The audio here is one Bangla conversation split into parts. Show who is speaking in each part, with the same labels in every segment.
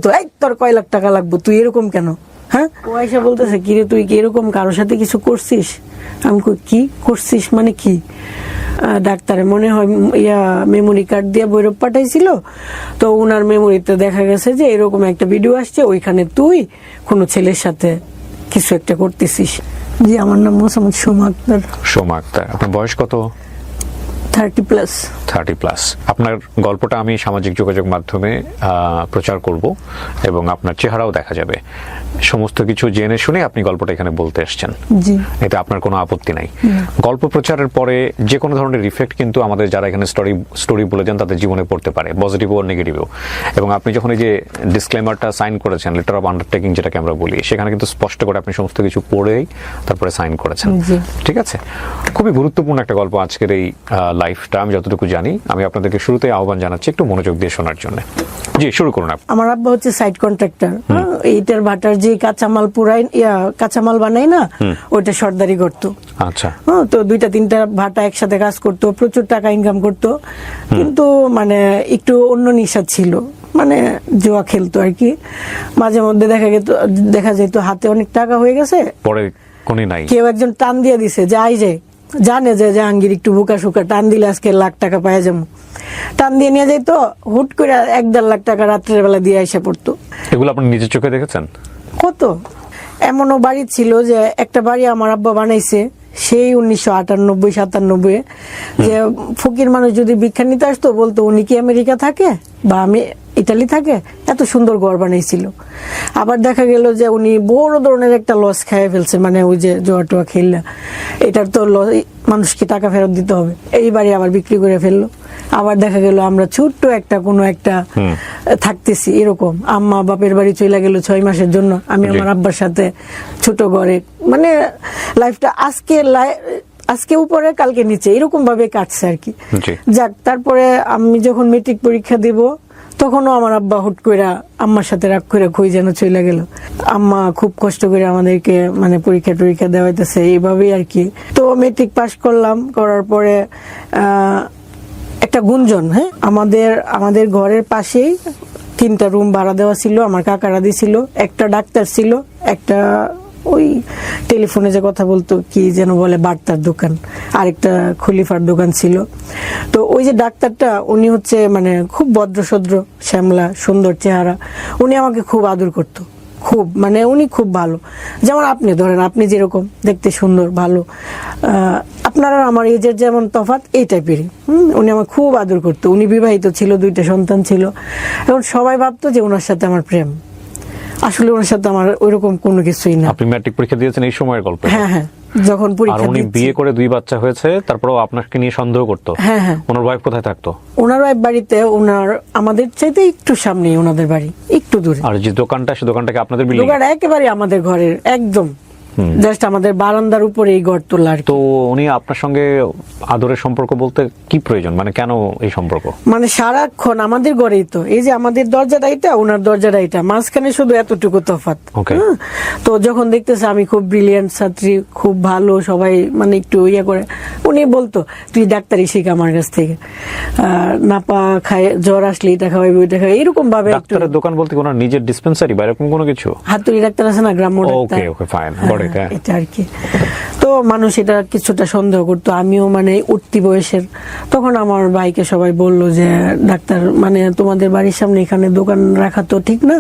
Speaker 1: বলতো এই তোর কয় লাখ টাকা লাগবে, তুই এরকম কেন? হ্যাঁ, ও আইসা বলতেছে কিরে তুই কি এরকম কারোর সাথে কিছু করছিস? আমি কই কি করছিস মানে কি? ডাক্তারে মনে হয় মেমোরি কার্ড দিয়ে ভৈরব পাঠাইছিল, তো উনার মেমোরিতে দেখা গেছে যে এরকম একটা ভিডিও আসছে, ওইখানে তুই কোনো ছেলের সাথে কিছু একটা করতেছিস। জি, আমার নাম মোসাম্মদ সোমা আক্তার।
Speaker 2: সোমা আক্তার, আপনার বয়স কত?
Speaker 1: 30+।
Speaker 2: 30+। আপনার গল্পটা আমি সামাজিক যোগাযোগ মাধ্যমে প্রচার করব এবং আপনার চেহারাও দেখা যাবে। সমস্ত কিছু জেনে শুনে আপনি গল্পটা এখানে বলতে এসেছেন, এটা আপনার কোনো আপত্তি নাই? গল্প প্রচারের পরে যে কোনো ধরনের ইফেক্ট কিন্তু আমাদের যারা এখানে স্টোরি বলে দেন তাদের জীবনে পড়তে পারে, পজিটিভ ও নেগেটিভও। এবং আপনি যখন এই যে ডিসক্লেমারটা সাইন করেছেন, লেটার অফ আন্ডারটেকিং যেটাকে আমরা বলি, সেখানে কিন্তু স্পষ্ট করে আপনি সমস্ত কিছু পড়েই তারপরে সাইন করেছেন। ঠিক আছে, খুবই গুরুত্বপূর্ণ একটা গল্প আজকের এই লাইফটা। আমি যতটুকু জানি, আমি আপনাদেরকে শুরুতেই আহ্বান জানাচ্ছি একটু মনোযোগ দিয়ে শোনার জন্য। জি, শুরু করুন।
Speaker 1: আমার আব্বা হচ্ছে সাইড কন্ট্রাক্টর, এইটার ভাটার যে কাঁচামাল পুরাই কাঁচামাল বানাই না, ওইটা সর্দারি করতো।
Speaker 2: আচ্ছা,
Speaker 1: তো 2-3টা ভাটা একসাথে কাজ করতো, প্রচুর টাকা ইনকাম করতো, কিন্তু মানে একটু অন্য নিশা ছিল, মানে জুয়া খেলতো আর কি। মাঝে মধ্যে দেখা যেত হাতে অনেক টাকা হয়ে গেছে, পরে
Speaker 2: কোনি নাই,
Speaker 1: কেউ একজন টান দিয়ে দিছে, জানে যে জাহাঙ্গীর একটু বুকা সুকা টান দিলে আজকে লাখ টাকা পাওয়া যাবো, টান দিয়ে নিয়ে যাইতো, হুট করে 1-1.5 লাখ টাকা রাত্রের বেলা দিয়ে এসে পড়তো।
Speaker 2: এগুলো আপনি নিজের চোখে দেখেছেন?
Speaker 1: কত এমনও বাড়ি ছিল যে একটা বাড়ি আমার আব্বা বানাইছে সেই 1998-97, যে ফকির মানুষ যদি ভিক্ষা নিতে আসতো বলতো উনি কি আমেরিকা থাকে বা আমি ইটালি থাকে, এত সুন্দর ঘর বানাইছিল। আবার দেখা গেল যে উনি বড় ধরনের একটা লস খাইয়ে ফেলছে, মানে ওই যে জোয়া টোয়া খেললা, এটার তো মানুষকে টাকা ফেরত দিতে হবে, এই বাড়ি আবার বিক্রি করে ফেললো। আবার দেখা গেল আমরা ছোট্ট একটা কোনো একটা থাকতেছি, এরকম আম্মা বাপের বাড়ি চলে গেল 6 মাসের জন্য, আমি আমার আব্বার সাথে ছোট ঘরে, মানে লাইফটা আজকে উপরে কালকে নিচে এরকম ভাবে কাটছে আর কি। যাক, তারপরে আমি যখন মেট্রিক পরীক্ষা দিব তখনও আমার আব্বা হুট করে আম্মার সাথে রাগ করে কই যেন চলে গেল। আম্মা খুব কষ্ট করে আমাদেরকে মানে পরীক্ষা দেওয়াইতেছে এইভাবেই আর কি। তো মেট্রিক পাস করলাম, করার পরে একটা গুঞ্জন, হ্যাঁ, আমাদের ঘরের পাশেই 3টা রুম ভাড়া দেওয়া ছিল, আমার কাকারা দিছিল। একটা ডাক্তার ছিল, একটা ওই টেলিফোনে যে কথা বলতো কি যেন বলে বার্তার দোকান, আরেকটা খলিফার দোকান ছিল। তো ওই যে ডাক্তারটা উনি হচ্ছে মানে খুব ভদ্রসদ্র, শ্যামলা, সুন্দর চেহারা, উনি আমাকে খুব আদর করতো, খুব, মানে উনি খুব ভালো। যেমন আপনি ধরেন, আপনি যেরকম দেখতে সুন্দর ভালো, আপনারা আমার এজের যেমন তফাৎ এই টাইপেরই। উনি আমার খুব আদর করতো। উনি বিবাহিত ছিল, 2টা সন্তান ছিল। এখন সবাই ভাবতো যে ওনার সাথে আমার প্রেম, আসলে ওনার সাথে আমার ওইরকম কোনো কিছুই না।
Speaker 2: আপনি ম্যাট্রিক পরীক্ষা দিয়েছেন এই সময়ের গল্প?
Speaker 1: হ্যাঁ, যখন পরীক্ষা
Speaker 2: উনি বিয়ে করে 2 বাচ্চা হয়েছে, তারপরেও আপনাকে নিয়ে সন্দেহ করতো? হ্যাঁ। ওনার ওয়াইফ কোথায় থাকতো? ওনার
Speaker 1: ওয়াইফ বাড়িতে, আমাদের চাইতে একটু সামনে ওনাদের বাড়ি, একটু দূরে।
Speaker 2: আর যে দোকানটা, সে দোকানটাকে আপনাদের বিল্ডিং?
Speaker 1: দোকান একেবারে আমাদের ঘরের একদম জাস্ট আমাদের বারান্দার উপরে এই ঘর তোলা।
Speaker 2: তো উনি আপনার সঙ্গে আদরের সম্পর্ক বলতে কি প্রয়োজন, মানে কেন এই সম্পর্ক?
Speaker 1: মানে সারাক্ষণ আমাদের ঘরেই তো, এই যে আমাদের দরজাটা এটা, ওনার দরজাটা এটা, মাঝখানে শুধু এতটুকু তফাৎ। তো যখন দেখতেছে আমি খুব ব্রিলিয়ান্ট ছাত্রী, খুব ভালো, সবাই মানে একটু ইয়ে করে, উনি বলতো তুই ডাক্তারি শিখ আমার কাছ থেকে, নাপা খায়, জ্বর আসলে এটা খাওয়াই ওইটা খাওয়াই, এরকম ভাবে।
Speaker 2: ডাক্তারের দোকান বলতে ওনার নিজের ডিসপেন্সারি বা এরকম কোনো কিছু?
Speaker 1: হাতুড়ি ডাক্তার আছে না, গ্রাম্য ডাক্তার,
Speaker 2: ওকে ফাইন,
Speaker 1: এটা আর কি। তো মানুষ এটা কিছুটা সন্দেহ করতো, আমিও মানে উঠতি বয়সের। তখন আমার ভাইকে সবাই বলল যে ডাক্তার মানে তোমাদের বাড়ির সামনে এখানে দোকান রাখা তো ঠিক না,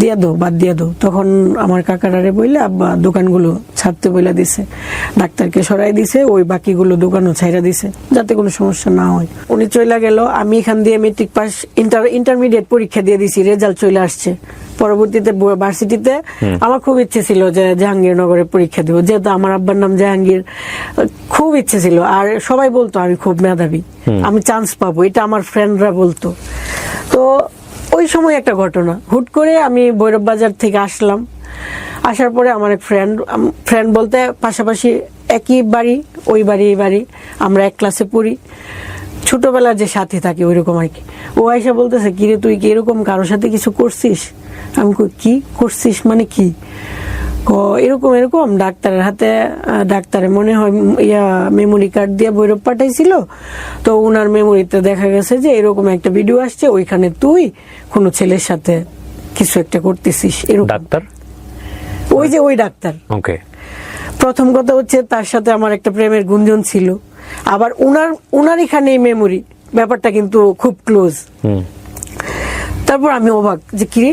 Speaker 1: দিয়ে দো, বাদ দিয়ে দো। তখন আমার কাকারারে বললে আব্বা দোকানগুলো ছাড়তে বইলা দিছে, ডাক্তারকে সরাই দিছে, ওই বাকিগুলো দোকানও ছাইরা দিছে যাতে কোনো সমস্যা না হয়। উনি চলে গেল, আমি এখান দিয়ে মেট্রিক পাস, ইন্টারমিডিয়েট পরীক্ষা দিয়ে দিছি, রেজাল্ট চলে আসছে। পরবর্তীতে ভার্সিটিতে আমার খুব ইচ্ছে ছিল যে জাহাঙ্গীরনগরে পরীক্ষা দেবো, যেহেতু আমার আব্বার নাম জাহাঙ্গীর, খুব ইচ্ছে ছিল। আর সবাই বলতো আমি খুব মেধাবী, আমি চান্স পাবো, এটা আমার ফ্রেন্ডরা বলতো। তো ওই সময় একটা ঘটনা, হুট করে আমি ভৈরব বাজার থেকে আসলাম, আসার পরে আমার এক ফ্রেন্ড বলতে পাশাপাশি একই বাড়ি, ওই বাড়ি এই বাড়ি, আমরা এক ক্লাসে পড়ি, ছোটবেলার যে সাথী থাকে ওইরকম আর কি। ও আইসা বলতেছে কিরে তুই কি এরকম কারোর সাথে কিছু করছিস? আমি কি করছিস মানে কি? এরকম ডাক্তারের হাতে, ডাক্তারে মনে হয় মেমোরি কার্ড দিয়ে ভৈরব পাঠাইছিল, তো উনার মেমোরিতে দেখা গেছে যে এরকম একটা ভিডিও আসছে, ওইখানে তুই কোনো ছেলের সাথে কিছু একটা করতেছিস এরকম।
Speaker 2: ডাক্তার?
Speaker 1: ওই যে ওই ডাক্তার।
Speaker 2: ওকে।
Speaker 1: প্রথম কথা হচ্ছে তার সাথে আমার একটা প্রেমের গুঞ্জন ছিল, আবার উনার এখানে মেমোরি ব্যাপারটা কিন্তু খুব ক্লোজ। তারপর আমি অবাক যে কি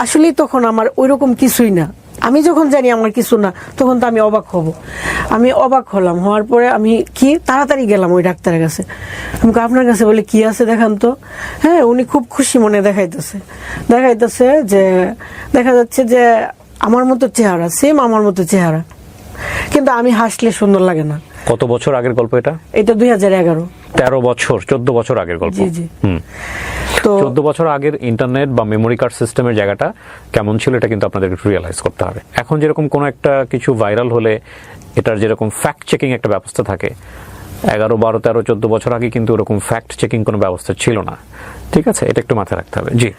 Speaker 1: আসলেই তখন আমার ওইরকম কিছুই না, আমি যখন জানি আমার কিছু না তখন তো আমি অবাক হব। আমি অবাক হলাম, হওয়ার পরে আমি কি তাড়াতাড়ি গেলাম ওই ডাক্তারের কাছে। আমি আপনার কাছে বলে কি আছে দেখান তো। হ্যাঁ, উনি খুব খুশি মনে দেখাইতেছে যে দেখা যাচ্ছে যে আমার মতো চেহারা, সেম আমার মতো চেহারা, কিন্তু আমি হাসলে সুন্দর লাগে না।
Speaker 2: কত বছর আগের গল্প এটা?
Speaker 1: এটা 2011।
Speaker 2: 13 বছর, 14 বছর আগের গল্প।
Speaker 1: জি। তো
Speaker 2: 14 বছর আগের ইন্টারনেট বা মেমোরি কার্ড সিস্টেমের জায়গাটা কেমন ছিল এটা কিন্তু আপনাদের একটু রিয়েলাইজ করতে হবে। এখন যেরকম কোনো একটা কিছু ভাইরাল হলে এটার যেরকম ফ্যাক্ট চেকিং একটা ব্যবস্থা থাকে, 11, 12, 13, 14 বছর আগে কিন্তু ওরকম ফ্যাক্ট চেকিং কোনো ব্যবস্থা ছিল না। ঠিক আছে, এটা একটু মাথায় রাখতে হবে। জি।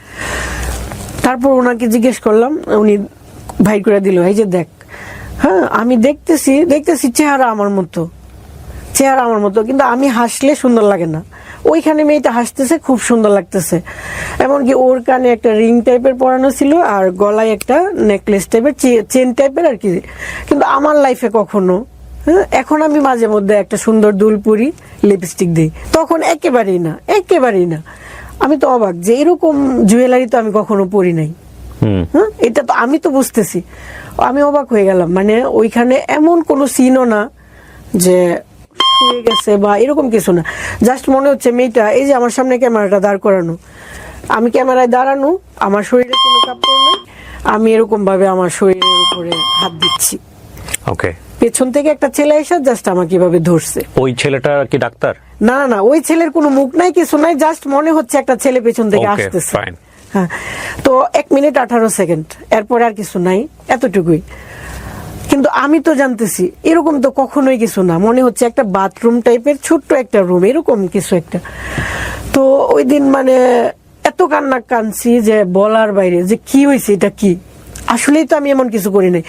Speaker 1: তারপর ওনাকে জিজ্ঞেস করলাম, উনি ভাই করে দিল, এই যে দেখ, হ্যাঁ আমি দেখতেছি চেহারা আমার মতো, কিন্তু আমি হাসলে সুন্দর লাগে না। ওইখানে মেয়েটা হাসতেছে, খুব সুন্দর লাগতেছে। এমনকি ওর কানে একটা রিং টাইপের পরানো ছিল আর গলায় একটা নেকলেস টাইপের, চেন টাইপের আর কি। কিন্তু আমার লাইফে কখনো, এখন আমি মাঝে মধ্যে একটা সুন্দর দুল পরি, লিপস্টিক দিই, তখন একেবারেই না। আমি তো অবাক যে এরকম জুয়েলারি তো আমি কখনো পরি নাই। এটা তো আমি তো বুঝতেছি, আমি অবাক হয়ে গেলাম। মানে ওইখানে এমন কোনো সিনও না যে হয়ে গেছে বা এরকম কিছু না, জাস্ট মনে হচ্ছে মেয়েটা এই যে আমার সামনে ক্যামেরাটা দাঁড় করানো, আমি ক্যামেরায় দাঁড়ানো, আমার শরীরে কোনো কাপড় নেই, আমি এরকম ভাবে আমার শরীরের উপরে হাত দিচ্ছি।
Speaker 2: ওকে।
Speaker 1: পেছন থেকে একটা ছেলে এসে জাস্ট আমাকে এভাবে ধরছে।
Speaker 2: ওই ছেলেটা কি ডাক্তার?
Speaker 1: না, ওই ছেলের কোনো মুখ নাই, কিছু নাই, জাস্ট মনে হচ্ছে একটা ছেলে পেছন থেকে আসতেছে। হ্যাঁ, তো 1 মিনিট 18 সেকেন্ড, এরপর আর কিছু নাই, এতটুকুই। কিন্তু আমি তো জানতেছি এরকম তো কখনোই কিছু না, মনে হচ্ছে একটা বাথরুম টাইপের ছোট্ট একটা রুম, এরকম কিছু একটা। তো ওই দিন মানে এত কাঁদছি যে বলার বাইরে, যে কি হয়েছে, এটা কি, আসলেই তো আমি এমন কিছু করি নাই।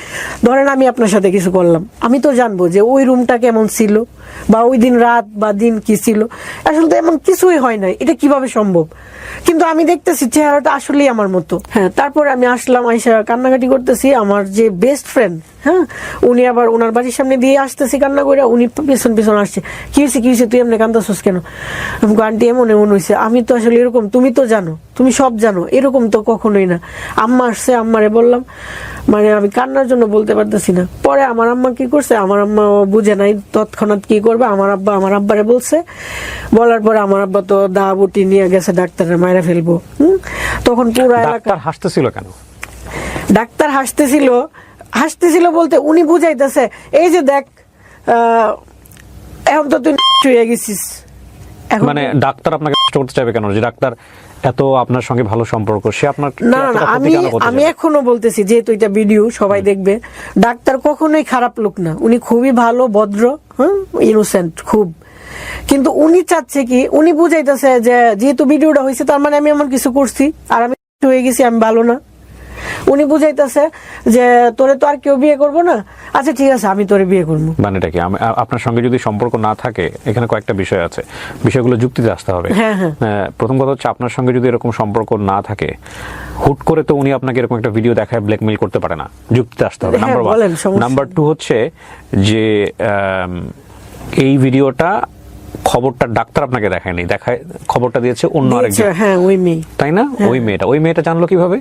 Speaker 1: ধরেন আমি আপনার সাথে কিছু করলাম, আমি তো জানবো যে ওই রুমটা কেমন ছিল বা ওই দিন রাত বা দিন কি ছিল। আসলে তো এমন কিছুই হয় নাই, এটা কিভাবে সম্ভব? কিন্তু আমি দেখতেছি চেহারাটা আসলেই আমার মতো। হ্যাঁ, তারপরে আমি আসলাম, আইসা কান্নাকাটি করতেছি। আমার যে বেস্ট ফ্রেন্ড, হ্যাঁ, উনি আবার ওনার বাড়ির সামনে দিয়ে আসতেছি কান্না করে, উনি পেছন আসছে, কি হয়েছে তুই এমনি কান্দাছিস কেন? আন্টি এমন হয়েছে। আমি তো আসলে এরকম, তুমি তো জানো, তুমি সব জানো, এরকম তো কখনোই না। আম্মা আসছে, আম্মারে বললাম, মানে আমি কান্নার জন্য বলতে পারতেছি না। পরে আমার আম্মা কি করছে, আমার আম্মা বুঝে নাই তৎক্ষণাৎ কি করবে, আমার আব্বারে বলছে। বলার পরে আমার আব্বা তো দা বটি নিয়ে গেছে, ডাক্তারের মায়েরা ফেলবো। তখন পুরো এলাকা
Speaker 2: হাসতেছিল কেন?
Speaker 1: ডাক্তার হাসতেছিল বলতে উনি বুঝাইতেছে, এই যে দেখ, এখন তো তুই হয়ে গেছিস।
Speaker 2: মানে ডাক্তার আপনাকে কষ্ট করতে চাইবে কেন? যে ডাক্তার এত আপনার সঙ্গে ভালো সম্পর্ক, সে আপনার
Speaker 1: না, আমি এখনো বলতেছি, যেহেতু এটা ভিডিও সবাই দেখবে, ডাক্তার কখনোই খারাপ লোক না, উনি খুবই ভালো, ভদ্র, ইনোসেন্ট খুব। কিন্তু উনি চাচ্ছে কি, উনি বুঝাইতেছে যে যেহেতু ভিডিওটা হয়েছে তার মানে আমি এমন কিছু করছি আর আমি হয়ে গেছি, আমি ভালো না। উনি বুঝাইতেছে যে তোরে তো আর কেউ বিয়ে করবো না, আচ্ছা ঠিক আছে আমি তোরে বিয়ে করবো।
Speaker 2: মানেটা কি? আপনার সঙ্গে যদি সম্পর্ক না থাকে, এখানে কয়েকটা বিষয় আছে, বিষয়গুলো যুক্তিতে আসতে হবে।
Speaker 1: হ্যাঁ।
Speaker 2: প্রথম কথা হচ্ছে, আপনার সঙ্গে যদি এরকম সম্পর্ক না থাকে, হুট করে তো উনি আপনাকে এরকম একটা ভিডিও দেখায় ব্ল্যাকমেইল করতে পারে না, যুক্তিতে আসতে হবে। নাম্বার 1। নাম্বার 2 হচ্ছে যে এই ভিডিওটা, খবরটা ডাক্তার আপনাকে দেখায়নি, খবরটা দিয়েছে অন্য আরেকজন।
Speaker 1: হ্যাঁ, ওই মেয়ে,
Speaker 2: তাই না? ওই মেয়েটা জানলো কিভাবে?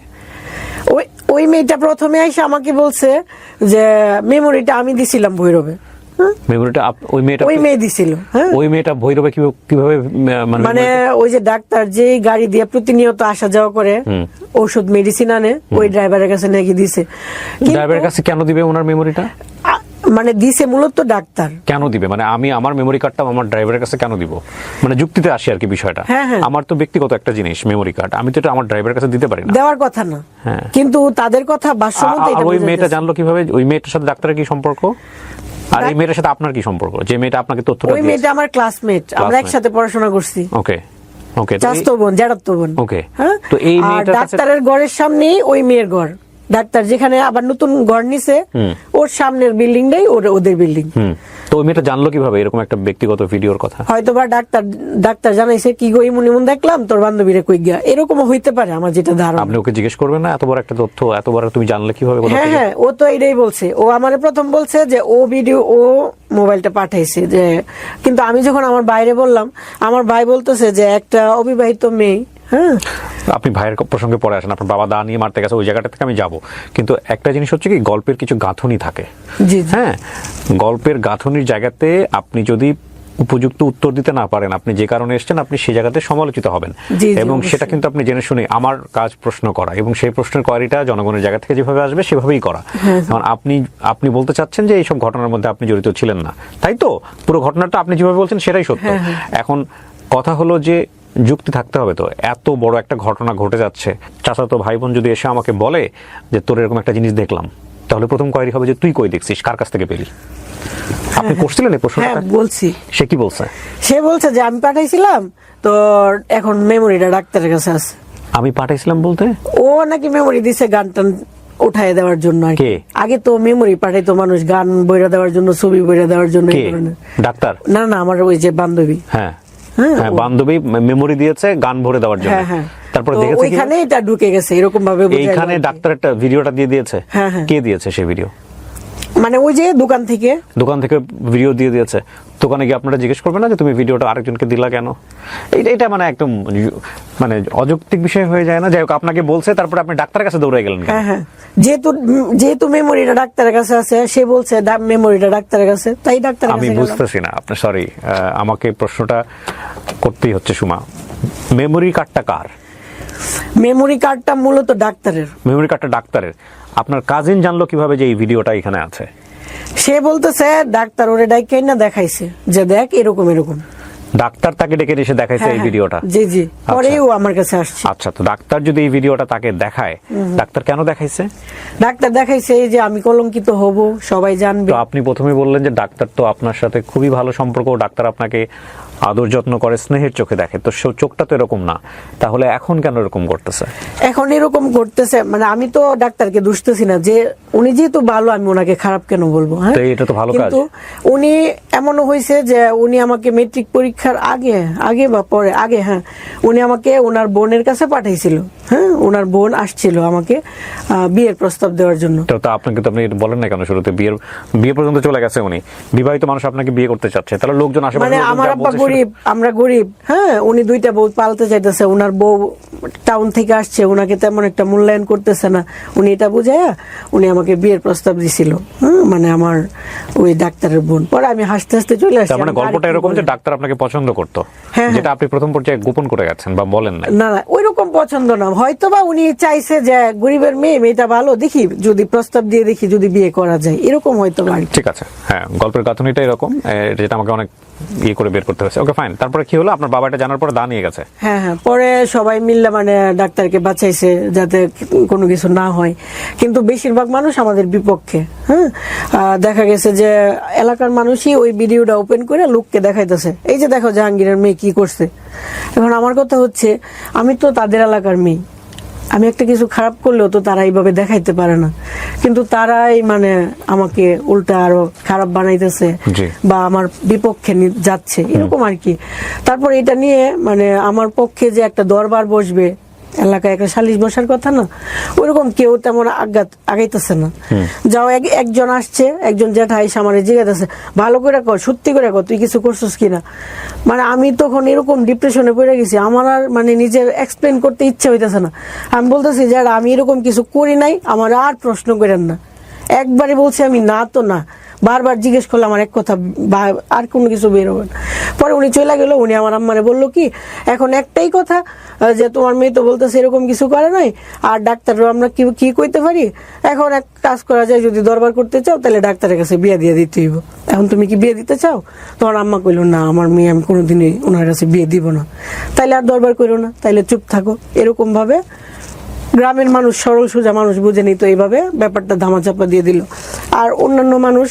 Speaker 1: ওই মেয়েটা প্রথমে এসে আমাকে বলছে যে মেমোরিটা আমি দিছিলাম ভৈরবে।
Speaker 2: মেমোরিটা ওই মেয়ে
Speaker 1: দিছিল।
Speaker 2: ওই মেয়েটা ভৈরবে কিভাবে?
Speaker 1: মানে ওই যে ডাক্তার যে গাড়ি দিয়ে প্রতিনিয়ত আসা যাওয়া করে, ওষুধ মেডিসিন আনে, ওই ড্রাইভারের কাছে নাকি দিছে।
Speaker 2: ড্রাইভারের কাছে কেন দিবে ওনার মেমোরিটা?
Speaker 1: মানে দিছে মূলত ডাক্তার।
Speaker 2: কেন দিবে? মানে আমি আমার মেমোরি কার্ডটা আমার ড্রাইভারের কাছে কেন দিব? মানে যুক্তিতে আসি আর কি বিষয়টা। আমার তো ব্যক্তিগত একটা জিনিস মেমোরি কার্ড, আমি তো এটা আমার ড্রাইভারের কাছে দিতে পারি না,
Speaker 1: দেওয়ার কথা না। কিন্তু তাদের কথা ভাষ্যমতে
Speaker 2: ওই মেয়েটা জানলো কিভাবে? ওই মেয়েটার সাথে ডাক্তারের কি সম্পর্ক? আর এই মেয়েটার সাথে আপনার কি সম্পর্ক? যে মেয়েটা আপনাকে তথ্যটা দিয়েছে।
Speaker 1: ওই মেয়েটা আমার ক্লাসমেট, আমরা একসাথে পড়াশোনা করছি।
Speaker 2: ওকে।
Speaker 1: চাচাতো বোন, জ্যাঠাতো বোন।
Speaker 2: ওকে। তো এই মেয়েটার কাছে,
Speaker 1: ডাক্তারের ঘরের সামনেই ওই মেয়ের ঘর, ডাক্তার যেখানে আবার নতুন ঘর নিছে, ওর সামনের বিল্ডিংটাই ওদের বিল্ডিং।
Speaker 2: তো ওই মেয়েটা জানলো কিভাবে এরকম একটা ব্যক্তিগত ভিডিওর কথা?
Speaker 1: হয়তো বা ডাক্তার জানাইছে কি গো ইমন ইমন দেখলাম তোর বান্ধবীরে কই গিয়া, এরকমও হইতে পারে আমার যেটা ধারণা।
Speaker 2: আপনি ওকে জিজ্ঞেস করবেন না এত বড় একটা তথ্য এত বড় তুমি জানলে কিভাবে?
Speaker 1: হ্যাঁ হ্যাঁ, ও তো এটাই বলছে। ও আমারে প্রথম বলছে যে ও মোবাইলটা পাঠাইছে, যে কিন্তু আমি যখন আমার বাইরে বললাম, আমার ভাই বলতেছে যে একটা অবিবাহিত মেয়ে। হ্যাঁ,
Speaker 2: আপনি ভাইয়ের প্রসঙ্গে পরে আসেন, আপনার বাবা দা নিয়ে মারতে গেছে ওই জায়গাটা থেকে আমি যাব, কিন্তু একটা জিনিস হচ্ছে কি গল্পের কিছু গাঁথনি থাকে।
Speaker 1: জি
Speaker 2: হ্যাঁ, গল্পের গাঁথনির জায়গাতে আপনি যদি উপযুক্ত উত্তর দিতে না পারেন, আপনি যে কারণে এসেছেন আপনি সেই জায়গাতে সমালোচিত হবেন, এবং সেটা কিন্তু আপনি জেনে শুনে, আমার কাজ প্রশ্ন করা এবং সেই প্রশ্নের কোয়ারিটা জনগণের জায়গা থেকে যেভাবে আসবে সেভাবেই করা। কারণ আপনি বলতে চাচ্ছেন যে এইসব ঘটনার মধ্যে আপনি জড়িত ছিলেন না, তাই তো? পুরো ঘটনাটা আপনি যেভাবে বলছেন সেটাই সত্য। এখন কথা হলো যে যুক্তি থাকতে হবে তো, এত বড় একটা ঘটনা ঘটে যাচ্ছে, চাচাতো ভাই বোন যদি এসে আমাকে বলে যে তোর এরকম একটা জিনিস দেখলাম, তাহলে প্রথম কোয়ারি হবে যে তুই কই দেখছিস, কার কাছ থেকে পেলি? আপনি করছিলেন এই প্রশ্নটা?
Speaker 1: হ্যাঁ বলছি।
Speaker 2: সে কি বলছে?
Speaker 1: সে বলছে যে আমি পাঠাইছিলাম তো এখন মেমোরিটা ডাক্তারের কাছে আছে।
Speaker 2: আমি পাঠাইছিলাম বলতে
Speaker 1: ও নাকি মেমোরি দিছে গান টান উঠায় দেওয়ার জন্য।
Speaker 2: কে?
Speaker 1: আগে তো মেমোরি পাঠাইতো মানুষ গান বইরা দেওয়ার জন্য, ছবি বইরা দেওয়ার জন্য।
Speaker 2: ডাক্তার?
Speaker 1: না না, আমার ওই যে বান্ধবী।
Speaker 2: হ্যাঁ হ্যাঁ, বান্ধবী মেমোরি দিয়েছে গান ভরে দেওয়ার জন্য। তারপরে দেখেছে
Speaker 1: ওইখানে এটা ঢুকে গেছে এরকম ভাবে।
Speaker 2: এইখানে ডাক্তার একটা ভিডিওটা দিয়ে দিয়েছে। কে দিয়েছে সেই ভিডিও?
Speaker 1: মানে ওই যে দোকান থেকে
Speaker 2: ভিডিও দিয়ে দিয়েছে। দোকানে গিয়ে আপনারা জিজ্ঞেস করবেন না যে তুমি ভিডিওটা আরেকজনকে দিলা কেন? এটা মানে একদম মানে অযৌক্তিক বিষয় হয়ে যায় না? যাই হোক, আপনাকে বলছে, তারপরে আপনি ডাক্তারের কাছে দৌড়ে গেলেন।
Speaker 1: হ্যাঁ, যেহেতু মেমোরিটা ডাক্তারের কাছে আছে, সে বলছে মেমোরিটা ডাক্তারের কাছে, তাই ডাক্তার।
Speaker 2: আমি বুঝতেছি না আপনি, সরি, আমাকে প্রশ্নটা করতেই হচ্ছে সুমা, মেমোরি কার্ডটা কার?
Speaker 1: মেমোরি কার্ডটা মূলত ডাক্তারের।
Speaker 2: মেমোরি কার্ডটা ডাক্তারের। আপনার কাজিন জানলো কিভাবে যে এই ভিডিওটা এখানে আছে?
Speaker 1: সে বলতেছে ডাক্তার ওরে ডাইকাই না দেখাইছে যে দেখ এরকম এরকম।
Speaker 2: ডাক্তার তাকে ডেকে এসে দেখাইছে এই ভিডিওটা?
Speaker 1: জি জি, পরেও আমার কাছে আসছে।
Speaker 2: আচ্ছা, তো ডাক্তার যদি এই ভিডিওটা তাকে দেখায়, ডাক্তার কেন দেখাইছে?
Speaker 1: ডাক্তার দেখাইছে যে আমি কলঙ্কিত হব, সবাই জানবে।
Speaker 2: তো আপনি প্রথমে বললেন যে ডাক্তার তো আপনার সাথে খুবই ভালো সম্পর্ক, ডাক্তার আপনাকে আদর যত্ন করে, স্নেহের চোখে দেখে, তো চোখটা তো এরকম না, তাহলে এখন কেন এরকম করতেছে?
Speaker 1: এখন এরকম করতেছে মানে আমি তো ডাক্তারকে দুষতেছি না, যে উনি যেহেতু ভালো আমি ওনাকে খারাপ কেন বলবো? হ্যাঁ,
Speaker 2: এটা তো ভালো কাজ।
Speaker 1: কিন্তু উনি এমনও হয়েছে যে উনি আমাকে মেট্রিক পরীক্ষার আগে বা পরে হ্যাঁ, উনি আমাকে ওনার বোনের কাছে পাঠাইছিল। হ্যাঁ, ওনার বোন আসছিল আমাকে বিয়ের প্রস্তাব দেওয়ার জন্য।
Speaker 2: তো আপনাকে তো আপনি বলেন না কেন শুরুতে? বিয়ে পর্যন্ত চলে গেছে, উনি বিবাহিত মানুষ আপনাকে বিয়ে করতে চাচ্ছে, তাহলে লোকজন আশেপাশে,
Speaker 1: মানে আমার আব্বা গরিব, আমরা গরিব। হ্যাঁ, উনি দুইটা বউ পালতে চাইতেছে, ওনার বউ টাউন থেকে আসছে, ওনাকে তেমন একটা মূল্যায়ন করতেছে না, উনি এটা বুঝাইয়া উনি আমাকে বিয়ের প্রস্তাব দিছিল। মানে আমার ওই ডাক্তারের বোন। পরে আমি হাসতে হাসতে চলে আসছি।
Speaker 2: মানে গল্পটা এরকম যে ডাক্তার আপনাকে পছন্দ করতো, যেটা আপনি প্রথম পর্যায়ে গোপন করে গেছেন বা বলেন না?
Speaker 1: না না, ওইরকম পছন্দ না, হয়তোবা উনি চাইছে যে গরিবের মেয়েটা ভালো, দেখি যদি প্রস্তাব দিয়ে দেখি যদি বিয়ে করা যায়, এরকম হয়তো।
Speaker 2: ঠিক আছে, হ্যাঁ, গল্পের গাঁথনিটা এরকম, যেটা আমাকে অনেক করে বের করতে হয়েছে। ওকে ফাইন, তারপরে কি হলো? আপনার বাবা এটা জানার পরে দা নিয়ে গেছে?
Speaker 1: হ্যাঁ, পরে সবাই মিললে মানে ডাক্তারকে বাঁচাইছে যাতে কোনো কিছু না হয়, কিন্তু বেশিরভাগ মানুষ আমাদের বিপক্ষে। হ্যাঁ, দেখা গেছে যে এলাকার মানুষই ওই ভিডিওটা ওপেন করে লোককে দেখাইতেছে, এই যে দেখো জাহাঙ্গীরের মেয়ে কি করছে। এখন আমার কথা হচ্ছে, আমি তো তাদের এলাকার মেয়ে, আমি একটা কিছু খারাপ করলেও তো তারা এইভাবে দেখাইতে পারে না, কিন্তু তারাই মানে আমাকে উল্টা আরো খারাপ বানাইতেছে বা আমার বিপক্ষে যাচ্ছে, এরকম আর কি। তারপর এটা নিয়ে মানে আমার পক্ষে যে একটা দরবার বসবে, এলাকায় একটা সালিশ বসার কথা না, ওইরকম কেউ তেমন আগাইতেছে না। যাও একজন আসছে, একজন জ্যাঠাই আমারে জিজ্ঞাসা, ভালো করে কর, সত্যি করে কর, তুই কিছু করছিস কিনা। মানে আমি তখন এরকম ডিপ্রেশনে পড়ে গেছি, আমার আর মানে নিজের এক্সপ্লেন করতে ইচ্ছা হইতেছে না। আমি বলতেছি যে আমি এরকম কিছু করি নাই, আমার আর প্রশ্ন করেন না। একবারে বলছি আমি না তো না, বারবার জিজ্ঞেস করলে আমার এক কথা আর কোনো কিছু বের হবে না। পরে উনি চলে গেল, উনি আমার আম্মারে বললো কি, এখন একটাই কথা যে তোমার মেয়ে তো বলতেছে এরকম কিছু করে নাই, আর ডাক্তারও আমরা কি কইতে পারি, এখন এক কাজ করা যায়, যদি দরবার করতে চাও তাহলে ডাক্তারের কাছে বিয়ে দিয়ে দিতে হইব। এখন তুমি কি বিয়ে দিতে চাও? তোমার আম্মা কইলো না, আমার মেয়ে আমি কোনোদিনই ওনার কাছে বিয়ে দিব না। তাইলে আর দরবার করো না, তাইলে চুপ থাকো। এরকম ভাবে গ্রামের মানুষ, সরল সোজা মানুষ বুঝে নিত, এইভাবে ব্যাপারটা ধামাচাপা দিয়ে দিল। আর অন্যান্য মানুষ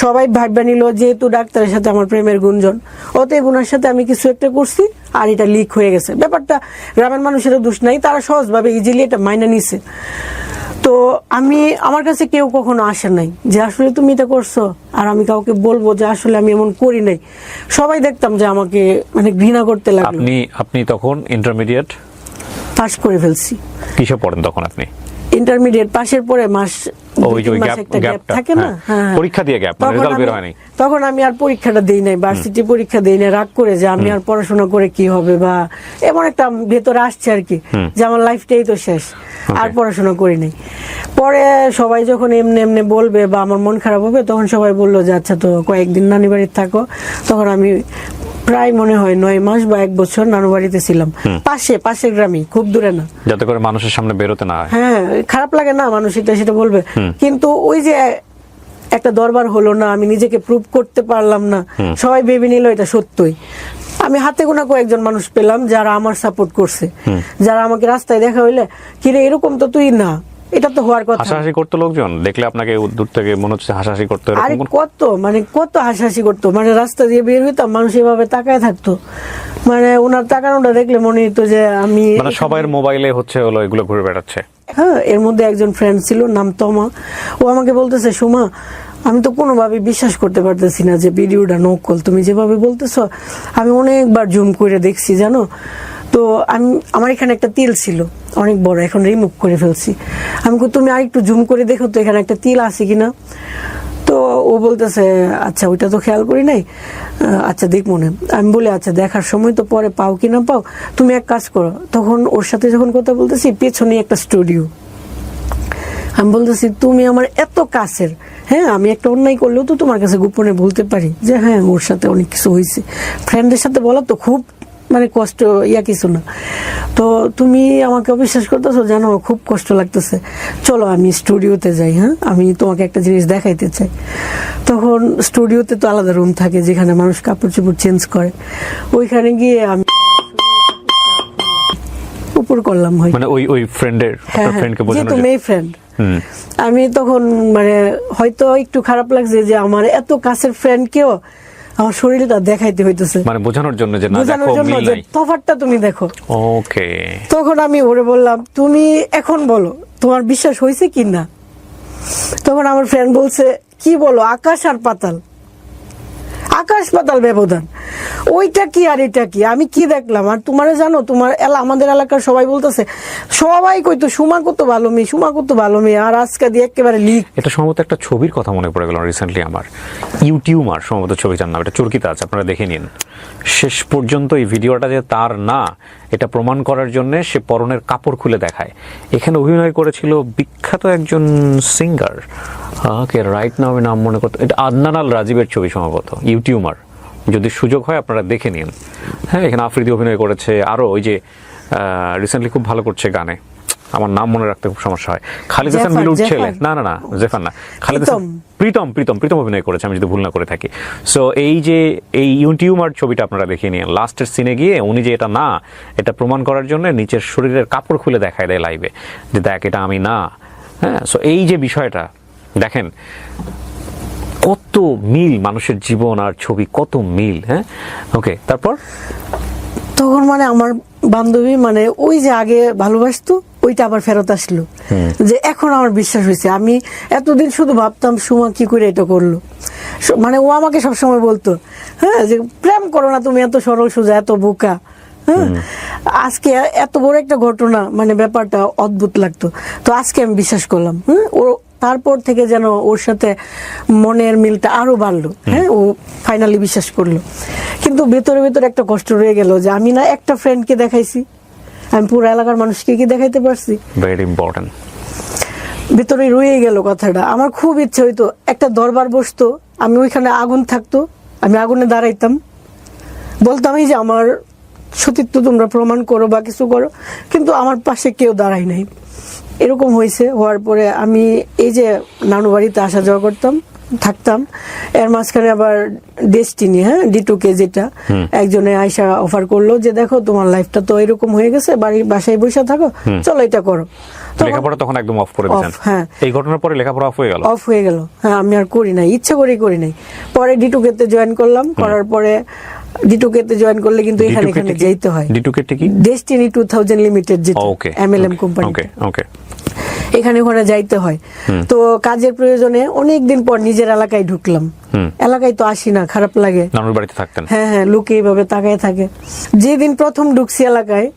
Speaker 1: সবাই ভাববা নিল যেহেতু ডাক্তারের সাথে আমার প্রেমের গুঞ্জন, অতএব ওনার সাথে আমি কিছু একটা করছি আর এটা লিক হয়ে গেছে। ব্যাপারটা গ্রামের মানুষেরও দোষ নাই, তারা সহজভাবে ইজিলি এটা মাইনা নিছে। তো তো আমার কাছে কেউ কখনো আসে নাই যে আসলে তুমি এটা করছো, আর আমি কাউকে বলবো যে আসলে আমি এমন করি নাই। সবাই দেখতাম যে আমাকে মানে ঘৃণা করতে লাগলো।
Speaker 2: আপনি তখন ইন্টারমিডিয়েট
Speaker 1: পাস করে ফেলছি।
Speaker 2: কিসে পড়েন তখন আপনি?
Speaker 1: ইন্টারমিডিয়েট পাশের পরে মাস
Speaker 2: ওই যে গ্যাপ
Speaker 1: থাকে না, হ্যাঁ,
Speaker 2: পরীক্ষা দিয়ে গ্যাপ, রেজাল্ট বের হয়নি।
Speaker 1: তখন আমি আর পরীক্ষাটা দেই নাই, ভার্সিটি পরীক্ষা দেই নাই, রাগ করে যে আমি আর পড়াশোনা করে কি হবে, বা এমন একটা ভেতরে আসছে আর কি যে আমার লাইফটাই তো শেষ, আর পড়াশোনা করি নাই। পরে সবাই যখন এমনি এমনি বলবে বা আমার মন খারাপ হবে, তখন সবাই বললো যে আচ্ছা তো কয়েকদিন নানি বাড়িতে থাকো। তখন আমি প্রায় মনে হয় 9 মাস বা 1 বছর নানু বাড়িতে ছিলাম, পাশের গ্রামে, খুব দূরে না,
Speaker 2: যাতে করে মানুষের সামনে বেরোতে না হয়।
Speaker 1: হ্যাঁ, খারাপ লাগে না, মানুষ এটা সেটা বলবে, কিন্তু ওই যে একটা দরবার হলো না, আমি নিজেকে প্রুভ করতে পারলাম না, সবাই ভেবে নিল এটা সত্যই। আমি হাতে গোনা কয়েকজন মানুষ পেলাম যারা আমার সাপোর্ট করছে, যারা আমাকে রাস্তায় দেখা হইলে কিরে এরকম তো তুই না, এটা তো হওয়ার কথা।
Speaker 2: হাসাহাসি করতো লোকজন দেখলে আপনাকে দূর থেকে, মনে হচ্ছে হাসাহাসি করতো?
Speaker 1: আরে কত হাসাহাসি করতো, মানে রাস্তা দিয়ে বের হইতাম, মানুষ এভাবে তাকায় থাকতো, মানে ওনার তাকানোটা দেখলে মনে হতো যে আমি,
Speaker 2: মানে সবার মোবাইলে হচ্ছে হলো এগুলো ঘুরে বেড়াচ্ছে।
Speaker 1: হ্যাঁ, এর মধ্যে একজন ফ্রেন্ড ছিল, নাম তমা, ও আমাকে বলতেছে সুমা আমি তো কোনোভাবে বিশ্বাস করতে পারতেছি না যে ভিডিওটা নকল, তুমি যেভাবে বলতেছো আমি অনেকবার জুম করে দেখছি জানো। তো আমার এখানে একটা তিল ছিল অনেক বড়, এখন রিমুভ করে ফেলছি। আমি তুমি আরেকটু জুম করে দেখো তো এখানে একটা তিল আছে কিনা। তো ও বলতেছে আচ্ছা ওইটা তো খেয়াল করি নাই, আচ্ছা দেখ মনে। আমি বলি আচ্ছা দেখার সময় তো পরে পাও কি না পাও, তুমি এক কাজ করো। তখন ওর সাথে যখন কথা বলতেছি পেছনে একটা স্টুডিও, আমি বলতেছি তুমি আমার এত কাছের, হ্যাঁ আমি একটা অন্যায় করলেও তো তোমার কাছে গোপনে বলতে পারি যে হ্যাঁ ওর সাথে অনেক কিছু হয়েছে, ফ্রেন্ডের সাথে বলা তো খুব মানে কষ্ট কিছু না, তো তুমি আমাকে অবিশ্বাস করতেছো জানো, খুব কষ্ট লাগতেছে, চলো আমি স্টুডিওতে যাই, হ্যাঁ আমি তোমাকে একটা জিনিস দেখাইতে চাই। তখন স্টুডিওতে তো আলাদা রুম থাকে যেখানে মানুষ কাপড় চোপড় চেঞ্জ করে, ওইখানে গিয়ে আমি উপর করলাম,
Speaker 2: মানে ওই ফ্রেন্ডের, আপনার ফ্রেন্ডকে বোঝানো
Speaker 1: যে মেয়ে ফ্রেন্ড। আমি তখন মানে হয়তো একটু খারাপ লাগছে যে আমার এত কাছের ফ্রেন্ডকেও আমার শরীরটা দেখাইতে হইতেছে,
Speaker 2: মানে বোঝানোর জন্য যে না দেখো মিল নাই,
Speaker 1: তফাৎটা তুমি দেখো।
Speaker 2: ওকে,
Speaker 1: তখন আমি ওরে বললাম তুমি এখন বলো তোমার বিশ্বাস হয়েছে কি না। তখন আমার ফ্রেন্ড বলছে কি বলো, আকাশ আর পাতাল, আকাশ পাতাল ব্যবধান, ওইটা কি আর এটা কি, আমি কি দেখলাম। আর তোমারে জানো তোমার আমাদের এলাকার সবাই বলতেছে, সবাই কইতো সুমা কত ভালো মেয়ে, সুমা কত ভালো মেয়ে, আর আজকে দিয়ে একেবারে লিক।
Speaker 2: এটা সম্ভবত একটা ছবির কথা মনে পড়ে গেল রিসেন্টলি আমার, ইউটিউবার সম্ভবত ছবিটার নাম, এটা চরকিতে আছে, আপনারা দেখে নিন। শেষ পর্যন্ত এই ভিডিওটা যে তার না এটা প্রমাণ করার জন্য সে পরনের কাপড় খুলে দেখায়। এখানে অভিনয় করেছিল বিখ্যাত একজন সিঙ্গার, কে রাইট নাও নাম মনে করতে, এটা আদনান আল রাজীবের ছবি সম্ভবত, ইউটিউবার, যদি সুযোগ হয় আপনারা দেখে নিন। হ্যাঁ, এখানে আফ্রিদি অভিনয় করেছে, আরো ওই যে রিসেন্টলি খুব ভালো করছে গানে, আমার নাম মনে রাখতে খুব সমস্যা হয়, খালিদ হাসান মিলুর ছেলে, না জেফার না, খালিদ হাসান, প্রীতম অভিনয় করেছে আমি যদি ভুল না করে থাকি। সো এই যে এই ইউটিউবার ছবিটা আপনারা দেখিয়ে নিন, লাস্টের সিনে গিয়ে উনি যে এটা না এটা প্রমাণ করার জন্য নিচের শরীরের কাপড় খুলে দেখায় দেয় লাইভে যে দেখ এটা আমি না। হ্যাঁ, সো এই যে বিষয়টা দেখেন কত মিল, মানুষের জীবন আর ছবি কত মিল। হ্যাঁ, ওকে, তারপর
Speaker 1: তখন মানে আমার বান্ধবী মানে ওই যে আগে ভালোবাসতো ওইটা আবার ফেরত আসলো, যে এখন আমার বিশ্বাস হয়েছে। আমি এতদিন শুধু ভাবতাম সুমা কি করে এটা করলো, মানে ও আমাকে সবসময় বলতো হ্যাঁ যে প্রেম করো না তুমি, এত সরল সোজা, এত বোকা। হ্যাঁ, আজকে এত বড় একটা ঘটনা, মানে ব্যাপারটা অদ্ভুত লাগতো, তো আজকে আমি বিশ্বাস করলাম। ও তারপর থেকে যেন ওর সাথে মনের মিলটা আরো বাড়লো। হ্যাঁ, ও ফাইনালি বিশ্বাস করলো, কিন্তু ভেতরে ভেতরে একটা কষ্ট রয়ে গেল যে আমি না একটা ফ্রেন্ডকে দেখাইছি, আমি পুরো এলাকার মানুষকে কি দেখাইতে পারছি,
Speaker 2: ভেরি ইম্পর্টেন্ট,
Speaker 1: ভেতরে রয়ে গেল কথাটা। আমার খুব ইচ্ছে হইতো একটা দরবার বসতো, আমি ওইখানে আগুন থাকতো, আমি আগুনে দাঁড়াইতাম, বলতাম এই যে আমার সতীত্ব তোমরা প্রমাণ করো বা কিছু করো, কিন্তু আমার পাশে কেউ দাঁড়ায় নাই। এরকম হয়েছে, হওয়ার পরে আমি এই যে নানু বাড়িতে আসা যাওয়া করতাম, থাকতাম, এর মাঝখানে আবার ডেস্টিনি, হ্যাঁ D2K যেটা, একজনে আয়সা অফার করলো যে দেখো তোমার লাইফটা তো এরকম হয়ে গেছে, বাসায় বসে থাকো, চলো এটা করো।
Speaker 2: লেখাপড়া তখন একদম অফ করে দিয়েছেন?
Speaker 1: হ্যাঁ,
Speaker 2: এই ঘটনার পরে লেখাপড়া অফ হয়ে গেল। হ্যাঁ, আমি আর করি নাই, ইচ্ছা করেই করি নাই। পরে D2K তে জয়েন করলাম, করার পরে D2K তে জয়েন করলে কিন্তু এখানে যেতে হয়। D2K কি?
Speaker 1: ডেস্টিনি 2000 লিমিটেড, যেটা MLM কোম্পানি। এখানে ওখানে যাইতে হয়। তো কাজের প্রয়োজনে অনেকদিন পর নিজের এলাকায় ঢুকলাম। এলাকায় তো আসি না, খারাপ লাগে।
Speaker 2: নানুর বাড়িতে থাকতেন?
Speaker 1: হ্যাঁ হ্যাঁ, লোকে এইভাবে তাকায় থাকে। যেদিন প্রথম ঢুকছি এলাকায়,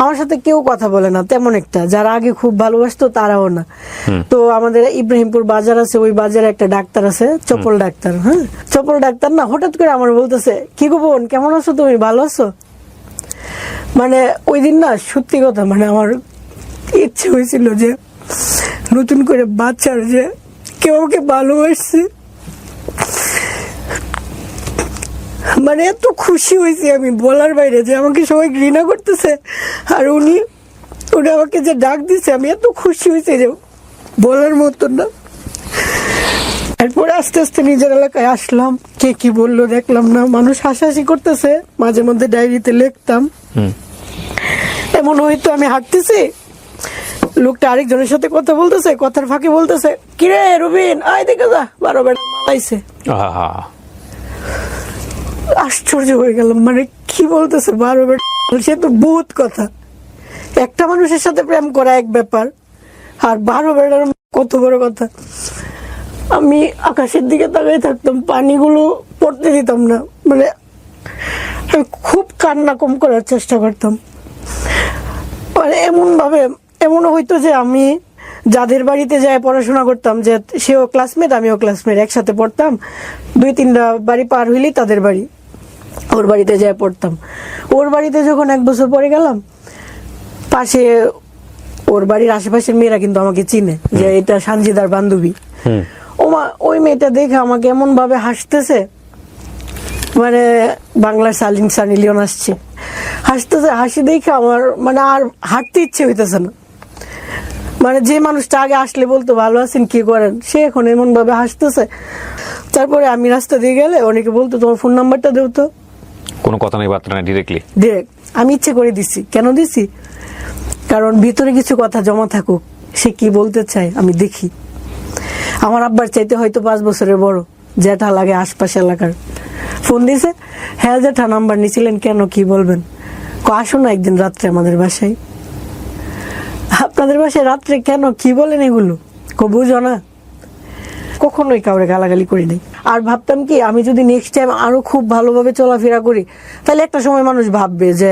Speaker 1: আমার সাথে কেউ কথা বলে না তেমন একটা, যারা আগে খুব ভালোবাসতো তারাও না। তো আমাদের ইব্রাহিমপুর বাজার আছে, ওই বাজারে একটা ডাক্তার আছে, চপল ডাক্তার। হ্যাঁ, চপল ডাক্তার না হঠাৎ করে আমার বলতেছে, কি গো বোন, কেমন আছো তুমি, ভালো আছো? মানে ওই দিন না, সত্যি কথা, মানে আমার ইচ্ছে হয়েছিল যে নতুন করে বাচ্চার যে কেউ আমাকে ভালোবাসছে, মানে এত খুশি হয়েছি আমি বলার বাইরে, যে আমাকে সবাই ঘৃণা করতেছে আর উনি আমাকে যে ডাক দিচ্ছে, আমি এত খুশি হয়েছি যে বলার মতো না। এরপরে আস্তে আস্তে নিজের এলাকায় আসলাম, কে কি বললো দেখলাম না, মানুষ হাসাহাসি করতেছে, মাঝে মধ্যে ডায়েরিতে লিখতাম। এমন হয়তো আমি হাঁটতেছি, লোকটা আরেকজনের সাথে কথা বলতেছে, কথার ফাঁকে বলতেছে, কিরে রুবিন, আয় দেখে যা, 12 বেটা পাইছে। আশ্চর্য হয়ে গেলাম, মানে কি বলতেছে 12 বেটা, সে তো বহুত কথা। একটা মানুষের সাথে প্রেম করা এক ব্যাপার, আর 12 বেটার কত বড় কথা। আমি আকাশের দিকে তাকাই থাকতাম, পানিগুলো পড়তে দিতাম না, মানে আমি খুব কান্না কম করার চেষ্টা করতাম। মানে এমনও হইতো যে আমি যাদের বাড়িতে যাই পড়াশোনা করতাম, যে সেও ক্লাসমেট আমিও ক্লাসমেট, একসাথে পড়তাম, 2-3টা বাড়ি পার হইলি তাদের বাড়ি, ওর বাড়িতে যাই পড়তাম। ওর বাড়িতে যখন 1 বছর পরে গেলাম, পাশে ওর বাড়ির আশেপাশের মেয়েরা কিন্তু আমাকে চিনে, যে এটা সানজিদার বান্ধবী। ওই মেয়েটা দেখে আমাকে এমন ভাবে হাসতেছে, মানে বাংলার সানি লিওন আসছে, হাসতেছে, হাসি দেখে আমার মানে আর হাঁটতে ইচ্ছে হইতেছে না। মানে যে মানুষটা আগে আসলে বলতো ভালো আছেন, কি করেন, সে এখন এমন ভাবে হাসতেছে। তারপরে আমি রাস্তা দিয়ে গেলে অনেকে বলতো, তোমার ফোন নাম্বারটা দেও তো।
Speaker 2: কোনো কথা নেই, বার্তা নেই,
Speaker 1: ডিরেক্ট আমি ইচ্ছে করে দিছি। কেন দিছি? কারণ ভিতরে কিছু কথা জমা থাকুক, সে কি বলতে চায় আমি দেখি। আমার আব্বার চাইতে হয়তো 5 বছরের বড়, জ্যাঠা লাগে আশপাশ এলাকার। ফোন দিছে, হ্যাঁ জ্যাঠা, নাম্বার নিছিলেন কেন, কি বলবেন? আসো না একদিন রাত্রে আমাদের বাসায়। আপনাদের বাসায় রাত্রে কেন, কি বলেন এগুলো? বুঝো না, কখনোই কাউরে গালাগালি করি নাই। আর ভাবতাম কি, আমি যদি নেক্সট টাইম আরো খুব ভালোভাবে চলাফেরা করি, তাহলে একটা সময় মানুষ ভাববে যে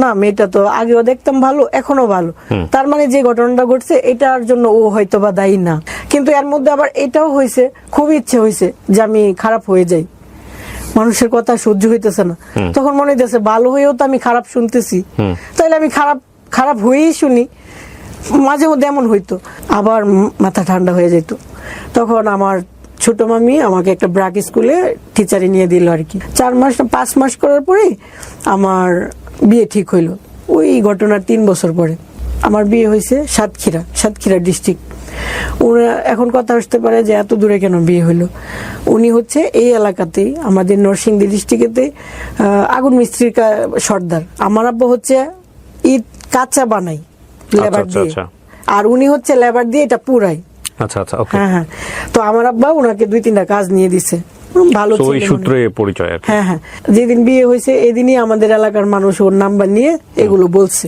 Speaker 1: না, মেয়েটা তো আগেও দেখতাম ভালো, এখনো ভালো, তার মানে যে ঘটনাটা ঘটছে এটার জন্য ও হয়তো বা দায়ী না। কিন্তু এর মধ্যে আবার এটাও হয়েছে, খুবই ইচ্ছে হয়েছে যে আমি খারাপ হয়ে যাই, মানুষের কথা সহ্য হইতেছে না। তখন মনে হইতেছে ভালো হয়েও তো আমি খারাপ শুনতেছি, তাহলে আমি খারাপ হয়েই শুনি। মাঝে মধ্যে এমন হইতো, আবার মাথা ঠান্ডা হয়ে যেত। তখন আমার ছোট মামি আমাকে একটা ব্রাক স্কুলে টিচারে নিয়ে দিল আর কি। 5 মাস করার পরে আমার বিয়ে ঠিক হইলো। ওই ঘটনার 3 বছর পরে আমার বিয়ে হয়েছে সাতক্ষীরা ডিস্ট্রিক্ট। এখন কথা আসতে পারে যে এত দূরে কেন বিয়ে হইলো। উনি হচ্ছে এই এলাকাতেই, আমাদের নরসিংদী ডিস্ট্রিক্টেতে আগুন মিস্ত্রির সর্দার। আমার আব্বা হচ্ছে ইট কাঁচা বানাই লেবার দিয়ে, আর উনি হচ্ছে লেবার দিয়ে এটা পুরাই। হ্যাঁ, তো আমার আব্বা ওনাকে 2-3টা কাজ নিয়ে দিছে, ভালো সূত্রে পরিচয়। হ্যাঁ, যেদিন বিয়ে হয়েছে এদিনই আমাদের এলাকার মানুষ ওর নাম্বার নিয়ে এগুলো বলছে,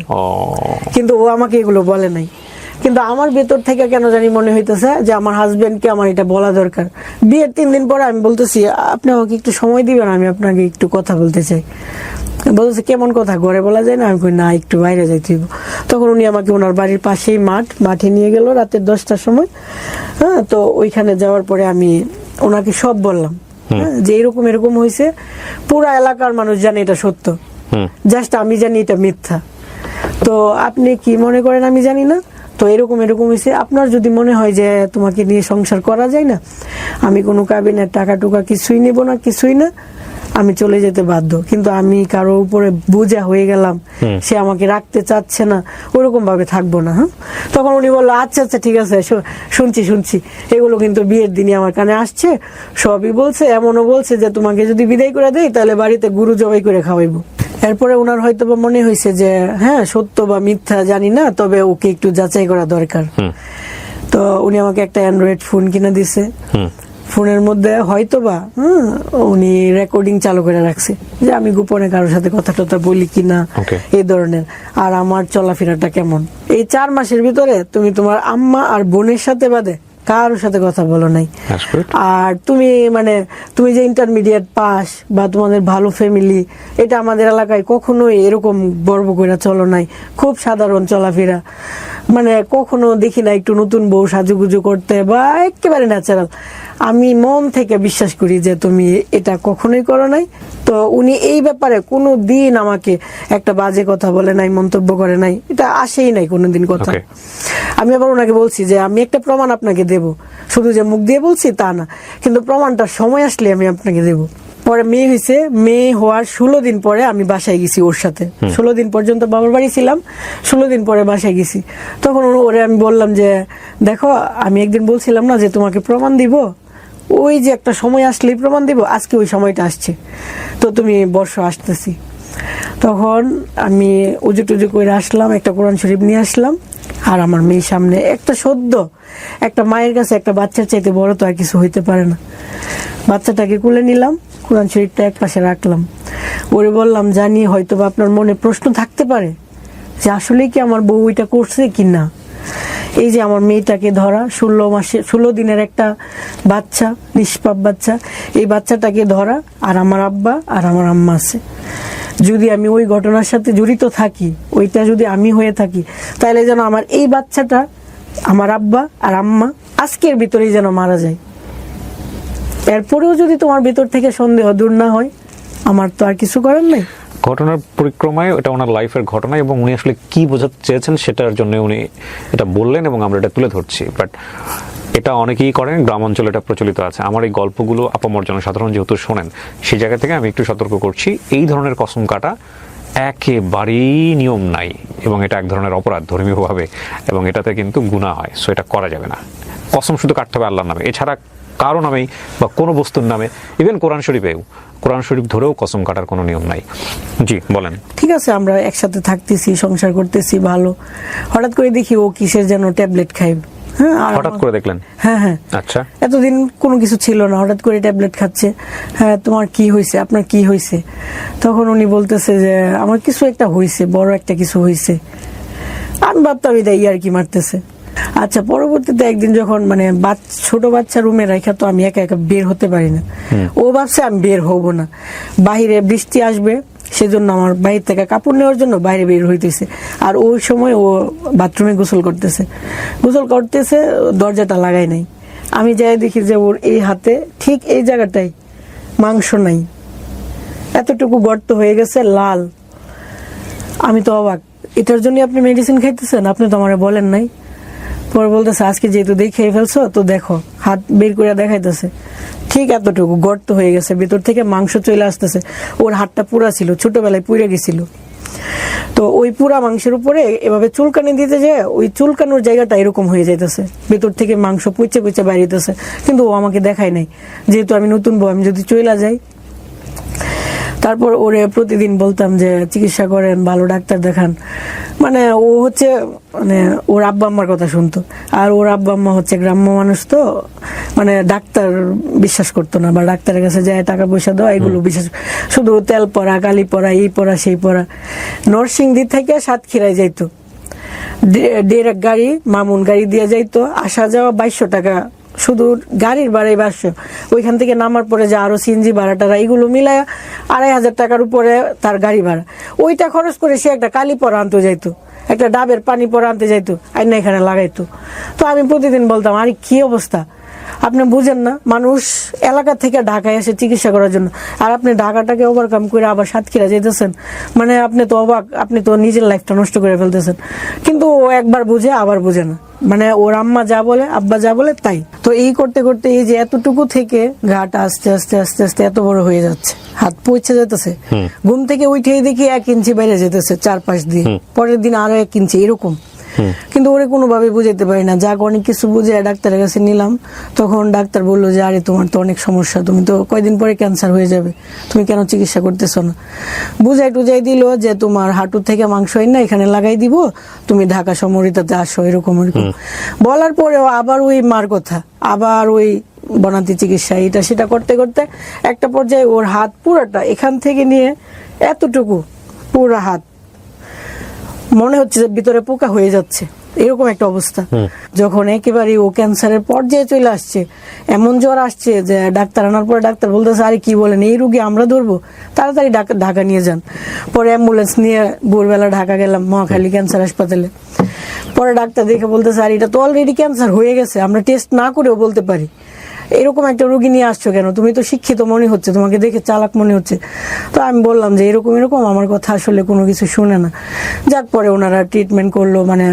Speaker 1: কিন্তু ও আমাকে এগুলো বলে নাই। কিন্তু আমার ভেতর থেকে কেন জানি মনে হইতেছে যে আমার হাজবেন্ডকে আমার এটা বলা দরকার। বিয়ের 3 দিন পরে আমি বলতেছি, আপনি আমাকে একটু সময় দিবেন, আমি আপনাকে একটু কথা বলতে চাই। বলতেছে, কেমন কথা, ঘরে বলা যায় না? আমি কই না, একটু বাইরে যাইতে। তখন উনি আমাকে ওনার বাড়ির পাশেই মাঠে নিয়ে গেল রাতের 10টার সময়। হ্যাঁ, তো ওইখানে যাওয়ার পরে আমি ওনাকে সব বললাম, যে এরকম হয়েছে, পুরা এলাকার মানুষ জানে এটা সত্য, জাস্ট আমি জানি এটা মিথ্যা। তো আপনি কি মনে করেন আমি জানি না, তো এরকম হয়েছে। আপনার যদি মনে হয় যে তোমাকে নিয়ে সংসার করা যায় না, আমি কোনো কাবিনের টাকা টুকা কিছুই নেব না, কিছুই না, আমি চলে যেতে বাধ্য। কিন্তু আমি কারো উপরে বোঝা হয়ে গেলাম, সে আমাকে রাখতে চাচ্ছে না, ওরকম ভাবে থাকবো না। হ্যাঁ, তখন উনি বললো, আচ্ছা ঠিক আছে, শুনছি। এগুলো কিন্তু বিয়ের দিনই আমার কানে আসছে, সবই বলছে। এমনও বলছে যে তোমাকে যদি বিদায় করে দেয় তাহলে বাড়িতে গরু জবাই করে খাওয়াইবো। এরপরে ওনার হয়তো বা মনে হয়েছে যে হ্যাঁ, সত্য বা মিথ্যা জানি না, তবে ওকে একটু যাচাই করা দরকার। তো উনি আমাকে একটা অ্যান্ড্রয়েড ফোন কিনে দিছে। ফোনের মধ্যে হয়তোবা উনি রেকর্ডিং চালু করে রাখছে যে আমি গোপনে কারোর সাথে কথা টথা বলি কিনা, এই ধরনের, আর আমার চলাফেরাটা কেমন। এই 4 মাসের ভিতরে তুমি তোমার আম্মা আর বোনের সাথে বাদে কারোর সাথে কথা বলো নাই। আর তুমি তুমি যে ইন্টারমিডিয়েট পাস বা তোমাদের ভালো ফ্যামিলি, এটা আমাদের এলাকায় কখনোই এরকম গর্ব করে চলো নাই। খুব সাধারণ চলাফেরা, কখনো দেখি না একটু নতুন বউ সাজুগুজু করতে, বা একেবারে ন্যাচারাল। আমি মন থেকে বিশ্বাস করি যে তুমি এটা কখনোই করো নাই। তো উনি এই ব্যাপারে কোনো দিন আমাকে একটা বাজে কথা বলে নাই, মন্তব্য করে নাই, এটা আসেই নাই কোনোদিন কথা। আমি আবার ওনাকে বলছি যে আমি একটা প্রমাণ আপনাকে দেব, শুধু যে মুখ দিয়ে বলছি তা না, কিন্তু প্রমাণটা সময় আসলে আমি আপনাকে দেব। পরে মেয়ে হয়েছে, মেয়ে হওয়ার 16 দিন পরে আমি বাসায় গেছি ওর সাথে। 16 দিন পর্যন্ত বাবার বাড়ি ছিলাম, 16 দিন পরে বাসায় গেছি। তখন ওরে আমি বললাম যে দেখো, আমি একদিন বলছিলাম না যে তোমাকে প্রমাণ দিব, ওই যে একটা সময় আসলেই প্রমাণ দিব, আজকে ওই সময়টা আসছে, তো তুমি বর্ষ আসতেছি। তখন আমি উজু টুজু করে আসলাম, একটা কোরআন শরীফ নিয়ে আসলাম, আর আমার মেয়ের সামনে একটা মায়ের কাছে একটা বাচ্চার চাইতে বড় তো আর কিছু হইতে পারে না। বাচ্চাটাকে কুলে নিলাম, কোরআন শরীফটা এক পাশে রাখলাম, ওরে বললাম জানি হয়তো বা আপনার মনে প্রশ্ন থাকতে পারে যে আসলে কি আমার বউ এটা করছে কিনা। এই যে আমার মেয়েটাকে ধরা, 16 দিনের একটা বাচ্চা, নিষ্পাপ বাচ্চা, এই বাচ্চাটাকে ধরা, আর আমার আব্বা আর আমার আম্মা আছে। যদি আমি ওই ঘটনার সাথে জড়িত থাকি, ওইটা যদি আমি হয়ে থাকি, তাহলে যেন আমার এই বাচ্চাটা, আমার আব্বা আর আম্মা আজকের ভিতরেই যেন মারা যায়। এরপরেও যদি তোমার ভিতর থেকে সন্দেহ দূর না হয়, আমার তো আর কিছু করার নাই।
Speaker 2: ঘটনার পরিক্রমায় এটা ওনার লাইফের ঘটনা, এবং উনি আসলে কি বোঝাতে চেয়েছেন সেটার জন্য উনি এটা বললেন, এবং আমরা এটা তুলে ধরছি। বাট এটা অনেকেই করেন, গ্রাম অঞ্চলে এটা প্রচলিত আছে। আমার এই গল্পগুলো আপামর জনসাধারণ যেহেতু শোনেন, সেই জায়গা থেকে আমি একটু সতর্ক করছি, এই ধরনের কসম কাটা একেবারেই নিয়ম নাই, এবং এটা এক ধরনের অপরাধ ধর্মীয়ভাবে, এবং এটাতে কিন্তু গুনাহ হয়। সো এটা করা যাবে না। কসম শুধু কাটতে হবে আল্লাহর নামে, এছাড়া কারো নামেই বা কোনো বস্তুর নামে, ইভেন কোরআন শরীফ ধরেও কসম কাটার কোনো নিয়ম নাই। জি বলেন।
Speaker 1: ঠিক আছে, আমরা একসাথে থাকতেছি, সংসার করতেছি ভালো, হঠাৎ করে দেখি ও কিসের যেন ট্যাবলেট খাই।
Speaker 2: হঠাৎ করে দেখলেন?
Speaker 1: হ্যাঁ। আচ্ছা, এতদিন কোনো কিছু ছিল না, হঠাৎ করে ট্যাবলেট খাচ্ছে। হ্যাঁ, তোমার কি হয়েছে, আপনার কি হয়েছে? তখন উনি বলতেছে যে আমার কিছু একটা হয়েছে, বড় একটা কিছু হয়েছে। আমি ভাবতাম এটা ইয়ার্কি মারতেছে। আচ্ছা, পরবর্তীতে একদিন যখন ছোট বাচ্চা রুমে রাখা, তো আমি একা একা বের হতে পারি না। ও ভাবছে আমি বের হব না, বাহিরে বৃষ্টি আসবে, সেজন্য আমার বাইরে থেকে কাপড় নেওয়ার জন্য বাইরে বের হইতেছে। আর ওই সময় ও বাথরুমে গোসল করতেছে, দরজাটা লাগাই নাই। আমি যাই দেখি যে ওর এই হাতে ঠিক এই জায়গাটাই মাংস নাই, এতটুকু গর্ত হয়ে গেছে, লাল। আমি তো অবাক, এটার জন্য আপনি মেডিসিন খাইতেছেন? আপনি তো আমারে বলেন নাই। পরে বলতেছে আজকে যেহেতু দেখে ফেলছো, তো দেখো, হাত বের করে দেখাইতেছে, ঠিক এতটুকু গর্ত হয়ে গেছে, ভিতর থেকে মাংস চলে আসতেছে। ওর হাতটা পুরা ছিল, ছোটবেলায় পুড়ে গেছিল, তো ওই পুরা মাংসের উপরে এভাবে চুলকানি দিতে যায়, ওই চুলকানোর জায়গাটা এরকম হয়ে যাইতেছে, ভিতর থেকে মাংস পুচে বাইরেতেছে। কিন্তু ও আমাকে দেখায় নাই, যেহেতু আমি নতুন বউ, আমি যদি চলে যাই। তারপর ওরে প্রতিদিন বলতাম যে চিকিৎসা করেন, ভালো ডাক্তার দেখান। ও হচ্ছে ওর আব্বা আম্মার কথা শুনতো, আর ওর আব্বা আম্মা হচ্ছে গ্রাম্য মানুষ, তো ডাক্তার বিশ্বাস করতো না, বা ডাক্তারের কাছে যায় টাকা পয়সা দেওয়া, এগুলো বিশ্বাস, শুধু তেল পড়া, কালি পড়া, এই পড়া সেই পড়া। নরসিংদী থেকে সাতক্ষীরায় যাইতো, ডিরেক্ট গাড়ি, মামুন গাড়ি দিয়ে যাইতো, আসা যাওয়া 2200 টাকা, শুধু গাড়ির ভাড়াই 2200। ওইখান থেকে নামার পরে যে আরো সিএনজি ভাড়াটা, এগুলো মিলায় 2500 টাকার উপরে তার গাড়ি ভাড়া। ওইটা খরচ করে সে একটা কালি পরা আনতে যাইতো, একটা ডাবের পানি পরা আনতে যাইতো, আইনা এখানে লাগাইতো। তো আমি প্রতিদিন বলতাম, আরে কি অবস্থা, আপনি বুঝেন না, মানুষ এলাকা থেকে ঢাকায় এসে চিকিৎসা করার জন্য, আর আপনি ঢাকাটাকে ওভারকাম করে আবার সাতক্ষীরা যেতেছেন, আপনি তো অবাক, আপনি তো নিজের লাইফটা নষ্ট করে ফেলতেছেন। কিন্তু ও একবার বুঝে, আবার বুঝে না, ওর আম্মা যা বলে, আব্বা যা বলে তাই। তো এই করতে করতে এই যে এতটুকু থেকে ঘাটা আস্তে আস্তে আস্তে আস্তে এত বড় হয়ে যাচ্ছে, হাত পৌঁছে যেতেছে, ঘুম থেকে উঠেই দেখি 1 ইঞ্চি বাইরে যেতেছে, 4-5 দিন, পরের দিন আরো 1 ইঞ্চি, এরকম। কিন্তু ওরে কোনোভাবে বুঝাইতে পারি না, যাক অনেক কিছু বুঝে ডাক্তারের কাছে নিলাম। তখন ডাক্তার বললো যে আরে তোমার তো অনেক সমস্যা, তুমি তো কয়দিন পরে ক্যান্সার হয়ে যাবে, তুমি কেন চিকিৎসা করতেছো না? বুঝাই টুজাই দিল যে তোমার হাঁটু থেকে মাংস না এখানে লাগাই দিব, তুমি ঢাকা সমরিতাতে আসো, এরকম। বলার পরেও আবার ওই মার কথা, আবার ওই বনাতি চিকিৎসা, এটা সেটা করতে করতে একটা পর্যায়ে ওর হাত পুরোটা এখান থেকে নিয়ে এতটুকু পুরো হাত মনে হচ্ছে যে ভিতরে পোকা হয়ে যাচ্ছে, এরকম একটা অবস্থা। যখন একেবারে ও ক্যান্সারের পর্যায়ে চলে আসছে, এমন জ্বর আসছে যে ডাক্তার আনার পরে ডাক্তার বলতেছে আরে কি বলেন, এই রুগী আমরা ধরবো, তাড়াতাড়ি ঢাকা নিয়ে যান। পরে অ্যাম্বুলেন্স নিয়ে ভোরবেলা ঢাকা গেলাম মহাখালী ক্যান্সার হাসপাতালে। পরে ডাক্তার দেখে বলতেছে আর এটা তো অলরেডি ক্যান্সার হয়ে গেছে, আমরা টেস্ট না করেও বলতে পারি। এরকম একটা রোগী নিয়ে আসছো কেন, তুমি তো শিক্ষিত মনে হচ্ছে, তোমাকে দেখে চালাক মনে হচ্ছে। তো আমি বললাম যে এরকম এরকম, আমার কথা আসলে কোনো কিছু শুনে না। যাক, পরে ওনারা ট্রিটমেন্ট করলো, মানে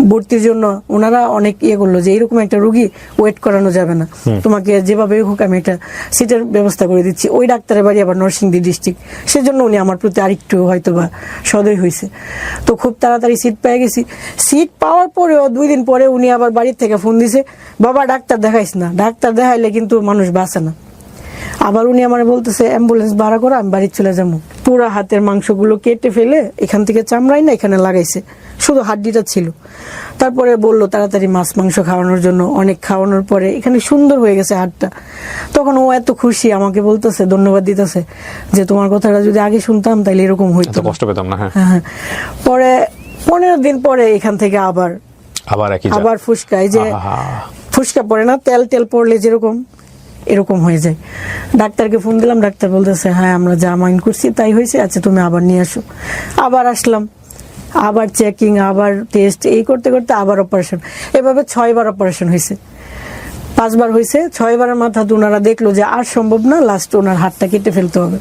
Speaker 1: ভর্তির জন্য ওনারা অনেক করলো যে এরকম একটা রোগী ওয়েট করানো যাবে না, তোমাকে যেভাবে হোক আমি একটা সিটের ব্যবস্থা করে দিচ্ছি। ওই ডাক্তারের বাড়ি আবার নরসিংদী ডিস্ট্রিক্ট, সেজন্য উনি আমার প্রতি আরেকটু হয়তো বা সদয় হয়েছে। তো খুব তাড়াতাড়ি সিট পেয়ে গেছি। সিট পাওয়ার পরেও 2 দিন পরে উনি আবার বাড়ির থেকে ফোন দিছে, বাবা ডাক্তার দেখাইস না, ডাক্তার দেখাইলে কিন্তু মানুষ বাঁচে না। আবার উনি আমার বলতেছে অ্যাম্বুলেন্স ভাড়া করো, আমি বাড়ি চলে যাবো। পুরা হাতের মাংসগুলো কেটে ফেলে এখান থেকে চামড়াই না এখানে লাগাইছে, শুধু হাড্ডিটা ছিল। তারপরে বললো তাড়াতাড়ি মাছ মাংস খাওয়ানোর জন্য। অনেক খাওয়ানোর পরে এখানে সুন্দর হয়ে গেছে হাতটা। তখন ও এত খুশি, আমাকে বলতেছে, ধন্যবাদ দিতেছে যে তোমার কথাটা যদি আগে শুনতাম তাহলে এরকম হইতো,
Speaker 2: কষ্ট পেতাম না।
Speaker 1: হ্যাঁ। পরে 15 দিন পরে এখান থেকে আবার ফুসকায়, যে ফুসকা পড়ে না, তেল তেল পড়লে যেরকম এরকম হয়ে যায়। ডাক্তারকে ফোন দিলাম, ডাক্তার বলতেছে হ্যাঁ আমরা যা মাইন্ড করছি তাই হয়েছে, আচ্ছা তুমি আবার নিয়ে আসো। আবার আসলাম, আবার চেকিং, আবার টেস্ট, এই করতে করতে আবার অপারেশন। এভাবে 6 বার অপারেশন হয়েছে, 5 বার হয়েছে। 6 বারের মাথাতে ওনারা দেখলো যে আর সম্ভব না, লাস্ট ওনার হাতটা কেটে ফেলতে হবে।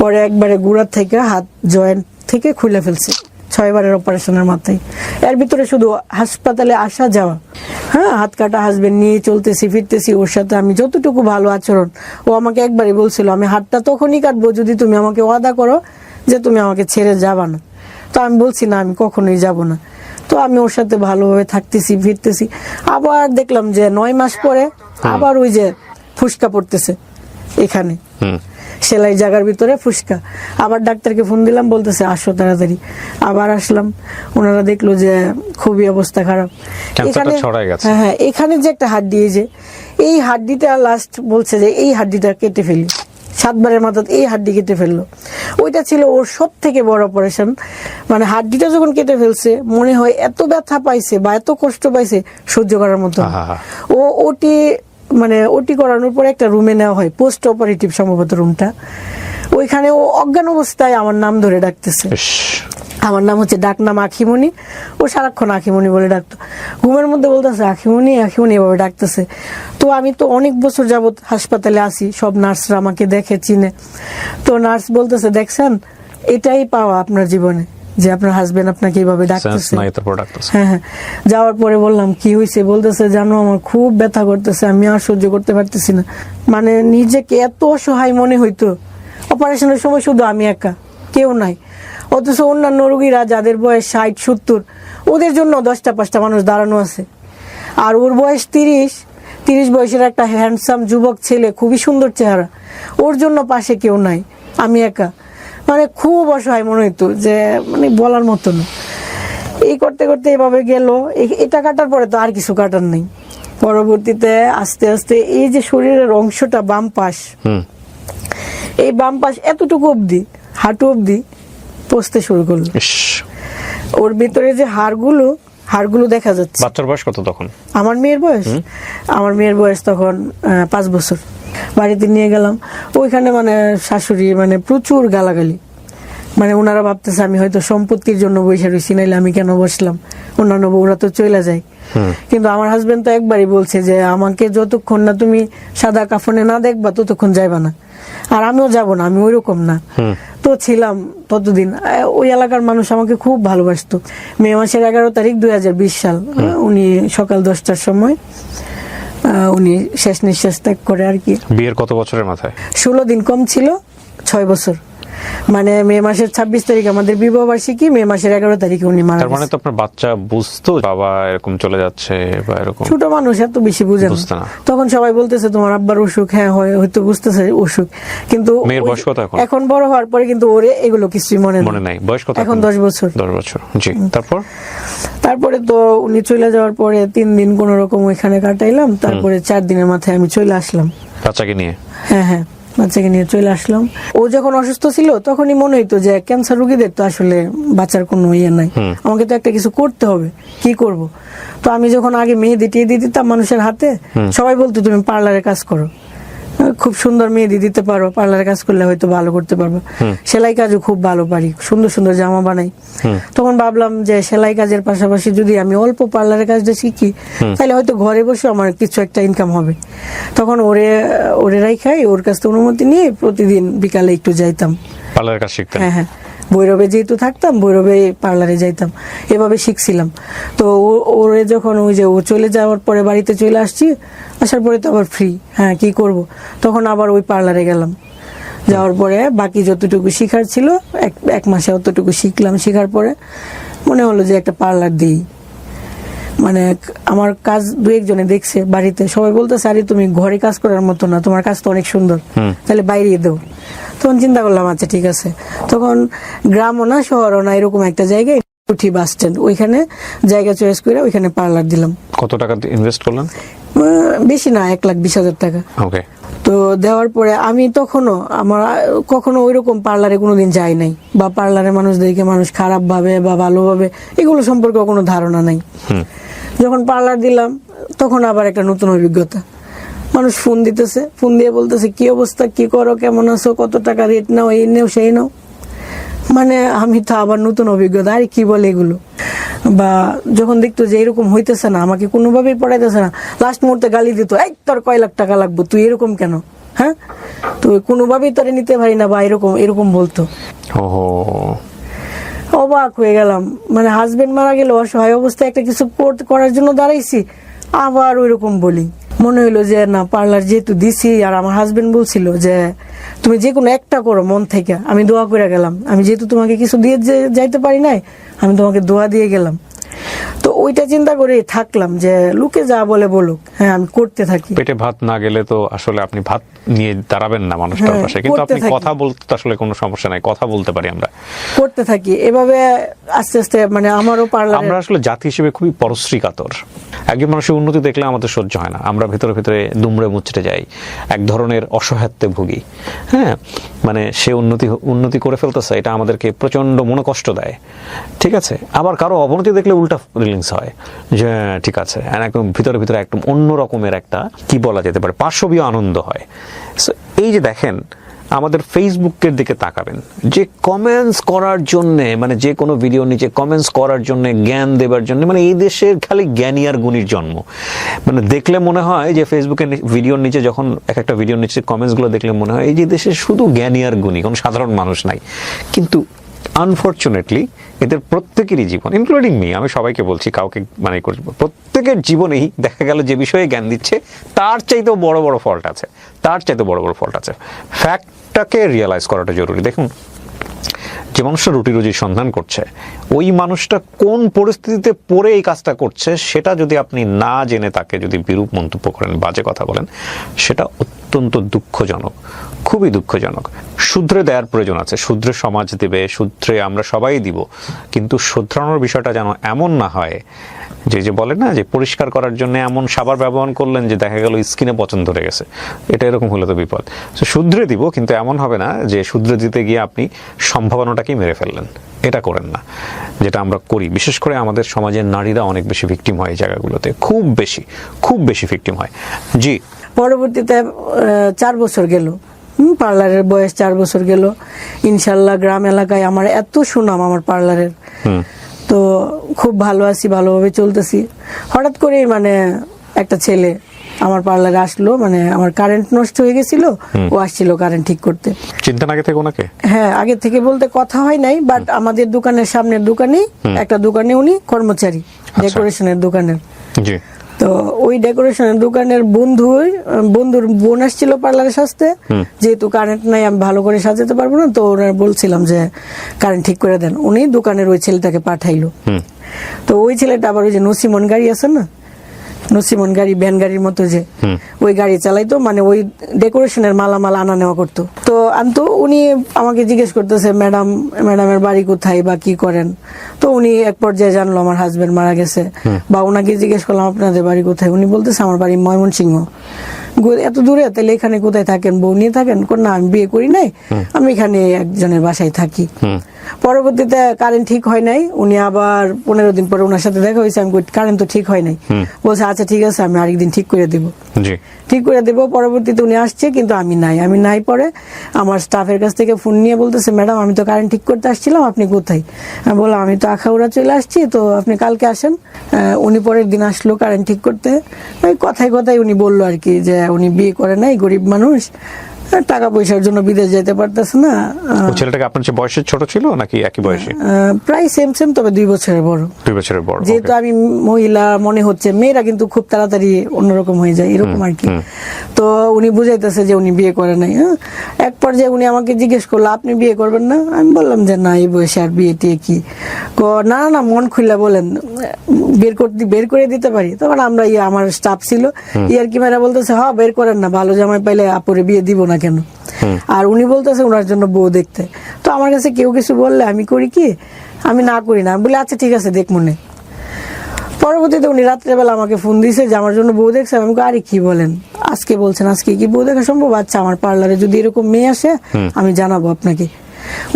Speaker 1: পরে একবারে গুড়ার থেকে হাত জয়েন্ট থেকে খুলে ফেলছে 6 বারের অপারেশনের মাথায়। এর ভিতরে শুধু হাসপাতালে আসা যাওয়া, হ্যাঁ, হাত কাটা হাসবেন্ড নিয়ে চলতেছি ফিরতেছি। ওর সাথে আমি যতটুকু ভালো আচরণ, ও আমাকে একবারই বলছিল আমি হাতটা তখনই কাটবো যদি তুমি আমাকে ওয়াদা করো যে তুমি আমাকে ছেড়ে যাবা না। তো আমি বলছি না, আমি কখনোই যাব না। তো আমি ওর সাথে ভালোভাবে থাকতেছি ফিরতেছি। আবার দেখলাম যে 9 মাস পরে আবার ওই যে ফুসকা পড়তেছে এখানে, সেলাই জায়গার ভিতরে ফুসকা। আবার ডাক্তারকে ফোন দিলাম, বলতেছে আসো তাড়াতাড়ি। আবার আসলাম, ওনারা দেখলো যে খুবই অবস্থা খারাপ। এখানে হ্যাঁ, এখানে যে একটা হাড্ডি, এই হাড্ডিটা লাস্ট বলছে যে এই হাড্ডিটা কেটে ফেলি। 7 বারের মাথায় এই হাড্ডি কেটে ফেললো। ওইটা ছিল ওর সব থেকে বড় অপারেশন। মানে হাড্ডিটা যখন কেটে ফেলছে মনে হয় এত ব্যথা পাইছে বা এত কষ্ট পাইছে সহ্য করার মতো। ও ওটি করানোর পরে একটা রুমে নেওয়া হয়, পোস্ট অপারেটিভ সম্ভবত রুমটা। ওইখানে ও অজ্ঞান অবস্থায় আমার নাম ধরে ডাকতেছে। আমার নাম হচ্ছে ডাকনাম আখিমণি। ও সারাক্ষণ আখিমণি বলে ডাকতো, ঘুমের মধ্যে বলতেছে আখিমণি আখিমণি এভাবে ডাকতেছে। তো আমি তো অনেক বছর যাবত হাসপাতালে আসি, সব নার্সরা আমাকে দেখে চিনে। তো নার্স বলতেছে দেখছেন, এটাই পাওয়া আপনার জীবনে যে আপনার হাজবেন্ড আপনাকে এইভাবে ডাকতেছে। হ্যাঁ। যাওয়ার পরে বললাম কি হয়েছে, বলতেছে জানো আমার খুব ব্যথা করতেছে, আমি আর সহ্য করতে পারতেছি না। মানে নিজেকে এত অসহায় মনে হইতো। অপারেশনের সময় শুধু আমি একা, কেউ নাই। অথচ অন্যান্য রোগীরা যাদের বয়স 60-70, ওদের জন্য 10টা-5টা মানুষ দাঁড়ানো আছে। আর ওর বয়স 30 বয়সের একটা হ্যান্ডসাম যুবক ছেলে, খুবই সুন্দর চেহারা, ওর জন্য পাশে কেউ নাই, আমি একা। মানে খুব অসহায় মনে হইতো, যে মানে বলার মতো না। এই করতে করতে এভাবে গেল। এটা কাটার পরে তো আর কিছু কাটার নেই। পরবর্তীতে আস্তে আস্তে এই যে শরীরের অংশটা বাম পাশ, এই বাম পাশ এতটুকু অবধি, হাঁটু অবধি পচতে শুরু করলো। ওর ভিতরে যে হাড়গুলো দেখা যাচ্ছে।
Speaker 2: বাচ্চার বয়স কত তখন?
Speaker 1: আমার মেয়ের বয়স তখন 5 বছর। বাড়িতে নিয়ে গেলাম, ওইখানে মানে শাশুড়ি মানে প্রচুর গালাগালি। মানে ওনারা ভাবতেছে আমি হয়তো সম্পত্তির জন্য বসে রয়েছি, নাইলে আমি কেন বসলাম, অন্যান্য বউরা তো চলে যায়। কিন্তু আমার হাজবেন্ড তো একবারই বলছে যে আমাকে যতক্ষণ না তুমি সাদা কাফনে না দেখবা ততক্ষণ যাইবা না। আর আমিও যাব না, আমি ওইরকম না। তো ছিলাম ততদিন। ওই এলাকার মানুষ আমাকে খুব ভালোবাসতো। মে মাসের 11 তারিখ 2020 সাল, উনি সকাল 10টার সময় উনি শেষ নিঃশ্বাস ত্যাগ করে আর কি।
Speaker 2: বিয়ের কত বছরের মাথায়?
Speaker 1: 16 দিন কম ছিল, 6 বছর। মানে মে মাসের 26 তারিখ আমাদের বিবাহ বার্ষিকী, মে মাসের 11 তারিখে উনি মারা
Speaker 2: তার মানে
Speaker 1: গেছে।
Speaker 2: তো আপনার বাচ্চা বুঝতো বাবা এরকম চলে যাচ্ছে বা এরকম?
Speaker 1: ছোট মানুষ এত বেশি বুঝে না।
Speaker 2: বুঝতো না।
Speaker 1: তখন সবাই বলতেছে তোমার আব্বার অসুখ, হ্যাঁ হয়তো বুঝতেছে অসুখ, কিন্তু
Speaker 2: মেয়ের বয়স কত এখন?
Speaker 1: এখন বড় হওয়ার পরে কিন্তু ওরে এগুলো কিছুই মনে
Speaker 2: নাই। বয়স কত
Speaker 1: এখন? 10 বছর।
Speaker 2: 10 বছর, জি।
Speaker 1: তারপরে তো উনি চলে যাওয়ার পরে 3 দিন কোন রকম ওইখানে কাটাইলাম, তারপরে 4 দিনের মাথায় আমি চলে আসলাম
Speaker 2: বাচ্চাকে নিয়ে।
Speaker 1: হ্যাঁ, বাচ্চাকে নিয়ে চলে আসলাম। ও যখন অসুস্থ ছিল তখনই মনে হইতো যে ক্যান্সার রোগীদের তো আসলে বাঁচার কোনো ইয়ে নাই, আমাকে তো একটা কিছু করতে হবে, কি করব। তো আমি যখন আগে মেহেদি টেহেদি দিতাম মানুষের হাতে, সবাই বলতো তুমি পার্লারে কাজ করো, খুব সুন্দর মেহেদি দিতে পারো, পার্লারে কাজ করলে হয়তো ভালো করতে পারবো। সেলাই কাজও খুব ভালো পারি, সুন্দর সুন্দর জামা বানাই। তখন ভাবলাম যে সেলাই কাজের পাশাপাশি যদি আমি অল্প পার্লারের কাজটা শিখি তাহলে হয়তো ঘরে বসে আমার কিছু একটা ইনকাম হবে। তখন ওরে রাইখাই ওর কাছ থেকে অনুমতি নিয়ে প্রতিদিন বিকালে একটু যাইতাম
Speaker 2: পার্লারের কাজ শিখতে।
Speaker 1: হ্যাঁ, ভৈরবে যেহেতু থাকতাম, ভৈরবে পার্লারে যাইতাম, এভাবে শিখছিলাম। তো ওরে যখন ওই যে ও চলে যাওয়ার পরে বাড়িতে চলে আসছি, আসার পরে তো আবার ফ্রি, হ্যাঁ কি করব, তখন আবার ওই পার্লারে গেলাম। যাওয়ার পরে বাকি যতটুকু শিখার ছিল এক মাসে অতটুকু শিখলাম। শিখার পরে মনে হলো যে একটা পার্লার দিই। মানে আমার কাজ 2-1 জনে দেখছে বাড়িতে, সবাই বলতেছে আরে তুমি ঘরে কাজ করার মতো না, তোমার কাজ তো অনেক সুন্দর, তাহলে বাইরে দেও। তখন চিন্তা করলাম আচ্ছা ঠিক আছে। তখন গ্রামও না শহরও না, এরকম একটা জায়গায় উঠি বাস স্ট্যান্ড, ওইখানে জায়গা চয়েস করে ওইখানে পার্লার দিলাম।
Speaker 2: কত টাকা ইনভেস্ট করলেন?
Speaker 1: বেশি না, 1,20,000 টাকা।
Speaker 2: ওকে।
Speaker 1: তো দেওয়ার পরে আমি কখনো ওইরকম পার্লারে কোনোদিন যাই নাই, বা পার্লারে মানুষদেরকে মানুষ খারাপ ভাবে বা ভালোভাবে এগুলো সম্পর্কে কোনো ধারণা নাই। যখন পার্লার দিলাম তখন আবার একটা নতুন অভিজ্ঞতা। মানুষ ফোন দিতেছে, ফোন দিয়ে বলতেছে কি অবস্থা, কি করো, কেমন আছো, কত টাকা রেট নাও, এই নেও সেই নাও। মানে আমি তো আবার নতুন অভিজ্ঞতা, আরে কি বলে এগুলো। বা যখন দেখতো যে এরকম হইতেছে না, আমাকে কোনোভাবেই পড়াইতেছে না, লাস্ট মুহূর্তে গালি দিত, এই তোর কয় লাখ টাকা লাগবে, তুই এরকম কেন, হ্যাঁ তো কোনোভাবেই তোরে নিতে পারি না, বা এরকম বলতো। অবাক হয়ে গেলাম, মানে হাজবেন্ড মারা গেল, অসহায় অবস্থায় একটা কিছু করার জন্য দাঁড়াইছি, আবার ওইরকম বলি। মনে হইলো যে না, পার্লার যেহেতু দিছি, আর আমার হাজবেন্ড বলছিল যে তুমি যে কোনো একটা করো মন থেকে, আমি দোয়া করে গেলাম, আমি যেহেতু তোমাকে কিছু দিয়ে যাইতে পারি নাই, আমি তোমাকে দোয়া দিয়ে গেলাম। তো ওইটা চিন্তা করে থাকলাম যে লোকে যা বলে বলুক, হ্যাঁ আমি করতে থাকি।
Speaker 2: পেটে ভাত না গেলে তো আসলে আপনি ভাত নিয়ে দাঁড়াবেন না মানুষটার পাশে, কিন্তু আপনি কথা বলতে তো আসলে কোনো সমস্যা নাই, কথা বলতে পারি, আমরা
Speaker 1: করতে থাকি এভাবে আস্তে আস্তে। মানে আমারও পার্লার,
Speaker 2: আমরা আসলে জাতি হিসেবে খুবই পরশ্রী কাতর। একজন মানুষের উন্নতি দেখলে আমাদের সহ্য হয় না, আমরা ভেতরে ভেতরে দুমড়ে মুচড়ে যাই, এক ধরনের অসহায়ত্বে ভুগি। হ্যাঁ, মানে সে উন্নতি করে ফেলতেছে, এটা আমাদেরকে প্রচন্ড মনে কষ্ট দেয়। ঠিক আছে, আবার কারো অবনতি দেখলে উল্টা ফিলিংস হয় যে ঠিক আছে, একদম ভিতরে ভিতরে একদম অন্য রকমের একটা কি বলা যেতে পারে পার্শ্ববীয় আনন্দ হয়। এই যে দেখেন, আমাদের ফেসবুকের দিকে তাকাবেন, যে কমেন্টস করার জন্য, মানে যে কোনো ভিডিওর নিচে কমেন্টস করার জন্য, জ্ঞান দেবার জন্য, মানে এই দেশের খালি জ্ঞানী আর গুণীর জন্ম। মানে দেখলে মনে হয় যে ফেসবুকের ভিডিওর নিচে, যখন একটা ভিডিওর নিচে কমেন্টসগুলো দেখলে মনে হয় এই যে দেশে শুধু জ্ঞানী আর গুণী, কোনো সাধারণ মানুষ নাই। কিন্তু আনফরচুনেটলি এদের প্রত্যেকেরই জীবন, ইনক্লুডিং মি, আমি সবাইকে বলছি, কাউকে মানে প্রত্যেকের জীবনেই দেখা গেল যে বিষয়ে জ্ঞান দিচ্ছে তার চাইতেও বড় বড় ফল্ট আছে, ফ্যাক্টটাকে রিয়েলাইজ করাটা জরুরি। দেখুন, যে মানুষটা রুটি রুজির সন্ধান করছে, ওই মানুষটা কোন পরিস্থিতিতে পড়ে এই কাজটা করছে সেটা যদি আপনি না জেনে তাকে যদি বিরূপ মন্তব্য করেন, বাজে কথা বলেন, সেটা অত্যন্ত দুঃখজনক, খুবই দুঃখজনক। শুধরে দেওয়ার প্রয়োজন আছে, শুধরে সমাজ দেবে, শুধরে আমরা সবাই দিব, কিন্তু শুধরানোর বিষয়টা যেন এমন না হয় যে বলে না যে পরিষ্কার করার জন্য এমন সাবান ব্যবহার করলেন যে দেখা গেল স্কিনে পচন ধরে গেছে, এটা এরকম হলে তো বিপদ। শুধরে দিব, কিন্তু এমন হবে না যে শুধরে দিতে গিয়ে আপনি সম্ভাবনাটাকেই মেরে ফেললেন, এটা করেন না, যেটা আমরা করি। বিশেষ করে আমাদের সমাজের নারীরা অনেক বেশি ভিকটিম হয় এই জায়গাগুলোতে, খুব বেশি ভিকটিম হয়। জি।
Speaker 1: পরবর্তীতে 4 বছর গেল, পার্লারের বয়স 4 বছর গেল। ইনশাল্লাহ গ্রাম এলাকায় আমার এত সুনাম আমার পার্লারের, তো খুব ভালো আছি, ভালোভাবে চলতেছি। হঠাৎ করে মানে একটা ছেলে আমার পার্লারে আসলো, মানে আমার কারেন্ট নষ্ট হয়ে গেছিল, ও আসছিল কারেন্ট ঠিক করতে।
Speaker 2: চিন্তা আগে থেকে ওনাকে?
Speaker 1: হ্যাঁ, আগে থেকে বলতে কথা হয় নাই, বাট আমাদের দোকানের সামনের দোকানে একটা দোকানে উনি কর্মচারী, ডেকোরেশনের দোকানের।
Speaker 2: জি।
Speaker 1: তো ওই ডেকোরেশনের দোকানের বন্ধুর বোন আসছিল পার্লারে সাজতে, যেহেতু কারেন্ট নাই আমি ভালো করে সাজাতে পারবো না, তো ওরা বলছিলাম যে কারেন্ট ঠিক করে দেন, উনি দোকানের ওই ছেলেটাকে পাঠাইলো। তো ওই ছেলেটা আবার ওই যে নসিমন গাড়ি আছে না, নসিমন গাড়ি, ভ্যান গাড়ির মতো যে ওই গাড়ি চালাইতো, মানে ওই ডেকোরেশনের মালামাল আনা নেওয়া করতো। তো আনতো, উনি আমাকে জিজ্ঞেস করতেছে ম্যাডামের বাড়ি কোথায় বা কি করেন। তো উনি এক পর্যায়ে জানলো আমার হাজবেন্ড মারা গেছে, বা ওনাকে জিজ্ঞেস করলাম আপনাদের বাড়ি কোথায়, উনি বলতেছে আমার বাড়ি ময়মনসিংহ। এত দূরে, তাহলে এখানে কোথায় থাকেন, বউ নিয়ে থাকেন? না, আমি বিয়ে করি নাই, আমি এখানে একজনের বাসায় থাকি। পরবর্তীতে কারেন্ট ঠিক হয় নাই, উনি আবার 15 দিন পরে ওনার সাথে দেখা হয়েছে, আমি কারেন্ট তো ঠিক হয় নাই, বলছে আচ্ছা ঠিক আছে আমি আরেকদিন ঠিক করে দেবো। ঠিক করে দেবো। পরবর্তীতে উনি আসছে, কিন্তু আমি নাই। পরে আমার স্টাফের কাছ থেকে ফোন নিয়ে বলতেছে ম্যাডাম আমি তো কারেন্ট ঠিক করতে আসছিলাম, আপনি কোথায়? আমি বললাম আমি তো আখাউড়া চলে আসছি, তো আপনি কালকে আসেন। উনি পরের দিন আসলো কারেন্ট ঠিক করতে। ওই কথায় উনি বললো আর কি যে উনি বিয়ে করে নাই, গরিব মানুষ, টাকা পয়সার জন্য বিদেশ যেতে পারতেছে না।
Speaker 2: ছেলেটাকে আপনার চেয়ে বয়সে ছোট ছিল নাকি একই বয়সী?
Speaker 1: প্রায় সেম, তবে 2 বছরের বড়।
Speaker 2: 2 বছরের বড়।
Speaker 1: যেহেতু আমি মহিলা মনে হচ্ছে, মেয়েরা কিন্তু খুব তাড়াতাড়ি অন্যরকম হয়ে যায়, এরকম আর কি। তো উনি বুঝাইতেছে যে উনি বিয়ে করে নাই। এক পর্যায়ে উনি আমাকে জিজ্ঞেস করলো আপনি বিয়ে করবেন না? আমি বললাম যে না, এই বয়সে আর বিয়ে টিয়ে কি। না মন খুলে বলেন, বের করে দিতে পারি। তখন আমরা আমার স্টাফ ছিল, ইয়ার কি মেয়েরা বলতেছে হ্যাঁ বের করেন না, ভালো জামাই পাইলে আপুরে বিয়ে দিব না কেন। আর উনি বলতেছে ওনার জন্য বউ দেখতে। তো আমার কাছে কেউ কিছু বললে আমি করি কি, আমি না করি না, বলে আচ্ছা ঠিক আছে দেখ মনে। পরবর্তীতে উনি রাত্রেবেলা আমাকে ফোন দিয়েছে যে আমার জন্য বউ দেখছে। আমি আরে কি বলেন, আজকে বলছেন, আজকে কি বউ দেখা সম্ভব? আচ্ছা আমার পার্লারে যদি এরকম মেয়ে আসে আমি জানাবো আপনাকে।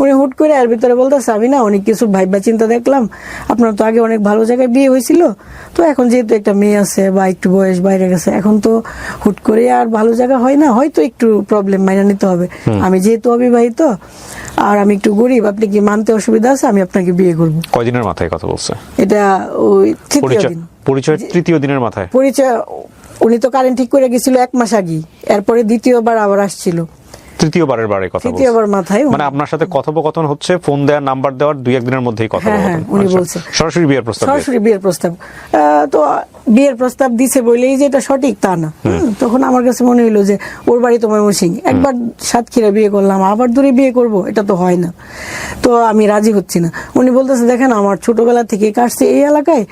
Speaker 1: উনি হুট করে এর ভিতরে বলতেছে আমি না অনেক কিছু ভাইবা চিন্তা দেখলাম, আপনার তো আগে অনেক ভালো জায়গায় বিয়ে হয়েছিল, তো এখন যেহেতু একটা মেয়ে আছে বা একটু বয়স বাইরে গেছে, এখন তো হুট করে আর ভালো জায়গা হয় না, হয়তো একটু প্রবলেম মাইনা নিতে হবে। আমি যেহেতু অবিবাহিত আর আমি একটু গরিব, আপনি কি মানতে অসুবিধা আছে? আমি আপনাকে বিয়ে করবো।
Speaker 2: কয়দিনের মাথায় কথা বলছে
Speaker 1: এটা? ওই তৃতীয় দিন।
Speaker 2: পরিচয় তৃতীয় দিনের মাথায়?
Speaker 1: পরিচয় উনি তো কারেন্ট ঠিক করে গেছিল 1 মাস আগে, এরপরে দ্বিতীয়বার আবার আসছিল।
Speaker 2: তৃতীয়বারের বারে কথা বলছে?
Speaker 1: তৃতীয়বার মাথায়।
Speaker 2: মানে আপনার সাথে কথোপকথন হচ্ছে ফোন দেওয়ার, নাম্বার দেওয়ার 2-1 দিনের মধ্যেই কথা বলছেন?
Speaker 1: উনি বলছে
Speaker 2: সরাসরি বিয়ের প্রস্তাব?
Speaker 1: সরাসরি বিয়ের প্রস্তাব। তো বিয়ের প্রস্তাব দিছে বলেই যে এটা সঠিক তা না। তখন আমার কাছে মনে হইলো যে ওর বাড়ি তো ময়মনসিং, একবার সাতক্ষীরা বিয়ে করলাম, আবার দূরে বিয়ে করব, এটা তো হয় না। তো আমি রাজি হচ্ছি না। উনি বলতেছে দেখেন আমার ছোটবেলা থেকে কাটছে এই এলাকায়,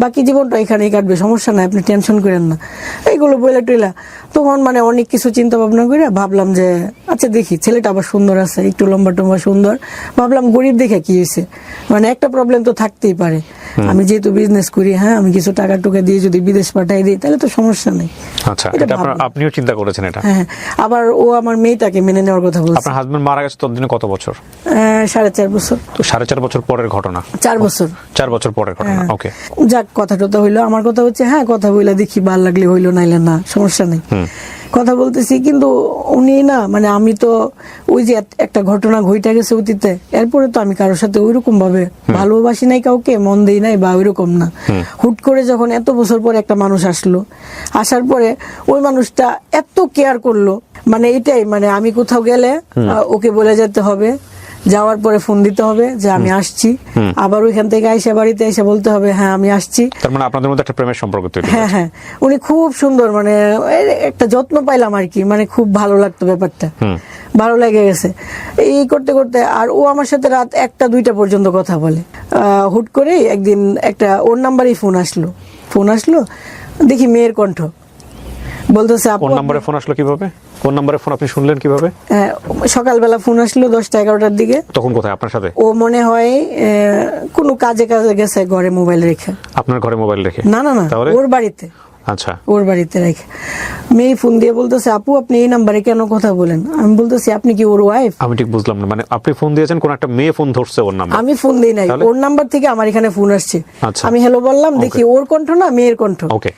Speaker 1: বাকি জীবনটা এখানেই কাটবে, সমস্যা নাই, আপনি টেনশন করেন না, এইগুলো বইলা টইলা। তখন মানে অনেক কিছু চিন্তা ভাবনা করে ভাবলাম যে আচ্ছা দেখি, ছেলেটা আবার সুন্দর আছে, একটু লম্বা টম্বা সুন্দর, ভাবলাম গরিব দেখে কি হয়েছে, মানে একটা প্রবলেম তো থাকতেই পারে। আমি যেহেতু বিজনেস করি, আমি কিছু টাকা টুকা দিয়ে যদি বিদেশ পাঠাই দিই তাহলে তো সমস্যা নেই।
Speaker 2: আচ্ছা, এটা আপনিও চিন্তা করেছেন এটা?
Speaker 1: আবার ও আমার মেয়েটাকে মেনে নেওয়ার কথা বলছে।
Speaker 2: আপনার হাজবেন্ড মারা গেছে ততদিনে কত বছর?
Speaker 1: 4.5 বছর।
Speaker 2: তো 4.5 বছর পরের ঘটনা?
Speaker 1: 4 বছর।
Speaker 2: 4 বছর পরের ঘটনা। ওকে,
Speaker 1: যাক কথা টথা হইলো। আমার কথা হচ্ছে কথা বইলা দেখি, ভাল লাগলে হইলো, নাইলে না, সমস্যা নেই। কথা বলতেছি, কিন্তু উনি না, মানে আমি তো ওই যে একটা ঘটনা ঘইটা গেছে অতীতে, এরপরে তো আমি কারোর সাথে ওইরকম ভাবে ভালোবাসি নাই, কাউকে মন দেই নাই বা ওইরকম না। হুট করে যখন এত বছর পরে একটা মানুষ আসলো, আসার পরে ওই মানুষটা এত কেয়ার করলো, মানে এটাই, মানে আমি কোথাও গেলে ওকে বলে যেতে হবে, যাওয়ার পরে ফোন দিতে হবে যে আমি আসছি, আবার ওইখান থেকে এসে বাড়িতে এসে বলতে হবে হ্যাঁ আমি আসছি।
Speaker 2: তার মানে আপনাদের মধ্যে একটা প্রেমের সম্পর্ক তৈরি হয়েছে?
Speaker 1: হ্যাঁ, উনি খুব সুন্দর, মানে একটা যত্ন পাইলাম আর কি, মানে খুব ভালো লাগতো ব্যাপারটা, ভালো লেগে গেছে এই করতে করতে। আর ও আমার সাথে রাত 1টা-2টা পর্যন্ত কথা বলে। হুট করে একদিন একটা ওর নাম্বারেই ফোন আসলো, দেখি মেয়ের কণ্ঠ, বলতেছে
Speaker 2: কোন নম্বরে ফোন আসলো কিভাবে? কোন নম্বরে ফোন আপনি শুনলেন কিভাবে?
Speaker 1: সকালবেলা ফোন আসলো 10টা-11টার দিকে।
Speaker 2: তখন কোথায় আপনার সাথে? ও
Speaker 1: মনে হয় কোনো কাজে গেছে, ঘরে মোবাইল রেখে।
Speaker 2: আপনার ঘরে মোবাইল রেখে?
Speaker 1: না, ওর বাড়িতে।
Speaker 2: আচ্ছা,
Speaker 1: ওর বাড়িতে রেখে মেয়ে ফোন দিয়ে বলতেছে আপু আপনি এই নাম্বারে কেন কথা বলেন? আমি বলতেছি আপনি কি ওর ওয়াইফ?
Speaker 2: আমি ঠিক বুঝলাম না, মানে আপনি ফোন দিয়েছেন, কোন একটা মেয়ে ফোন ধরছে ওর নাম্বার?
Speaker 1: আমি ফোন দেই নাই, ওর নাম্বার থেকে আমার এখানে ফোন আসছে। আমি হ্যালো বললাম, দেখি ওর কণ্ঠ না মেয়ের কণ্ঠ।
Speaker 2: ওকে,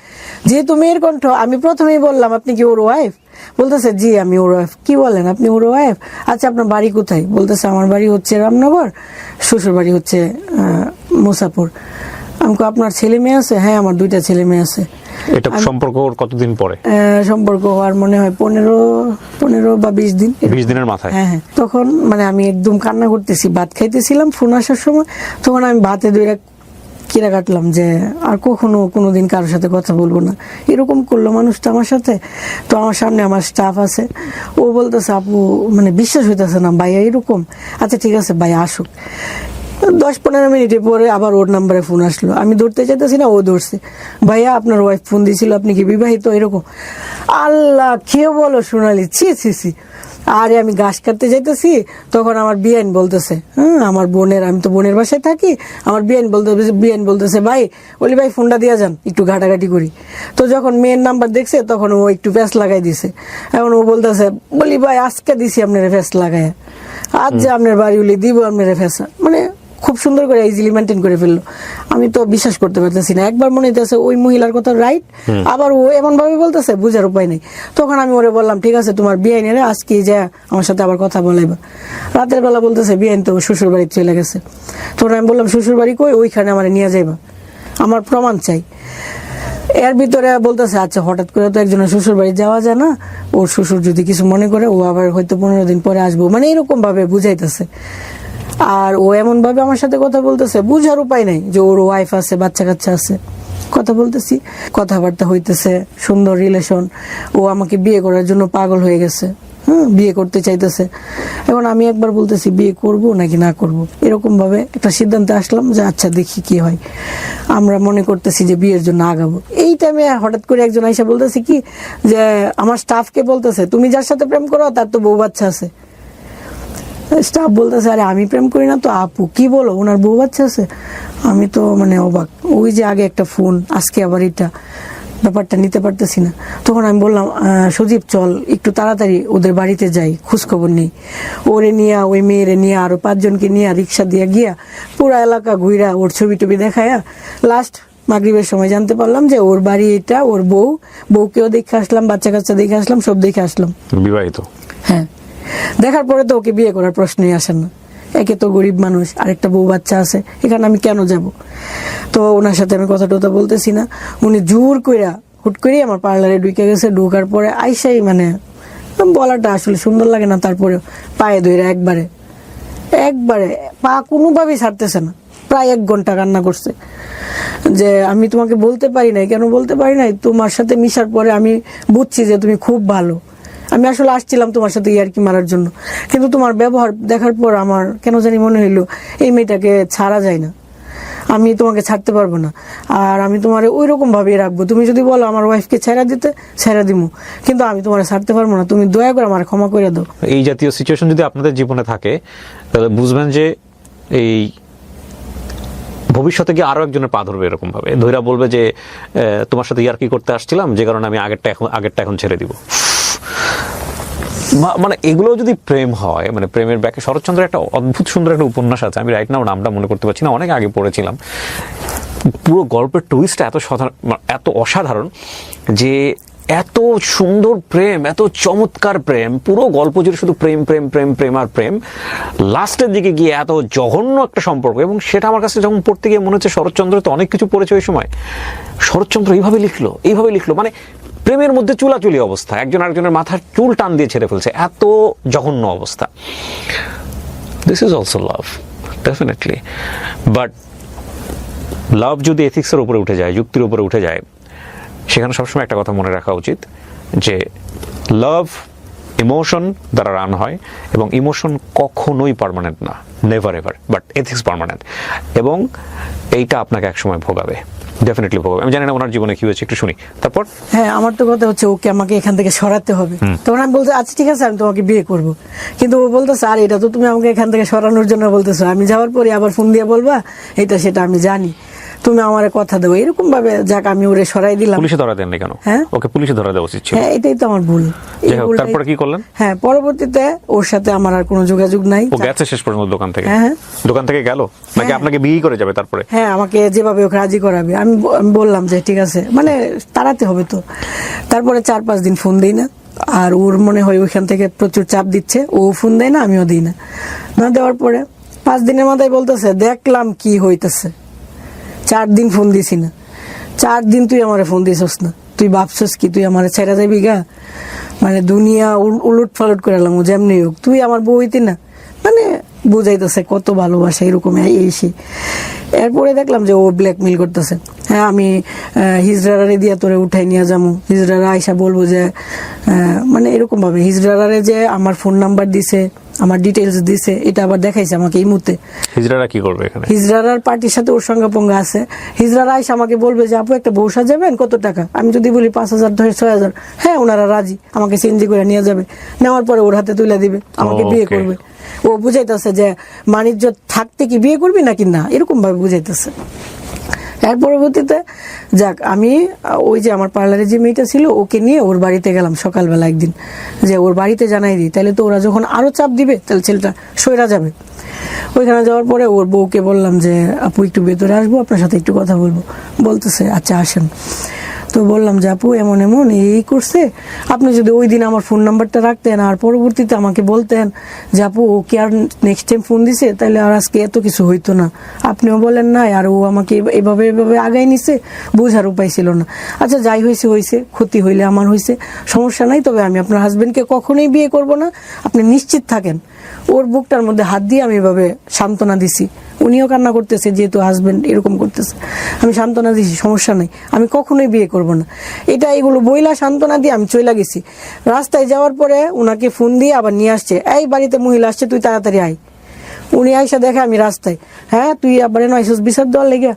Speaker 1: যেহেতু মেয়ের কণ্ঠ, আমি প্রথমেই বললাম আপনি কি ওর ওয়াইফ? বলতেছে জি আমি ওর ওয়াইফ। কি বলেন, আপনি ওর ওয়াইফ? আচ্ছা আপনার বাড়ি কোথায়? বলতেছে আমার বাড়ি হচ্ছে রামনগর, শ্বশুর বাড়ি হচ্ছে মুসাপুর। আমি আপনার ছেলে মেয়ে আছে? হ্যাঁ আমার 2টা ছেলে মেয়ে আছে।
Speaker 2: এটা সম্পর্ক ওর কতদিন পরে?
Speaker 1: সম্পর্ক হওয়ার মনে হয় 15 বা 20 দিন।
Speaker 2: 20 দিনের মাথায়?
Speaker 1: হ্যাঁ। তখন মানে আমি একদম কান্না করতেছি, ভাত খাইতেছিলাম ফোন আসার সময়, তখন আমি ভাতে কিরা কাটলাম যে আর কখনো কোনোদিন কারোর সাথে কথা বলবো না। এরকম করলো মানুষটা আমার সাথে। তো আমার সামনে আমার স্টাফ আছে, ও বলতেছে আপু মানে বিশ্বাস হইতেছে না ভাইয়া এরকম। আচ্ছা ঠিক আছে ভাইয়া আসুক। 10-15 মিনিটের পরে আবার ওর নাম্বারে ফোন আসলো, আমি ধরতে চাইতেছি না, ও ধরছে। ভাইয়া আপনার ওয়াইফ ফোন দিয়েছিল, আপনি কি বিবাহিত? এরকম। আল্লাহ কে বলো সোনালি, ছি ছি ছি। আরে আমি ঘাস কাটতে যাইতেছি, তখন আমার বিয়ান বলতেছে, আমার বোনের, আমি তো বোনের বাসায় থাকি, আমার বিয়ান বলতেছে ভাই বলি ভাই ফোনটা দিয়া যান একটু ঘাটাঘাটি করি। তো যখন মেয়ের নাম্বার দেখছে তখন ও একটু প্যাস লাগাই দিছে। এখন ও বলতেছে বলি ভাই আজকে দিছি আপনার ফ্যাস লাগায়, আজ যে আপনার বাড়ি উলি দিব আপনার ফ্যাসা। মানে খুব সুন্দর করে ইজিলি মেনটেন করে ফেললো। আমি তো বিশ্বাস করতে পারতেছি না। একবার মনে হইতেছে ওই মহিলার কথা রাইট, আবার ও এমন ভাবে বলতেছে বুঝার উপায় নেই। তখন আমি ওরে বললাম ঠিক আছে তোমার বিয়ে নিয়ে আজকে যা আমার সাথে আবার কথা বলাইবা। রাতের বেলা বলতেছে বিয়ে তো শ্বশুর বাড়ি চলে গেছে। তখন আমি বললাম শ্বশুর বাড়ি কই? ওইখানে আমার নিয়ে যাইবা, আমার প্রমাণ চাই। এর ভিতরে বলতেছে আচ্ছা হঠাৎ করে তো একজনের শ্বশুর বাড়ি যাওয়া যায় না, ওর শ্বশুর যদি কিছু মনে করে ও আবার হয়তো 15 দিন পরে আসবো, মানে এরকম ভাবে বুঝাইতেছে। আর ও এমন ভাবে আমার সাথে কথা বলতেছে, বুঝার উপায় নাই যে ওর ওয়াইফ আছে, বাচ্চা কাচ্চা আছে। কথা বলতেছি, কথাবার্তা হইতেছে, সুন্দর রিলেশন। ও আমাকে বিয়ে করার জন্য পাগল হয়ে গেছে, বিয়ে করতে চাইতেছে। এখন আমি একবার বলতেছি বিয়ে করব নাকি না করব, এরকম ভাবে একটা সিদ্ধান্তে আসলাম যে আচ্ছা দেখি কি হয়। আমরা মনে করতেছি যে বিয়ের জন্য আগাবো। এই টাইমে হঠাৎ করে একজন আইসা বলতেছে কি যে আমার স্টাফকে বলতেছে তুমি যার সাথে প্রেম করো তার তো বউ বাচ্চা আছে। স্টাফ বলতেছে আরে আমি প্রেম করি না তো আপু, কি বলো ওনার বউ বাচ্চা আছে? আমি তো মানে অবাক, ওই যে আগে একটা ফোন, আজকে আবার এটা, ব্যাপারটা নিতে পারতেছি না। তখন আমি বললাম সজীব চল একটু তাড়াতাড়ি ওদের বাড়িতে যাই, খোঁজখবর নেই। ওরে নিয়ে, ওই মেয়েরে নিয়ে, আরো 5 জনকে নিয়ে রিক্সা দিয়ে গিয়া পুরা এলাকা ঘুরা ওর ছবি টবি দেখায়া লাস্ট মাগরিবের সময় জানতে পারলাম যে ওর বাড়ি এটা, ওর বউকেও দেখে আসলাম, বাচ্চা কাচ্চা দেখে আসলাম, সব দেখে আসলাম।
Speaker 2: বিবাহিত?
Speaker 1: হ্যাঁ। দেখার পরে তো ওকে বিয়ে করার প্রশ্নই আসে না। একে তো গরিব মানুষ, আরেকটা বউ বাচ্চা আছে, এখানে আমি কেন যাব? তো ওনার সাথে আমি কথা টথা বলতেছি না। উনি জোর কইরা হুট করে আমার পার্লারে ঢুকে গেছে। ঢোকার পরে আইসাই মানে বলাটা আসলে সুন্দর লাগে না, তারপরে পায়ে ধরে একবারে পা কোনোভাবেই ছাড়তেছে না। প্রায় 1 ঘন্টা কান্না করছে যে আমি তোমাকে বলতে পারি নাই। কেন বলতে পারি নাই? তোমার সাথে মিশার পরে আমি বুঝছি যে তুমি খুব ভালো। আমি আসলে আসছিলাম তোমার সাথে ইয়ার্কি মারার জন্য, কিন্তু তোমার ব্যবহার দেখার পর আমার কেন জানি মনে হইলো এই মেয়েটাকে ছাড়া যায় না, আমি তোমাকে ছাড়তে পারবো না। আর আমি তোমার ওই রকম ভাবে রাখবো, তুমি যদি বলো আমার ওয়াইফকে ছেড়া দিতে ছেড়া দিমু, কিন্তু আমি তোমার ছাড়তে পারবো না। তুমি দয়া করে আমার ক্ষমা করে দাও।
Speaker 2: এই জাতীয় সিচুয়েশন যদি আপনাদের জীবনে থাকে তাহলে বুঝবেন যে এই ভবিষ্যতে গিয়ে আরো একজনের পা ধরবে এরকম ভাবে, ধৈরা বলবে যে তোমার সাথে ইয়ার্কি করতে আসছিলাম, যে কারণে আমি আগেরটা এখন ছেড়ে দিব। মানে এগুলো যদি প্রেম হয়, মানে প্রেমের ব্যাকে শরৎচন্দ্রের একটা অদ্ভুত সুন্দর একটা উপন্যাস আছে, আমি রাইট নাও নামটা মনে করতে পারছি না, অনেক আগে পড়েছিলাম। পুরো গল্পের টুইস্টটা এত অসাধারণ যে এত সুন্দর প্রেম, এত চমৎকার প্রেম, পুরো গল্প জুড়ে শুধু প্রেম প্রেম প্রেম প্রেম আর প্রেম। লাস্টের দিকে গিয়ে এত জঘন্য একটা সম্পর্ক, এবং সেটা আমার কাছে যখন পড়তে গিয়ে মনে হচ্ছে শরৎচন্দ্র তো অনেক কিছু পড়েছে ওই সময়, শরৎচন্দ্র এইভাবে লিখলো মানে প্রেমের মধ্যে চুলাচুলি অবস্থা, একজন আরেকজনের মাথার চুল টান দিয়ে ছেড়ে ফেলছে, এত জঘন্য অবস্থা। This is also love, definitely. But love যদি এথিক্সের উপরে উঠে যায়, যুক্তির উপরে উঠে যায়, সেখানে সবসময় একটা কথা মনে রাখা উচিত যে লাভ ইমোশন দ্বারা রান হয়, এবং ইমোশন কখনোই পার্মানেন্ট না, never ever, but ethics permanent, এবং এইটা আপনাকে একসময় ভোগাবে, ডেফিনেটলি ভোগাবে। আমি জানি না ওনার জীবনে কি হয়েছে, একটু শুনি তারপর।
Speaker 1: হ্যাঁ, আমার তো কথা হচ্ছে ওকে আমাকে এখান থেকে সরাতে হবে। তখন আমি বলতে আচ্ছা ঠিক আছে আমি তোমাকে বিয়ে করব, কিন্তু ও বলতেছে আর এটা তো তুমি আমাকে এখান থেকে সরানোর জন্য বলতেছো, আমি যাওয়ার পরে আবার ফোন দিয়ে বলবা এটা সেটা আমি জানি, তুমি আমার কথা দেবো, এরকম ভাবে যাক আমি ওরে সরাই দিলাম।
Speaker 2: পুলিশে ধরা দেননি কেন?
Speaker 1: হ্যাঁ,
Speaker 2: ওকে পুলিশে ধরা দেওয়া উচিত ছিল।
Speaker 1: হ্যাঁ, এটাই তো আমার ভুল।
Speaker 2: তারপরে কি করলেন?
Speaker 1: হ্যাঁ, পরবর্তীতে ওর সাথে আমার আর কোনো যোগাযোগ নাই।
Speaker 2: ও গেছে শেষ পর্যন্ত দোকান থেকে?
Speaker 1: হ্যাঁ,
Speaker 2: দোকান থেকে গেল নাকি আপনাকে বিয়ে করে যাবে তারপরে?
Speaker 1: হ্যাঁ, আমাকে যেভাবে ওকে রাজি করাবে আমি বললাম যে ঠিক আছে, মানে তাড়াতে হবে তো। তারপরে 4-5 দিন ফোন দিই না, আর ওর মনে হয় ওইখান থেকে প্রচুর চাপ দিচ্ছে, ও ফোন দেয় না, আমিও দিই না। না দেওয়ার পরে 5 দিনের মাথায় বলতেছে দেখলাম কি হইতেছে, 4 দিন ফোন দিছি না, 4 দিন তুই আমারে ফোন দিছস না, তুই ভাবছস কি তুই আমারে ছেড়ে যাবি গা? মানে দুনিয়া উলট ফালট করে এলাম, ও যেমনি হোক তুই আমার বউ হইতি না। মানে বুঝাইতেছে কত ভালোবাসা এরকম এসে। এরপরে দেখলাম যে ও ব্ল্যাকমেল করতেছে, হ্যাঁ আমি হিজড়ারে দিয়ে তোরে উঠাই নিয়ে যাবো, হিজড়ারা আইসা বলবো যে মানে এরকম ভাবে হিজড়ারে যে আমার ফোন নাম্বার দিছে, আমার ডিটেলস দিছে, এটা আবার দেখাইছে আমাকে এই মুহূর্তে।
Speaker 2: হিজড়ারা কি করবে এখানে?
Speaker 1: হিজড়ার পার্টির সাথে ওর সঙ্গে পঙ্গা আছে। হিজড়ারা আইসা আমাকে বলবে যে আপু একটা বউ সাজাবেন, কত টাকা? আমি যদি বলি 5,000 ধরে 6,000, হ্যাঁ ওনারা রাজি, আমাকে চেঞ্জি করে নিয়ে যাবে, নেওয়ার পরে ওর হাতে তুলে দিবে, আমাকে বিয়ে করবে। ও বুঝাইতেছে যে বাণিজ্য থাকতে কি বিয়ে করবি নাকি না, এরকম ভাবে বুঝাইতেছে। এর পরবর্তীতে যাক আমি ওই যে আমার পার্লারে যে মেয়েটা ছিল ওকে নিয়ে ওর বাড়িতে গেলাম সকালবেলা একদিন, যে ওর বাড়িতে জানাই দিই, তাহলে তো ওরা যখন আরো চাপ দিবে তাহলে ছেলেটা সইরা যাবে। ওইখানে যাওয়ার পরে ওর বউকে বললাম যে আপু একটু ভেতরে আসবো, আপনার সাথে একটু কথা বলবো। বলতেছে আচ্ছা আসেন। তো বললাম যে আপু এমন এমন এই করছে, আপনি যদি ওই দিন আমার ফোন নাম্বারটা রাখতেন আর পরবর্তীতে আমাকে বলতেন যে আপু ওকে আর নেক্সট টাইম ফোন দিছে, তাহলে আর আজকে এত কিছু হইতো না। আপনিও বলেন না, আর ও আমাকে এভাবে এভাবে আগাই নিছে, বোঝার উপায় ছিল না। আচ্ছা যাই হয়েছে হয়েছে, ক্ষতি হইলে আমার হয়েছে, সমস্যা নাই, তবে আমি আপনার হাজবেন্ডকে কখনোই বিয়ে করব না, আপনি নিশ্চিত থাকেন। ওর বুকটার মধ্যে হাত দিয়ে আমি এভাবে সান্ত্বনা দিছি। উনিও কান্না করতেছে যেহেতু হাজবেন্ড এরকম করতেছে, আমি সান্ত্বনা দিছি সমস্যা নাই, আমি কখনোই বিয়ে করব না। এটা এগুলো বইলা সান্ত্বনা দিয়ে আমি চলে গেছি। রাস্তায় যাওয়ার পরে উনাকে ফোন দিয়ে আবার নিয়ে আসছে, এই বাড়িতে মহিলা আসছে, তুই তাড়াতাড়ি আয়। উনি আইসা দেখে আমি রাস্তায়, হ্যাঁ তুই আবার নয়সস বিচার দেওয়ার লেগে,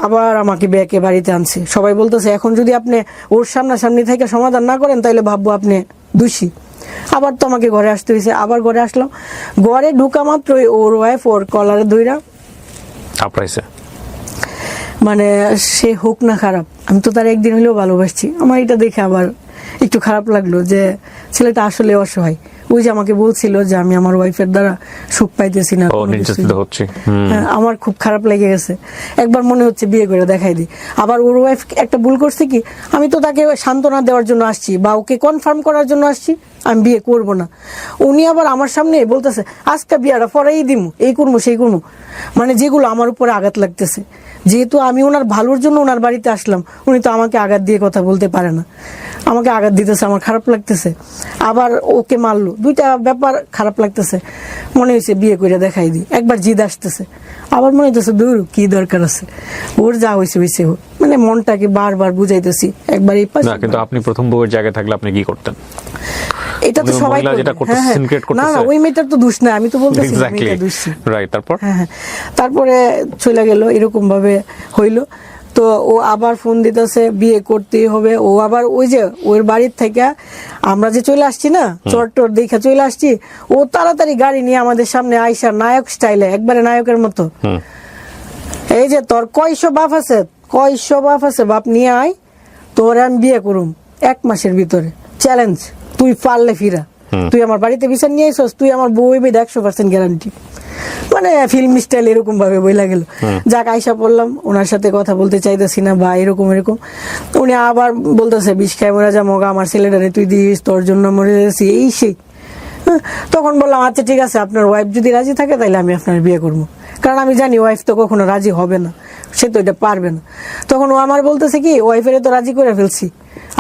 Speaker 1: আবার আমাকে ব্যাকে বাড়িতে আনছে। সবাই বলতেছে এখন যদি আপনি ওর সামনাসামনি থেকে সমাধান না করেন তাহলে ভাববো আপনি দোষী। আবার তো আমাকে ঘরে আসতে হয়েছে, আবার ঘরে আসলাম। ঘরে ঢুকা মাত্রই ওর ওয়াইফ ওর কলারে ধইরা
Speaker 2: আপরাইছে।
Speaker 1: মানে সে হোক না খারাপ, আমি তো তার একদিন হলেও ভালোবাসছি। আমার এটা দেখে আবার একটু খারাপ লাগলো যে ছেলেটা আসলে অসহায়। ওই যে আমাকে বলছিল যে আমি আমার ওয়াইফের দ্বারা সুখ পাইতেছি না, হ্যাঁ, আমার খুব খারাপ লেগে গেছে। একবার মনে হচ্ছে বিয়ে করে দেখাই দিই। আবার ওর ওয়াইফ একটা ভুল করছে কি, আমি তো তাকে সান্ত্বনা দেওয়ার জন্য আসছি বা ওকে কনফার্ম করার জন্য আসছি, আমি বিয়ে করব না। উনি আবার আমার সামনে বলতেছে আজকে বিয়েটা পরেই দিমু, এই করবো সেই করবো, মানে যেগুলো আমার উপরে আঘাত লাগতেছে। যেহেতু আমি ওনার ভালোর জন্য ওনার বাড়িতে আসলাম, উনি তো আমাকে আঘাত দিয়ে কথা বলতে পারে না, আমাকে আঘাত দিতেছে, আমার খারাপ লাগতেছে। আবার ওকে মারলো, দুইটা ব্যাপার খারাপ লাগতেছে। মনে হয়েছে বিয়ে করে দেখাই দিই। একবার জিদ আসতেছে, আবার মনে হইতেছে দূর কি দরকার আছে, ওর যা হয়েছে হয়েছে, মানে মনটাকে বারবার বুঝাইতেছি। একবার এই পাশে,
Speaker 2: কিন্তু আপনি প্রথম বউয়ের জায়গায় থাকলে আপনি কি করতেন?
Speaker 1: এটা তো সবাই না, ওই মেয়েটার তো দোষ না, আমি তো বলতেছি তারপরে চলে গেল, এরকম ভাবে হইলো। তো ও আবার ফোন দিতেছে বিয়ে করতেই হবে। ও আবার ওই যে ওর বাড়ির থেকে আমরা যে চলে আসছি না, চট্টর দেখে চলে আসছি, ও তাড়াতাড়ি গাড়ি নিয়ে আমাদের সামনে আইসা নায়ক স্টাইলে, একবারে নায়কের মতো, এই যে তোর কয়শো বাপ আছে, কয়শো বাপ আছে, বাপ নিয়ে আয়, তোর আমি বিয়ে করুম 1 মাসের ভিতরে, চ্যালেঞ্জ, তুই পারলে ফিরা, তুই আমার বাড়িতে বিচার নিয়ে আইসস, তুই আমার বউ হইবে 100% গ্যারান্টি। মানে ফিল্ম স্টাইল এরকম ভাবে বইলা গেল। যাক আইসা পড়লাম, ওনার সাথে কথা বলতে চাইতেছি না বা এরকম এরকম। উনি আবার বলতেছে বিষ খাই মরা যা মগা, আমার ছেলেটারে তুই দিস, তোর জন্য মরে যাচ্ছি, এই সেই। তখন বললাম আচ্ছা ঠিক আছে, আপনার ওয়াইফ যদি রাজি থাকে তাহলে আমি আপনার বিয়ে করবো, কারণ আমি জানি ওয়াইফ তো কখনো রাজি হবে না, সে তো এটা পারবে না। তখন ও আমার বলতেছে কি, ওয়াইফের তো রাজি করে ফেলছি,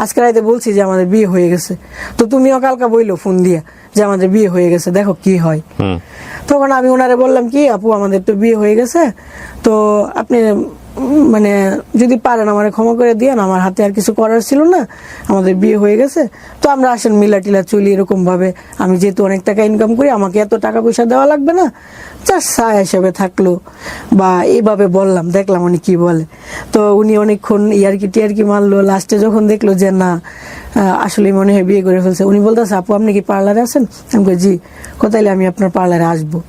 Speaker 1: আজকে রাতে বলছি যে আমাদের বিয়ে হয়ে গেছে, তো তুমিও কালকা বইলো ফোন দিয়া যে আমাদের বিয়ে হয়ে গেছে, দেখো কি হয়। তখন আমি ওনারে বললাম কি আপু আমাদের তো বিয়ে হয়ে গেছে, তো আপনি মানে যদি পারেন আমার ক্ষমা করে দিয়েন, আমার হাতে আর কিছু করার ছিল না, আমাদের বিয়ে হয়ে গেছে, তো আমরা আসেন মিলা টিলা চলি এরকম ভাবে। আমি যেহেতু অনেক টাকা ইনকাম করি, আমাকে এত টাকা পয়সা দেওয়া লাগবে না, জাস্ট ছায়া হিসেবে থাকলো বা এইভাবে বললাম, দেখলাম উনি কি বলে। তো উনি অনেকক্ষণ ইয়ারকি টিয়ারকি মারলো, লাস্টে যখন দেখলো যে না আসলে মনে হয় বিয়ে করে ফেলছে, উনি বলতেছে আপু আপনি কি পার্লারে আছেন? আমি কই জি। কোথায়? আমি আপনার পার্লারে আসবো।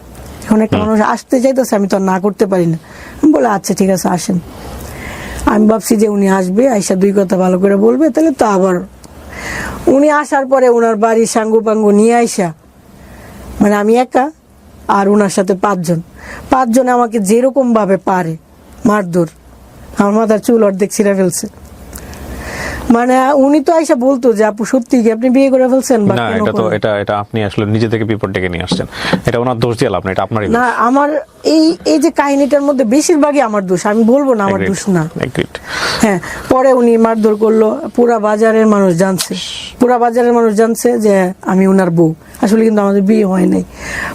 Speaker 1: এখন একটা মানুষ আসতে চাইতেছে, আমি তো না করতে পারি না। বলে আচ্ছা ঠিক আছে আসেন। আমি ভাবছি যে উনি আসবে, আইসা 2 কথা ভালো করে বলবে, তাহলে তো আবার। উনি আসার পরে ওনার বাড়ি সাঙ্গু পাঙ্গু নিয়ে আইসা, মানে আমি একা আর ওনার সাথে 5 জন, 5 জনে আমাকে যেরকম ভাবে পারে মারধর, আমার মাথার চুল অর্ধেক ছিঁড়ে ফেলছে। মানে উনি তো আইসা বলতো যে আপু সত্যি কি আপনি বিয়ে করে ফেলছেন বা
Speaker 2: না,
Speaker 1: কেন
Speaker 2: এটা তো
Speaker 1: করলেন?
Speaker 2: এটা আপনি আসলে নিজে থেকে বিপদ ডেকে নিয়ে আসছেন। এটা ওনার দোষ দিয়ে লাভ না, এটা আপনারই
Speaker 1: না
Speaker 2: দোষ।
Speaker 1: আমার এই যে কাহিনীটার মধ্যে বেশিরভাগই আমার দোষ, আমি বলবো না আমার দোষ না।
Speaker 2: Agreed.
Speaker 1: হ্যাঁ, পরে উনি মারধর করলো, পুরা বাজারের মানুষ জানছে, পুরা বাজারের মানুষ জানছে যে আমি উনার বউ। আসলে কিন্তু আমাদের বিয়ে হয় নাই।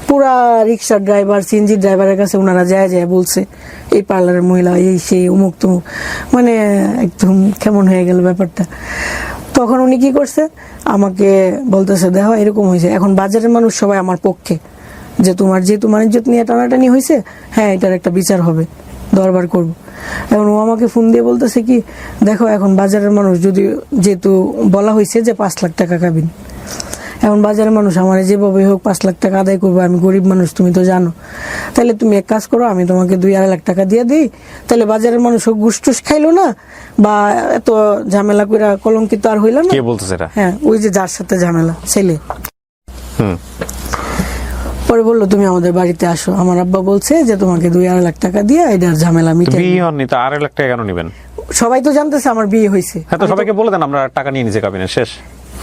Speaker 1: পুরা রিক্সার ড্রাইভার, সিএনজি ড্রাইভারের কাছে ওনারা যায় বলছে এই পার্লারের মহিলা, এই সেই অমুক তমুক, মানে একদম কেমন হয়ে গেল ব্যাপারটা। তখন উনি কি করছে, আমাকে বলতেছে দেখো এরকম হয়েছে, এখন বাজারের মানুষ সবাই আমার পক্ষে, যে তোমার যেহেতু ইজ্জত নিয়ে টানাটানি হয়েছে, হ্যাঁ এটার একটা বিচার হবে, দরবার করব। এখন ও আমাকে ফোন দিয়ে বলতেছে কি দেখো এখন বাজারের মানুষ যদি, যেহেতু বলা হয়েছে যে 5 লাখ টাকা কাবিন, এখন বাজারের মানুষ আমার যেভাবে হোক 5 লাখ টাকা আদায় করবো, আমি গরিব মানুষ তুমি তো জানো, তাহলে তুমি এক কাজ করো, আমি তোমাকে 2-2.5 লাখ টাকা দিয়ে দিই, তাহলে বাজারের মানুষ গুসটুস খাইলো না, বা এত ঝামেলা করে কলঙ্কিত আর হইল না।
Speaker 2: কে বলতেছে এটা?
Speaker 1: হ্যাঁ, ওই যে যার সাথে ঝামেলা, ছেলে।
Speaker 2: হুম।
Speaker 1: পরে বললো তুমি আমাদের বাড়িতে আসো, আমার আব্বা বলছে যে তোমাকে 2-2.5 লাখ টাকা দিয়ে এটার ঝামেলা মিটাই।
Speaker 2: বিয়ে হননি তো 2.5 লাখ টাকা কেন নিবেন?
Speaker 1: সবাই তো জানতেছে আমার বিয়ে হয়েছে।
Speaker 2: হ্যাঁ, তো সবাইকে বলে দেন আমরা টাকা নিয়ে নিচে কাবিনের শেষ।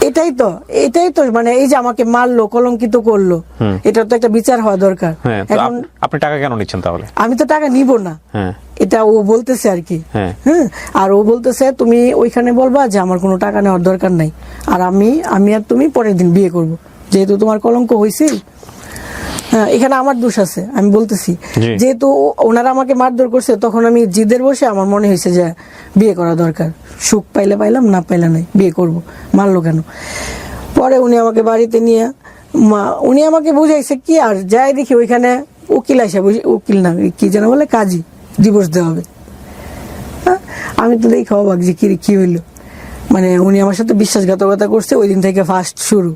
Speaker 1: এটাই তো মানে এই যে আমাকে মারলো, কলঙ্কিত করলো, এটা তো একটা বিচার হওয়া দরকার।
Speaker 2: হ্যাঁ, তো
Speaker 1: এখন
Speaker 2: আপনি টাকা কেন নিচ্ছেন তাহলে?
Speaker 1: আমি তো টাকা নিব না,
Speaker 2: হ্যাঁ,
Speaker 1: এটা ও বলতেছে আর কি।
Speaker 2: হ্যাঁ।
Speaker 1: হ্যাঁ, আর ও বলতেছে তুমি ওইখানে বলবা যে আমার কোনো টাকা নেওয়ার দরকার নাই, আর আমি আর তুমি পরের দিন বিয়ে করব, যেহেতু তোমার কলঙ্ক হয়েছে। হ্যাঁ, এখানে আমার দোষ আছে, আমি বলতেছি।
Speaker 2: জি।
Speaker 1: যেহেতু ওনারা আমাকে মারধর করছে, তখন আমি জিদের বসে আমার মনে হয়েছে যে বিয়ে করা দরকার, সুখ পাইলে পাইলাম, না পাইলে নাই, বিয়ে করব, মারলো কেন। পরে উনি আমাকে বাড়িতে নিয়ে উনি আমাকে বুঝাইছে কি, আর যাই দেখি ওইখানে উকিল আসে, উকিল না কি যেন বলে, কাজী, ডিভোর্স দেওয়া হবে। হ্যাঁ, আমি তো দেখি অবাক যে কি হইলো, মানে উনি আমার সাথে বিশ্বাসঘাতকতা করছে, ওই দিন থেকে ফার্স্ট শুরু।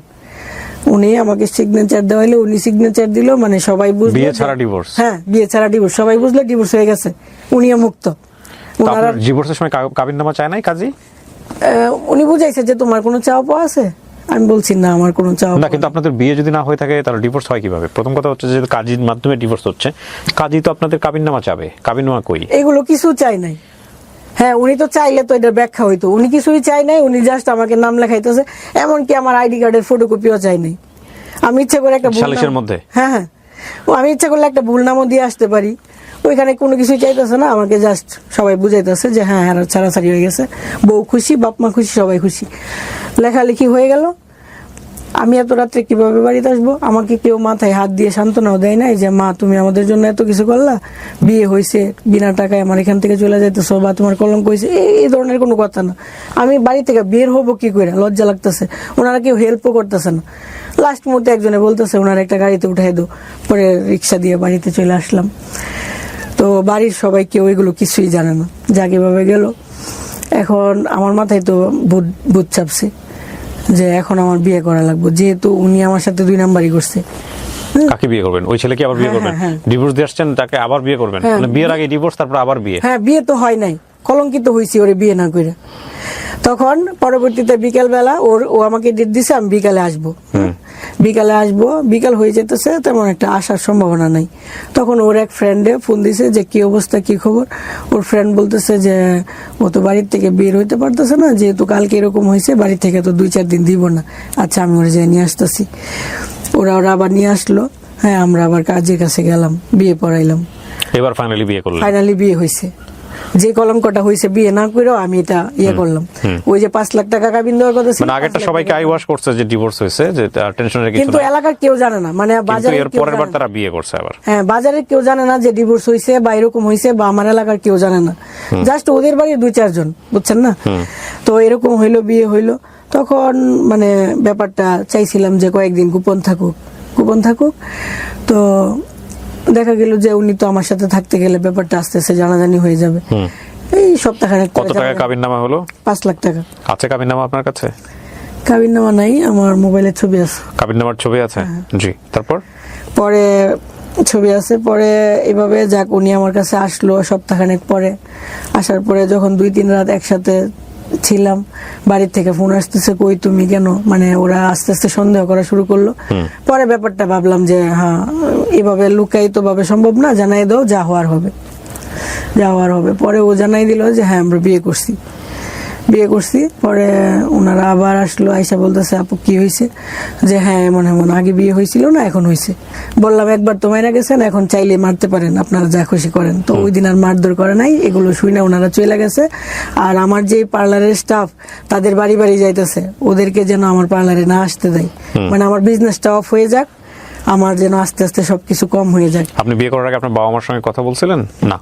Speaker 1: উনি আমাকে সিগনেচার দেওয়াইলো, উনি সিগনেচার দিল, মানে সবাই বুঝলো
Speaker 2: বিয়ে ছাড়া ডিভোর্স।
Speaker 1: হ্যাঁ, বিয়ে ছাড়া ডিভোর্স, সবাই বুঝলো ডিভোর্স হয়ে গেছে, উনিও মুক্ত। ওনারা
Speaker 2: ডিভোর্সের সময় কাবিননামা চায় নাই কাজী?
Speaker 1: উনি বুঝাইছে যে তোমার কোনো চাওয়া পাওয়া আছে, আমি বলছি না আমার কোনো চাওয়া
Speaker 2: না, কিন্তু আপনাদের বিয়ে যদি না হয়ে থাকে তাহলে ডিভোর্স হয় কিভাবে? প্রথম কথা হচ্ছে যে কাজীর মাধ্যমে ডিভোর্স হচ্ছে, কাজী তো আপনাদের কাবিননামা চাবে, কাবিননামা কই?
Speaker 1: এগুলো কিছু চাই নাই। হ্যাঁ, উনি তো চাইলে তো এটার ব্যাখ্যা হইতো, উনি কিছুই চাই নাই, উনি জাস্ট আমাকে নাম লেখাইতেছে, এমনকি আমার আইডি কার্ডের ফটোকপিও চাই নাই। আমি ইচ্ছা করে একটা
Speaker 2: সালিশের মধ্যে?
Speaker 1: হ্যাঁ, আমি ইচ্ছা করলে একটা ভুল নামও দিয়ে আসতে পারি, ওইখানে কোনো কিছুই চাইতেছে না, আমাকে জাস্ট সবাই বুঝাইতেছে যে হ্যাঁ হ্যাঁ ছাড়াছাড়ি হয়ে গেছে, বউ খুশি, বাপ মা খুশি, সবাই খুশি, লেখালেখি হয়ে গেল। আমি এত রাত্রে কিভাবে বাড়িতে আসবো? আমাকে কেউ মাথায় হাত দিয়ে সান্ত্বনাও দেয় নাই যে মা তুমি আমাদের জন্য এত কিছু করলা, বিয়ে হয়েছে, বিনা টাকায় আমার এখান থেকে চলে যাইতেছো, বা তোমার কলঙ্ক হয়েছে, এই ধরনের কোনো কথা না। আমি বাড়ি থেকে বের হবো কি করে, লজ্জা লাগতেছে, ওনারা কেউ হেল্পও করতেছে না। লাস্ট মুহূর্তে একজনে বলতেছে ওনার একটা গাড়িতে উঠাই দো, পরে রিক্সা দিয়ে বাড়িতে চলে আসলাম। তো বাড়ির সবাই কেউ এগুলো কিছুই জানে না, যা কিভাবে গেল। এখন আমার মাথায় তো ভূত চাপছে যে এখন আমার বিয়ে করা লাগবে, যেহেতু উনি আমার সাথে 2 নাম্বারই করছে।
Speaker 2: কাকে বিয়ে করবেন? ওই ছেলেকে আবার বিয়ে
Speaker 1: হ্যাঁ,
Speaker 2: করবেন?
Speaker 1: হ্যাঁ।
Speaker 2: ডিভোর্স দিয়ে আসছেন, তাকে আবার বিয়ে করবেন?
Speaker 1: হ্যাঁ।
Speaker 2: মানে বিয়ের আগে ডিভোর্স, তারপর আবার বিয়ে?
Speaker 1: হ্যাঁ, বিয়ে তো হয় নাই, কলঙ্কিত হয়েছি ওরে বিয়ে না করে। তখন পরবর্তীতে বিকেল বেলা ও আমাকে ডেট দিছে, আমি বিকালে আসবো, বিকাল হয়ে যেতেছে, তেমন একটা আসার সম্ভাবনা নাই। তখন ওর এক ফ্রেন্ডে ফোন দিছে যে কি অবস্থা, কি খবর। ওর ফ্রেন্ড বলতেছে যে ও তো বাড়ির থেকে বের হইতে পারতেছে না, যেহেতু কালকে এরকম হয়েছে, বাড়ি থেকে তো 2-4 দিন দিব না। আচ্ছা, আমি ওরা যাই নিয়ে আসতেছি। ওরা আবার নিয়ে আসলো। হ্যাঁ, আমরা আবার কাজের কাছে গেলাম, বিয়ে পড়াইলাম,
Speaker 2: এবার ফাইনালি বিয়ে করলেন?
Speaker 1: ফাইনালি বিয়ে হয়েছে। যে কলঙ্কটা হয়েছে বিয়ে না করেও আমি এটা করলাম। ওই যে 5 লাখ টাকা কাবিন দেওয়ার কথা ছিল,
Speaker 2: মানে আগেরটা সবাইকে আই ওয়াশ করছে যে ডিভোর্স হয়েছে, যে টেনশনের কিছু
Speaker 1: কিন্তু
Speaker 2: না,
Speaker 1: এলাকার কেউ জানে না, মানে বাজারে
Speaker 2: এর পরের বার তারা বিয়ে করছে আবার।
Speaker 1: হ্যাঁ, বাজারের কেউ জানে না যে ডিভোর্স হয়েছে বা এরকম হয়েছে, বা আমার এলাকার কেউ জানে না, জাস্ট ওদের বাড়ির 2-4 জন, বুঝছেন না? তো এরকম হইলো, বিয়ে হইলো। তখন মানে ব্যাপারটা চাইছিলাম যে কয়েকদিন গোপন থাকুক। তো দেখা গেল যে উনি তো আমার সাথে থাকতে গেলে ব্যাপারটা আস্তে আস্তে জানাজানি হয়ে যাবে। এই সপ্তাহখানেক
Speaker 2: কত টাকা কাবিননামা হলো?
Speaker 1: 5 লাখ টাকা।
Speaker 2: আছে কাবিননামা আপনার কাছে?
Speaker 1: কাবিননামা নাই, আমার মোবাইলের ছবি আছে।
Speaker 2: কাবিননামার ছবি আছে? জি। তারপর
Speaker 1: পরে ছবি আছে। পরে এভাবে যাক, উনি আমার কাছে আসলো সপ্তাহখানেক পরে। আসার পরে যখন 2-3 রাত একসাথে ছিলাম, বাড়ির থেকে ফোন আসতেছে, কই তুমি কেন, মানে ওরা আস্তে আস্তে সন্দেহ করা শুরু করলো। পরে ব্যাপারটা ভাবলাম যে হ্যাঁ, এভাবে লুকায়িত ভাবে সম্ভব না, জানাই দাও, যা হওয়ার হবে। পরে ও জানাই দিল যে হ্যাঁ আমরা বিয়ে করছি। বিয়ে করছি। পরে ওনারা আবার আসলো, আইসা বলতেছে আপু কি হয়েছে, যে হ্যাঁ এমন এমন, আগে বিয়ে হয়েছিল না এখন হয়েছে। বললাম একবার তো মাইরা গেছেন, এখন চাইলে মারতে পারেন, আপনারা যা খুশি করেন। তো ওই দিন আর মারধর করে নাই, এগুলো শুই না ওনারা চলে গেছে। আর আমার যে পার্লারের স্টাফ তাদের বাড়ি বাড়ি যাইতেছে, ওদেরকে যেন আমার পার্লারে না আসতে দেয়, মানে আমার বিজনেসটা অফ হয়ে যাক, আমার যেন আস্তে আস্তে সবকিছু কম হয়ে যায়।
Speaker 2: আপনি বিয়ে করার আগে আপনার বাবা মার সঙ্গে কথা বলছিলেন? না।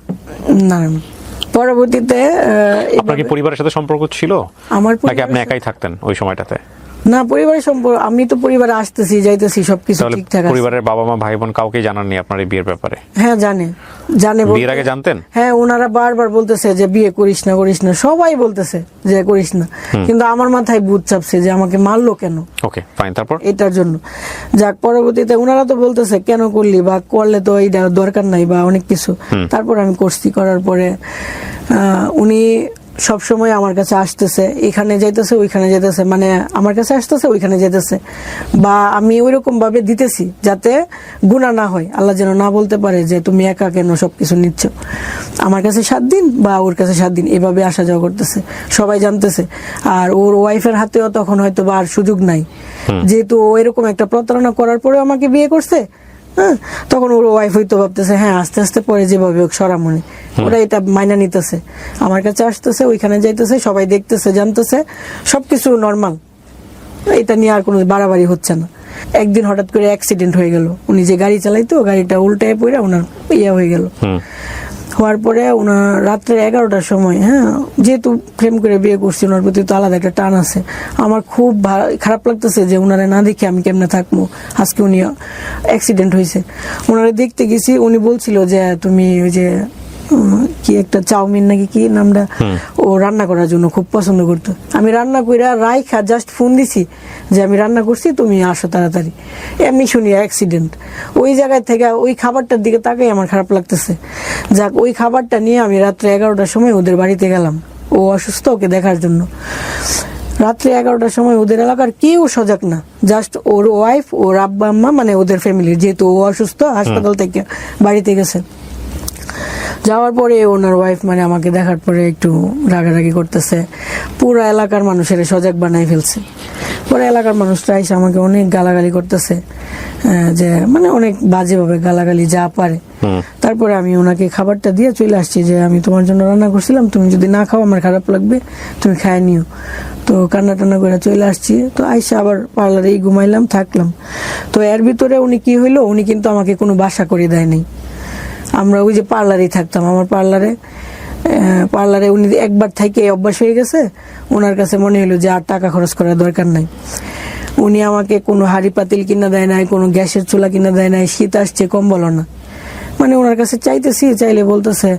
Speaker 1: না, পরবর্তীতে
Speaker 2: আপনার কি পরিবারের সাথে সম্পর্ক ছিল
Speaker 1: আমার
Speaker 2: নাকি আপনি একাই থাকতেন ওই সময়টাতে?
Speaker 1: না, পরিবারের সম্পর্ক, আমি তো পরিবারে আসতেছি যাইতেছি সবকিছু
Speaker 2: তাহলে
Speaker 1: ঠিকঠাক আছে।
Speaker 2: পরিবারের বাবা মা ভাই বোন কাউকে জানাননি আপনার এই বিয়ের ব্যাপারে?
Speaker 1: হ্যাঁ জানে
Speaker 2: বিয়ের আগে জানতেন?
Speaker 1: হ্যাঁ, ওনারা বারবার বলতেছে যে বিয়ে করিস না করিস না, সবাই বলতেছে যে করিস না, কিন্তু আমার মাথায় ভূত চাপছে যে আমাকে মারলো কেন।
Speaker 2: ওকে ফাইন, তারপর?
Speaker 1: এটার জন্য যাক, পরবর্তীতে ওনারা তো বলতেছে কেন করলি, বা করলে তো এইটা দরকার নাই বা অনেক কিছু। তারপর আমি করছি, করার পরে উনি সব সময় আমার কাছে আসতেছে, এখানে যাইতেছে ওইখানে যাইতেছে, মানে আমার কাছে আসতেছে ওইখানে যাইতেছে, বা আমি ওইরকম ভাবে দিতেছি যাতে গুনাহ না হয়, আল্লাহ যেন না বলতে পারে যে তুমি একা কেন সবকিছু নিচ্ছ। আমার কাছে 7 দিন বা ওর কাছে 7 দিন এভাবে আসা যাওয়া করতেছে, সবাই জানতেছে। আর ওর ওয়াইফের হাতেও তখন হয়তো বা আর সুযোগ নাই, যেহেতু ও এরকম একটা প্রতারণা করার পরে আমাকে বিয়ে করছে। হ্যাঁ, তখন ওর ওয়াইফ হয়তো ভাবতেছে হ্যাঁ আস্তে আস্তে পরে যেভাবে হোক সরামনে, ওরা এটা মাইনা নিতেছে, আমার কাছে আসতেছে ওইখানে যাইতেছে, সবাই দেখতেছে জানতেছে, সবকিছু নর্মাল, এটা নিয়ে আর কোনো বাড়াবাড়ি হচ্ছে না। একদিন হঠাৎ করে অ্যাক্সিডেন্ট হয়ে গেল, উনি যে গাড়ি চালাইতো গাড়িটা উল্টায় পড়ে ওনার ইয়া হয়ে গেল। হওয়ার পরে ওনার রাত্রে 11টার সময়, হ্যাঁ যেহেতু প্রেম করে বিয়ে করছি, ওনার প্রতি তো আলাদা একটা টান আছে, আমার খুব খারাপ লাগতেছে যে ওনারে না দেখে আমি কেমনে থাকবো। আজকে উনি অ্যাক্সিডেন্ট হয়েছে, ওনারে দেখতে গেছি, উনি বলছিল যে তুমি ওই যে কি একটা চাউমিন নাকি কি নামটা, ও রান্না করার জন্য খুব পছন্দ করতো। আমি রান্না কইরা রাইখা জাস্ট ফোন দিছি যে আমি রান্না করছি তুমি আসো তাড়াতাড়ি, এমনি শুনি অ্যাক্সিডেন্ট। ওই জায়গায় থেকে ওই খাবারটার দিকে তাকাই আমার খারাপ লাগতেছে। যাক, ওই খাবারটা নিয়ে আমি রাত্রে 11টার সময় ওদের বাড়িতে গেলাম, ও অসুস্থ, ওকে দেখার জন্য। রাত্রে 11টার সময় ওদের এলাকার কেউ সজাগ না, জাস্ট ওর ওয়াইফ, ওর আব্বা আম্মা, মানে ওদের ফ্যামিলির, যেহেতু ও অসুস্থ হাসপাতাল থেকে বাড়িতে গেছে। যাওয়ার পরে ওনার ওয়াইফ মানে আমাকে দেখার পরে একটু রাগারাগি করতেছে, পুরো এলাকার মানুষের সজাগ বানাই ফেলছে। পরে এলাকার মানুষরা এসে আমাকে অনেক গালাগালি করতেছে, যে মানে অনেক বাজেভাবে গালাগালি যা পারে। তারপরে আমি ওনাকে খাবারটা দিয়ে চলে আসছি যে আমি তোমার জন্য রান্না করছিলাম, তুমি যদি না খাও আমার খারাপ লাগবে, তুমি খায় নিও। তো কান্না টান্না করে চলে আসছি। তো আইসা আবার পার্লারেই ঘুমাইলাম, থাকলাম। তো এর ভিতরে উনি কি হইলো, উনি কিন্তু আমাকে কোনো বাসা করে দেয়নি, আমরা ওই যে পার্লারেই থাকতাম। আমার পার্লারে উনি একবার থেকে অভ্যাস হয়ে গেছে, ওনার কাছে মনে হলো যে আর টাকা খরচ করার দরকার নাই। উনি আমাকে কোনো হাড়ি পাতিল কিনা দেয় নাই, কোনো গ্যাসের চুলা কিনা দেয় নাই, শীত আসছে কম্বল না, মানে ওনার কাছে চাইতেছি, চাইলে বলতেছে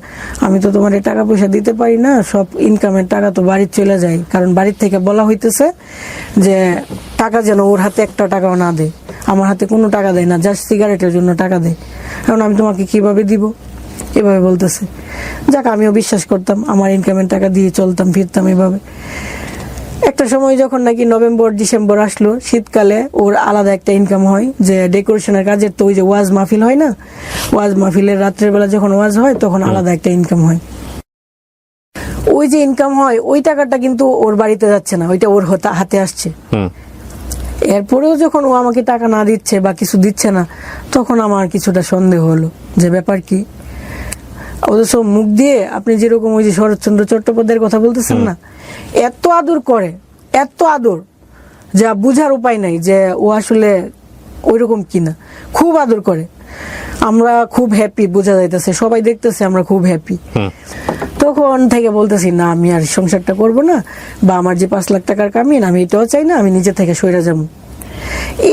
Speaker 1: আমি তো তোমার টাকা পয়সা দিতে পারি না, সব ইনকামের টাকা তো বাড়ির চলে যায়, কারণ বাড়ির থেকে বলা হইতেছে যে টাকা যেন ওর হাতে একটা টাকাও না দেয়। আমার হাতে কোনো টাকা দেয় না, জাস্ট সিগারেটের জন্য টাকা দেয়, কারণ আমি তোমাকে কিভাবে দিব, এভাবে বলতেছে। যাক, আমিও বিশ্বাস করতাম, আমার ইনকামের টাকা দিয়ে চলতাম ফিরতাম এভাবে। একটা সময় যখন নাকি নভেম্বর ডিসেম্বর আসলো, শীতকালে ওর আলাদা একটা ইনকাম হয়, যে ডেকোরেশনের কাজের, তো ওই যে ওয়াজ মাহফিল হয় না, ওয়াজ মাহফিলের রাত্রের বেলা যখন ওয়াজ হয় তখন আলাদা একটা ইনকাম হয়। ওই যে ইনকাম হয় ওই টাকাটা কিন্তু ওর বাড়িতে যাচ্ছে না, ওইটা ওর হাতে আসছে। এরপরেও যখন ও আমাকে টাকা না দিচ্ছে বা কিছু দিচ্ছে না, তখন আমার কিছুটা সন্দেহ হলো যে ব্যাপার কি। অথচ মুখ দিয়ে আপনি যেরকম ওই যে শরৎচন্দ্র চট্টোপাধ্যায়ের কথা বলতেছেন না, এত আদর করে, এত আদর যা বুঝার উপায় নাই যে ও আসলে ওইরকম কিনা, খুব আদর করে। আমরা খুব হ্যাপি, বোঝা যাইতেছে, সবাই দেখতেছে আমরা খুব হ্যাপি। তখন থেকে বলতেছি না, আমি আর সংসারটা করব না, বা আমার যে 5 লাখ টাকার কামিন আমি এটাও চাই না, আমি নিজে থেকে সইরা যাবো।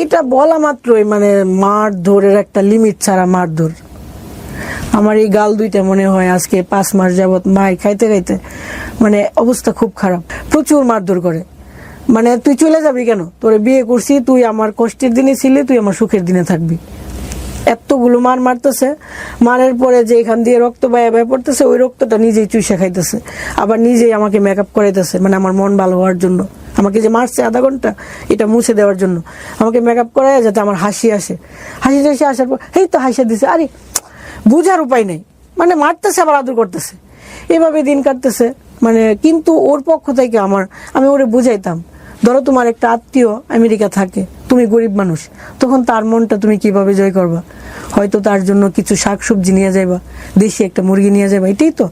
Speaker 1: এটা বলা মাত্রই মানে মারধরের একটা লিমিট ছাড়া মারধর। আমার এই গাল দুইটা মনে হয় আজকে 5 মাস যাবত মার খাইতে খাইতে মানে অবস্থা খুব খারাপ, প্রচুর মারধর করে। মানে তুই চলে যাবি কেন, তোরে বিয়ে করছি, তুই আমার কষ্টের দিনে ছিলি, তুই আমার সুখের দিনে থাকবি। এতগুলো মারতেছে, মারের পরে যে এখান দিয়ে রক্ত বায়া পড়তেছে, ওই রক্তটা নিজেই চুষে খাইতেছে, আবার নিজেই আমাকে মেকআপ করাইতেছে, মানে আমার মন ভালো হওয়ার জন্য। আমাকে যে মারছে আধা ঘন্টা, এটা মুছে দেওয়ার জন্য আমাকে মেকআপ করায় যাতে আমার হাসি আসে। হাসি টাসি আসার পর এই তো হাসি দিছে, আরে বুঝার উপায় নেই, মানে মারতেছে আবার আদর করতেছে, এভাবে দিন কাটতেছে। মানে কিন্তু ওর পক্ষ থেকে আমি ওরে বুঝাইতাম, ধরো তোমার একটা আত্মীয় আমেরিকা থাকে, তুমি গরিব মানুষ, তখন তার মনটা তুমি কিভাবে জয় করবা? হয়তো তার জন্য কিছু শাকসবজি নিয়ে যাইবা, দেশি একটা মুরগি নিয়ে যাইবা, এটাই তো।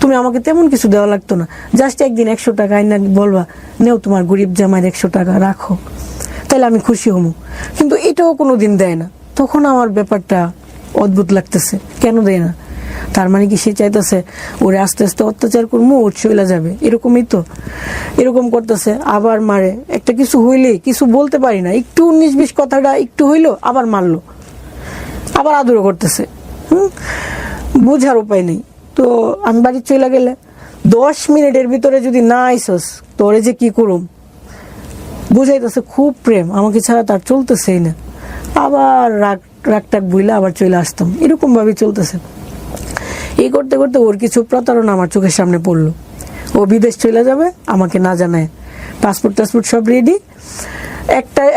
Speaker 1: তুমি আমাকে তেমন কিছু দেওয়া লাগতো না, জাস্ট একদিন 100 টাকা আইনা বলবা, নেও তোমার গরিব জামাইয়ের 100 টাকা রাখো, তাহলে আমি খুশি হবো। কিন্তু এটাও কোনোদিন দেয় না। তখন আমার ব্যাপারটা অদ্ভুত লাগতেছে, কেন দেয় না? তার মানে কি সে চাইতেছে ওরে আস্তে আস্তে অত্যাচার করবো, ওর চলে যাবে, এরকমই তো। এরকম করতেছে, আবার মারে। একটা কিছু হইলে কিছু বলতে পারি না, একটু 19-20 কথাটা একটু হইলো আবার মারলো, আবার আদরও করতেছে। বুঝার উপায় নেই। তো আমি বাড়ি চলে গেলে 10 মিনিটের ভিতরে যদি না আইসস, তোরে যে কি করুম। বুঝাইতেছে খুব প্রেম, আমাকে ছাড়া তার চলতেছেই না। আবার রাগ টাক বইলে আবার চলে আসতাম, এরকম ভাবে চলতেছে। এই করতে করতে ওর কিছু প্রতারণা আমার চোখের সামনে পড়লো। ও বিদেশ চলে যাবে আমাকে না জানায়, পাসপোর্ট টাসপোর্ট সব রেডি,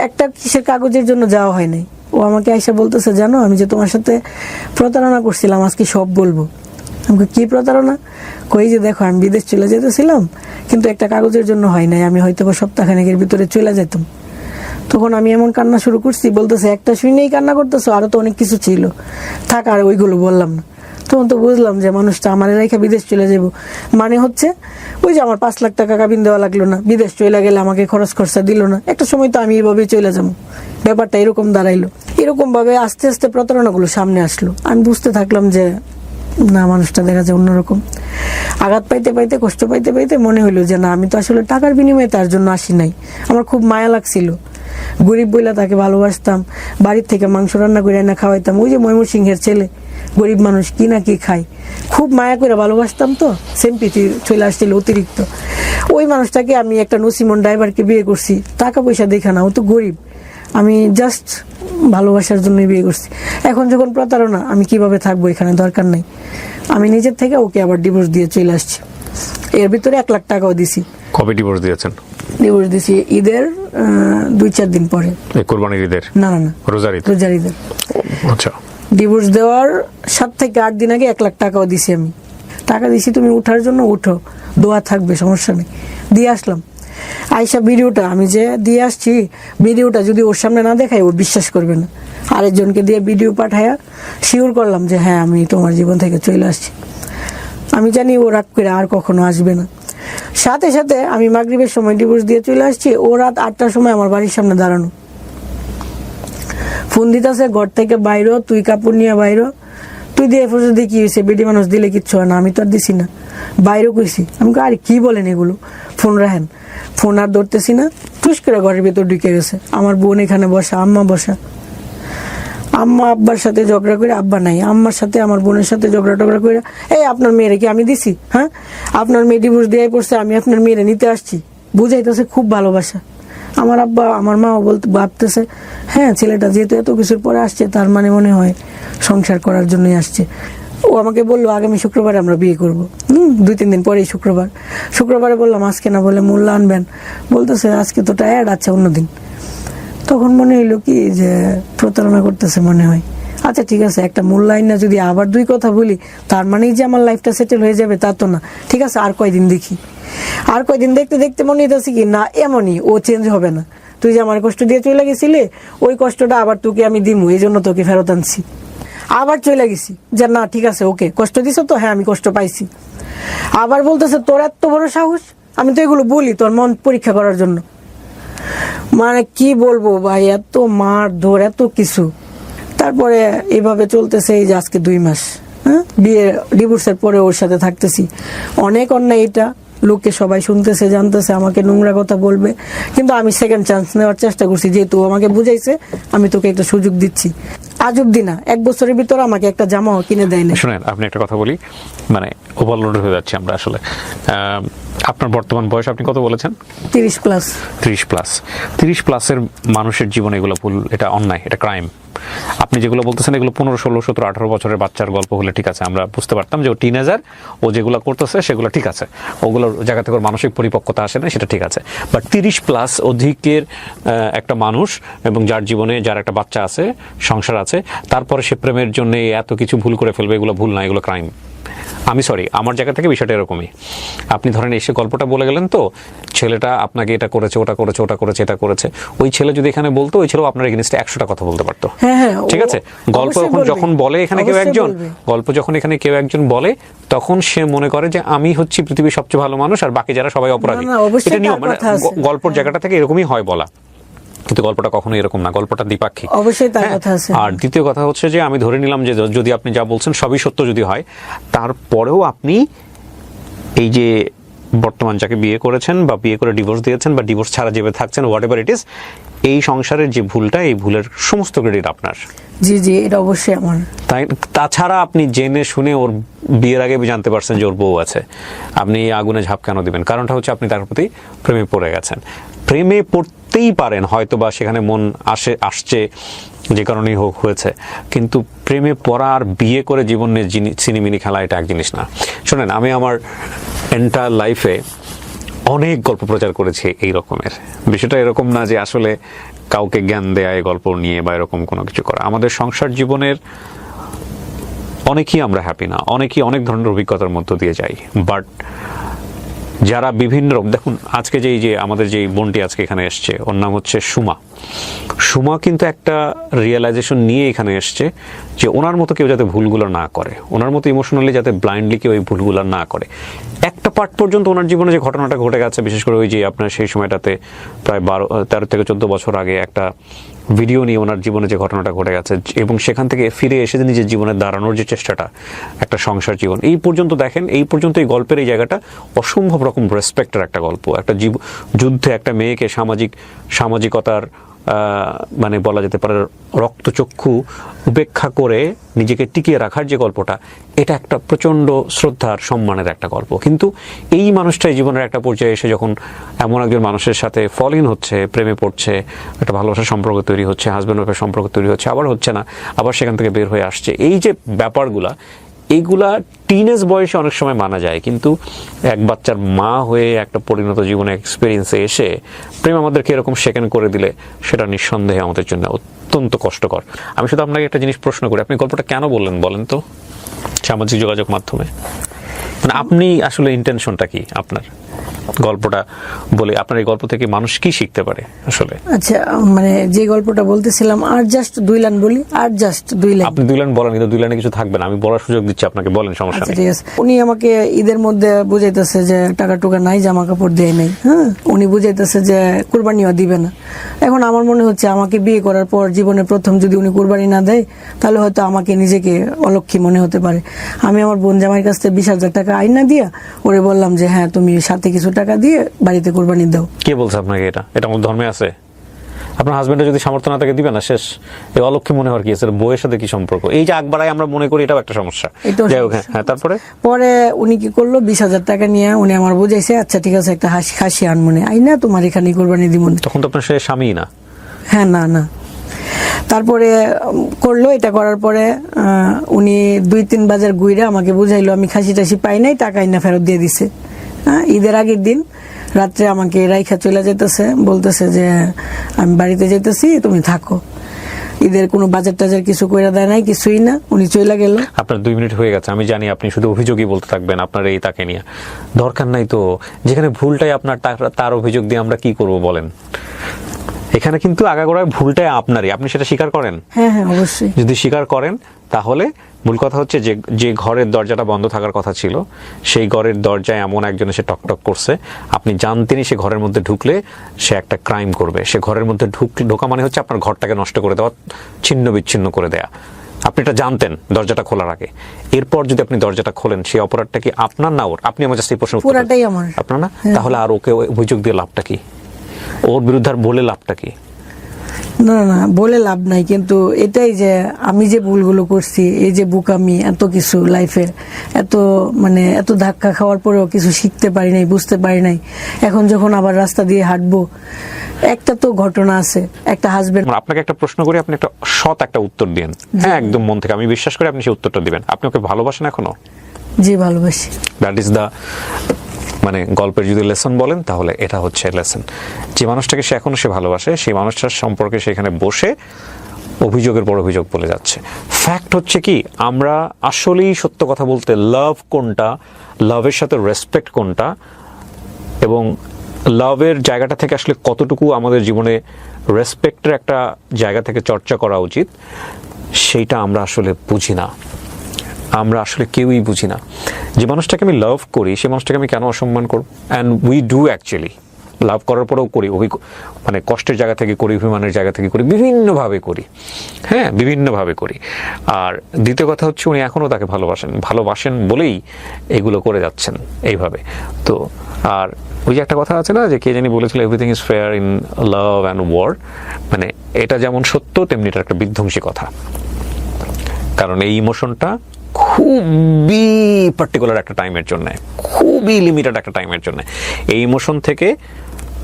Speaker 1: একটা কিসের কাগজের জন্য যাওয়া হয় নাই। ও আমাকে আইসা বলতেছে, জানো আমি যে তোমার সাথে প্রতারণা করছিলাম, আজকে সব বলবো। আমাকে কি প্রতারণা? কই যে দেখো আমি বিদেশ চলে যেতেছিলাম, কিন্তু একটা কাগজের জন্য হয় নাই, আমি হয়তো সপ্তাহখানেকের ভিতরে চলে যেতাম। তখন আমি এমন কান্না শুরু করছি, বলতেছে একটা শুনেই কান্না করতেছো, আরো তো অনেক কিছু ছিল, থাক আর ওইগুলো বললাম না। তখন তো বুঝলাম যে মানুষটা আমার রেখে বিদেশ চলে যাব, মানে হচ্ছে ওই যে আমার 5 লাখ টাকা কাবিন দেওয়া লাগলো না, বিদেশ চলে গেলে আমাকে খরচ খরচা দিল না, একটা সময় তো আমি এইভাবেই চলে যাবো। ব্যাপারটা এরকম দাঁড়াইলো। এরকম ভাবে আস্তে আস্তে প্রতারণাগুলো সামনে আসলো। আমি বুঝতে থাকলাম যে না, মানুষটা দেখা যায় অন্যরকম। আঘাত পাইতে পাইতে, কষ্ট পাইতে পাইতে মনে হইলো যে না, আমি তো আসলে টাকার বিনিময়ে তার জন্য আসি নাই। আমার খুব মায়া লাগছিল। গরিব বইলা তাকে ভালোবাসতাম, বাড়ির থেকে মাংস রান্না করে না খাওয়াইতাম। ওই যে ময়মনসিংহের ছেলে, গরিব মানুষ, কি না কি খায়, খুব মায়া করে ভালোবাসতাম। তো সিম্পিতি চলে আসছিল অতিরিক্ত। ওই মানুষটাকে আমি একটা নসিমন ড্রাইভারকে বিয়ে করছি, টাকা পয়সা দেখা না, ও তো গরিব, আমি জাস্ট ভালোবাসার জন্য বিয়ে করছি। এখন যখন প্রতারণা, আমি কিভাবে থাকবো এখানে, দরকার নাই। আমি নিজের থেকে ওকে আবার ডিভোর্স দিয়ে চলে আসছি। এর ভিতরে 1 লাখ টাকাও দিছি।
Speaker 2: কবে ডিভোর্স দিয়েছেন?
Speaker 1: ডিভোর্স দিছি ঈদের 2-4 দিন পরে।
Speaker 2: কোরবানির ঈদের?
Speaker 1: না না না,
Speaker 2: রোজার ঈদের। আচ্ছা।
Speaker 1: ডিভোর্স দেওয়ার 7 থেকে 8 দিন আগে 1 লাখ টাকাও দিছি আমি। টাকা দিছি, তুমি উঠার জন্য উঠো, দোয়া থাকবে, সমস্যা নেই। দিয়ে আসলাম। আইসা ভিডিওটা আমি যে দিয়ে আসছি, ভিডিওটা যদি ওর সামনে না দেখাই, ও বিশ্বাস করবে না। আরেকজনকে দিয়ে ভিডিও পাঠায়া শিওর করলাম যে হ্যাঁ, আমি তোমার জীবন থেকে চলে আসছি। আমি জানি ও রাগ করে আর কখনো আসবে না। সাথে সাথে আমি মাগরিবের সময় ডিভোর্স দিয়ে চলে আসছি, ও রাত 8টার সময় আমার বাড়ির সামনে দাঁড়ানো, ফোন দিতেছে ঘর থেকে বাইরো, তুই কাপড় নিয়ে বাইরো, তুই দিয়ে ফোন দিয়ে কি হয়েছে, বেডি মানুষ দিলে কিচ্ছু হয় না, আমি তো আর দিছি না, বাইরেও কইছি। আমি আরে কি বলেন এগুলো, ফোন রাখেন। ফোন আর ধরতেছি না, টুস করে ঘরের ভেতর ঢুকে গেছে। আমার বোন এখানে বসা, আম্মা বসা। আম্মা আব্বার সাথে ঝগড়া করে, আব্বা নাই, আম্মার সাথে আমার বোনের সাথে ঝগড়া টগড়া করে, এই আপনার মেয়েরে কি আমি দিছি? হ্যাঁ, আপনার মেয়ে ডিভোর্স দিয়ে পড়ছে, আমি আপনার মেয়েরে নিতে আসছি। বুঝাইতেছে খুব ভালোবাসা। আমার আব্বা আমার মাও ভাবতেছে হ্যাঁ, ছেলেটা যেহেতু এত কিছুর পরে আসছে, তার মানে মনে হয় সংসার করার জন্যই আসছে। ও আমাকে বললো আগামী শুক্রবারে আমরা বিয়ে করবো। 2-3 দিন পরেই শুক্রবারে বললাম আজকে না, বলে মূল্য আনবেন, বলতেছে আজকে তো টায়ার্ড, আছে অন্যদিন। তখন মনে হইলো কি যে প্রতারণা করতেছে মনে হয়। আচ্ছা ঠিক আছে, একটা মূল্যায়ন না, যদি আবার 2 কথা বলি তার মানেই যে আমার লাইফটা সেটেল হয়ে যাবে তা তো না। ঠিক আছে, আর কয়দিন দেখি। আর কয়দিন দেখতে দেখতে মনে হইতেছে কি না, এমনই, ও চেঞ্জ হবে না। তুই যে আমার কষ্ট দিয়ে চলে গেছিলি, ওই কষ্টটা আবার তোকে আমি দিমু, এই জন্য তোকে ফেরত আনছি। আবার চলে গেছি যে না ঠিক আছে, ওকে কষ্ট দিছ তো, হ্যাঁ আমি কষ্ট পাইছি। আবার বলতেছে তোর এত বড় সাহস, আমি তো এগুলো বলি তোর মন পরীক্ষা করার জন্য। মানে কি বলবো ভাই, এত মার ধর, এত কিছু। তারপরে এভাবে চলতেছে এই যে আজকে 2 মাস। হ্যাঁ, বিয়ে ডিভোর্সের পরে ওর সাথে থাকতেছি। অনেক অন্যায় এটা, লোককে সবাই শুনতেছে, জানতেছে, আমাকে নোংরা কথা বলবে, কিন্তু আমি সেকেন্ড চান্স নেওয়ার চেষ্টা করছি। যেহেতু আমাকে বুঝাইছে, আমি তোকে একটা সুযোগ দিচ্ছি। আজ অব্দি না, 1 বছরের ভিতরে আমাকে একটা জামাও কিনে দেয় না।
Speaker 2: শুনেন, আপনি একটা কথা বলি, মানে ওভারলোড হয়ে যাচ্ছে আমরা আসলে। আপনার বর্তমান বয়স আপনি কত বলেছেন?
Speaker 1: 30 প্লাস।
Speaker 2: 30 প্লাসের মানুষের জীবনে এগুলো ভুল, এটা অন্যায়, এটা ক্রাইম। আপনি যেগুলো বলতেছেন এগুলো 15, 16, 17, 18 বছরের বাচ্চার গল্প হলে ঠিক আছে, আমরা বুঝতে পারতাম যে ও টিনেজার, ও যেগুলো করতেছে সেগুলো ঠিক আছে, ওগুলোর জায়গা থেকে ওর মানসিক পরিপক্কতা আসে না, সেটা ঠিক আছে। বাট 30 প্লাস অধিকের একটা মানুষ, এবং যার জীবনে যার একটা বাচ্চা আছে, সংসার আছে, তারপরে সে প্রেমের জন্য এত কিছু ভুল করে ফেলবে, এগুলো ভুল না, এগুলো ক্রাইম। আমি সরি, আমার জায়গা থেকে বিষয়টা এরকমই। আপনি ধরেন এসে গল্পটা বলে গেলেন, তো ছেলেটা আপনাকে এটা করেছে, ওটা করেছে, ওটা করেছে, এটা করেছে, ওই ছেলে যদি এখানে বলতো, ওই ছেলেও আপনার এগেইনস্টে 100টা কথা বলতে পারতো। ঠিক আছে, গল্প যখন বলে এখানে কেউ একজন, গল্প যখন এখানে কেউ একজন বলে, তখন সে মনে করে যে আমি হচ্ছি পৃথিবীর সবচেয়ে ভালো মানুষ আর বাকি যারা সবাই অপরাধী। এটা নিয়ম, মানে গল্পের জায়গাটা থেকে এরকমই হয় বলা, কিন্তু গল্পটা কখনো এরকম না, গল্পটা দ্বিপাক্ষিক।
Speaker 1: অবশ্যই তার কথা আছে।
Speaker 2: আর দ্বিতীয় কথা হচ্ছে যে আমি ধরে নিলাম যে যদি আপনি যা বলছেন সবই সত্য যদি হয়, তারপরেও আপনি এই যে বর্তমান যাকে বিয়ে করেছেন বা বিয়ে করে ডিভোর্স দিয়েছেন বা ডিভোর্স ছাড়া যেভাবে থাকছেন, হোয়াট এভার ইট ইজ, এই সংসারের যে ভুলটা, এই ভুলের সমস্ত ক্রেডিট আপনার।
Speaker 1: জি জি, এটা অবশ্যই আমার।
Speaker 2: তাই তাছাড়া আপনি জেনে শুনে ওর বিয়ের আগে জানতে পারছেন যে ওর বউ আছে, আপনি এই আগুনে ঝাঁপ কেন দিবেন? কারণটা হচ্ছে আপনি তার প্রতি প্রেমে পড়ে গেছেন। প্রেমে পড়তেই পারেন হয়তো বা সেখানে মন আসছে যে কারণেই হোক হয়েছে, কিন্তু প্রেমে পড়া আর বিয়ে করে জীবনে সিনেমিনি খেলা এটা এক জিনিস না। শোনেন, আমি আমার এন্টায়ার লাইফে অনেক গল্প প্রচার করেছি এই রকমের। বিষয়টা এরকম না যে আসলে কাউকে জ্ঞান দেয়া এই গল্প নিয়ে বা এরকম কোনো কিছু করা। আমাদের সংসার জীবনের অনেকেই আমরা হ্যাপি না, অনেকেই অনেক ধরনের অভিজ্ঞতার মধ্য দিয়ে যাই, বাট যারা বিভিন্ন রকম, দেখুন আজকে যে আমাদের যে বোনটি আজকে এখানে এসছে, ওর নাম হচ্ছে সুমা। সুমা কিন্তু একটা রিয়েলাইজেশন নিয়ে এখানে এসছে যে ওনার মতো কেউ যাতে ভুলগুলো না করে, ওনার মতো ইমোশনালি যাতে ব্লাইন্ডলি কেউ এই ভুলগুলো না করে। একটা পার্ট পর্যন্ত ওনার জীবনে যে ঘটনাটা ঘটে গেছে, বিশেষ করে ওই যে আপনার সেই সময়টাতে প্রায় 13 থেকে 14 বছর আগে একটা ভিডিও নিয়ে ওনার জীবনে যে ঘটনাটা ঘটে গেছে, এবং সেখান থেকে ফিরে এসে নিজের জীবনে দাঁড়ানোর যে চেষ্টাটা, একটা সংসার জীবন, এই পর্যন্ত দেখেন, এই পর্যন্ত এই গল্পের এই জায়গাটা অসম্ভব রকম রেসপেক্টের একটা গল্প। একটা যুদ্ধে একটা মেয়েকে সামাজিকতার মানে বলা যেতে পারে রক্তচক্ষু উপেক্ষা করে নিজেকে টিকিয়ে রাখার যে গল্পটা, এটা একটা প্রচন্ড শ্রদ্ধার সম্মানের একটা গল্প। কিন্তু এই মানুষটাই জীবনের একটা পর্যায়ে এসে যখন এমন একজন মানুষের সাথে ফল ইন হচ্ছে, প্রেমে পড়ছে, একটা ভালোবাসার সম্পর্ক তৈরি হচ্ছে, হাজব্যান্ড ওয়াইফের সম্পর্ক তৈরি হচ্ছে, আবার হচ্ছে না, আবার সেখান থেকে বের হয়ে আসছে, এই যে ব্যাপারগুলা, এইগুলা টিনেজ বয়সে অনেক সময় মানা যায়, কিন্তু এক বাচ্চার মা হয়ে একটা পরিণত জীবনে এক্সপিরিয়েন্সে এসে প্রেম আমাদেরকে এরকম সেকেন্ড করে দিলে সেটা নিঃসন্দেহে আমাদের জন্য অত্যন্ত কষ্টকর। আমি শুধু আপনাকে একটা জিনিস প্রশ্ন করি, আপনি গল্পটা কেন বললেন বলেন তো সামাজিক যোগাযোগ মাধ্যমে? মানে আপনি আসলে ইন্টেনশনটা কি আপনার গল্পটা বলে? আপনার এই গল্প থেকে মানুষ কি শিখতে পারে আসলে?
Speaker 1: আচ্ছা, মানে যে গল্পটা বলতেছিলাম, আর জাস্ট 2 লাইন বলি, আর জাস্ট 2 লাইন।
Speaker 2: আপনি 2 লাইন বলেন, কিন্তু 2 লাইনে কিছু থাকবে না, আমি বলার সুযোগ দিচ্ছি আপনাকে, বলেন, সমস্যা নেই।
Speaker 1: ঠিক আছে। উনি আমাকে ঈদের মধ্যে বুঝাইতেছে যে টাকা টুকা নাই, জামা কাপড় দেয় নাই। হ্যাঁ, উনি বুঝাইতেছে যে কুরবানিও দিবে না। এখন আমার মনে হচ্ছে আমাকে বিয়ে করার পর জীবনে প্রথম যদি উনি কুরবানি না দেয়, তাহলে হয়তো আমাকে নিজেকে অলক্ষী মনে হতে পারে। আমি আমার বোন জামাইয়ের কাছ থেকে 20,000 টাকা আইনা দিয়া ওরে বললাম যে হ্যাঁ, তুমি সাথে কিছু টাকা দিয়ে বাড়িতে কুরবানি দাও।
Speaker 2: কে বলছে আপনাকে এটা? এটা আমার ধর্মে আছে? আপনার হাজবেন্ডের যদি সামর্থ্য না থাকে দিবে না, শেষ। এই অলক্ষী মনে হওয়ার কি আছে? বউয়ের সাথে কি সম্পর্ক? এই যে আকবারাই আমরা মনে করি, এটাও একটা সমস্যা। যাই হোক, হ্যাঁ, তারপরে পরে
Speaker 1: উনি কি করলো, 20,000 টাকা নিয়ে উনি আমার বুঝাইছে, আচ্ছা ঠিক আছে, একটা খাসি আনমনে আইনা তোমার এখানে কুরবানি দিব।
Speaker 2: তখন তো আপনার সে স্বামী না?
Speaker 1: হ্যাঁ, না না। তারপরে করলো, এটা করার পরে উনি 2-3 বাজার ঘুরে আমাকে বুঝাইলো আমি খাসি টাসি পাই নাই, টাকা আইনা ফেরত দিয়ে দিছে। ঈদের আগের দিন রাত্রে আমাকে রাইখা চলে যেতেছে, বলতেছে যে আমি বাড়িতে যেতেছি, তুমি থাকো। ঈদের কোনো বাজার টাজার কিছু কইরা দেয় নাই, কিছুই না, উনি চলে গেল।
Speaker 2: আপনার 2 মিনিট হয়ে গেছে, আমি জানি আপনি শুধু অভিযোগই বলতে থাকবেন আপনার এই তাকে নিয়ে। দরকার নাই তো, যেখানে ভুলটাই আপনার, তার অভিযোগ দিয়ে আমরা কি করব বলেন? এখানে কিন্তু আগাগোড়ায় ভুলটাই আপনারই, আপনি সেটা স্বীকার করেন?
Speaker 1: হ্যাঁ হ্যাঁ, অবশ্যই।
Speaker 2: যদি স্বীকার করেন, তাহলে মূল কথা হচ্ছে যে ঘরের দরজাটা বন্ধ থাকার কথা ছিল, সেই ঘরের দরজায় এমন একজন এসে টকটক করছে, আপনি জানতেনই সে ঘরের মধ্যে ঢুকলে সে একটা ক্রাইম করবে। সে ঘরের মধ্যে ঢোকা মানে হচ্ছে আপনার ঘরটাকে নষ্ট করে দেওয়া, ছিন্ন বিচ্ছিন্ন করে দেয়া। আপনি এটা জানতেন দরজাটা খোলার আগে। এরপর যদি আপনি দরজাটা খোলেন, সেই অপরাধটা কি আপনার না ওর? আপনি আমার জাস্ট এই প্রশ্ন,
Speaker 1: পুরাটাই আমার।
Speaker 2: আপনার না? তাহলে আর ওকে অভিযোগ দিয়ে লাভটা কি? ওর বিরুদ্ধে আর বলে লাভটা কি?
Speaker 1: না না, বলে লাভ নাই, কিন্তু এটাই যে আমি যে ভুলগুলো করছি, এই যে বুকামি, এত কিছু লাইফে, এত ধাক্কা খাওয়ার পরেও কিছু শিখতে পারি নাই, বুঝতে পারি নাই। এখন যখন আবার রাস্তা দিয়ে হাঁটবো, একটা তো ঘটনা আছে, একটা হাজবেন্ড।
Speaker 2: আপনাকে একটা প্রশ্ন করি, আপনি একটা সৎ একটা উত্তর দিন। হ্যাঁ, একদম মন থেকে, আমি বিশ্বাস করি আপনি সেই উত্তরটা দিবেন। আপনি ওকে ভালোবাসেন এখনো?
Speaker 1: জি, ভালোবাসি।
Speaker 2: দ্যাট ইজ দ্য, মানে গল্পের যদি লেসন বলেন তাহলে এটা হচ্ছে লেসন। যে মানুষটাকে সে এখনো সে ভালোবাসে, সেই মানুষটার সম্পর্কে সেখানে বসে অভিযোগের পর অভিযোগ বলে যাচ্ছে। ফ্যাক্ট হচ্ছে কি, আমরা আসলেই সত্য কথা বলতে লাভ কোনটা, লাভের সাথে রেসপেক্ট কোনটা, এবং লাভের জায়গাটা থেকে আসলে কতটুকু আমাদের জীবনে রেসপেক্টের একটা জায়গা থেকে চর্চা করা উচিত, সেইটা আমরা আসলে বুঝি না। আমরা আসলে কেউই বুঝি না। যে মানুষটাকে আমি লাভ করি, সেই মানুষটাকে আমি কেন অসম্মান করব? অ্যান্ড উই ডু অ্যাকচুয়ালি লাভ করার পরেও করি, মানে কষ্টের জায়গা থেকে করি, অভিমানের জায়গা থেকে করি, বিভিন্নভাবে করি, হ্যাঁ, বিভিন্নভাবে করি। আর দ্বিতীয় কথা হচ্ছে, উনি এখনও তাকে ভালোবাসেন বলেই এগুলো করে যাচ্ছেন এইভাবে। তো আর ওই যে একটা কথা আছে না, যে কে জানি বলেছিল, everything is fair in love and war, মানে এটা যেমন সত্য তেমনি এটা একটা বিধ্বংসী কথা। কারণ এই ইমোশনটা খুবই পার্টিকুলার একটা টাইমের জন্য, খুবই লিমিটেড একটা টাইমের জন্য। এই ইমোশন থেকে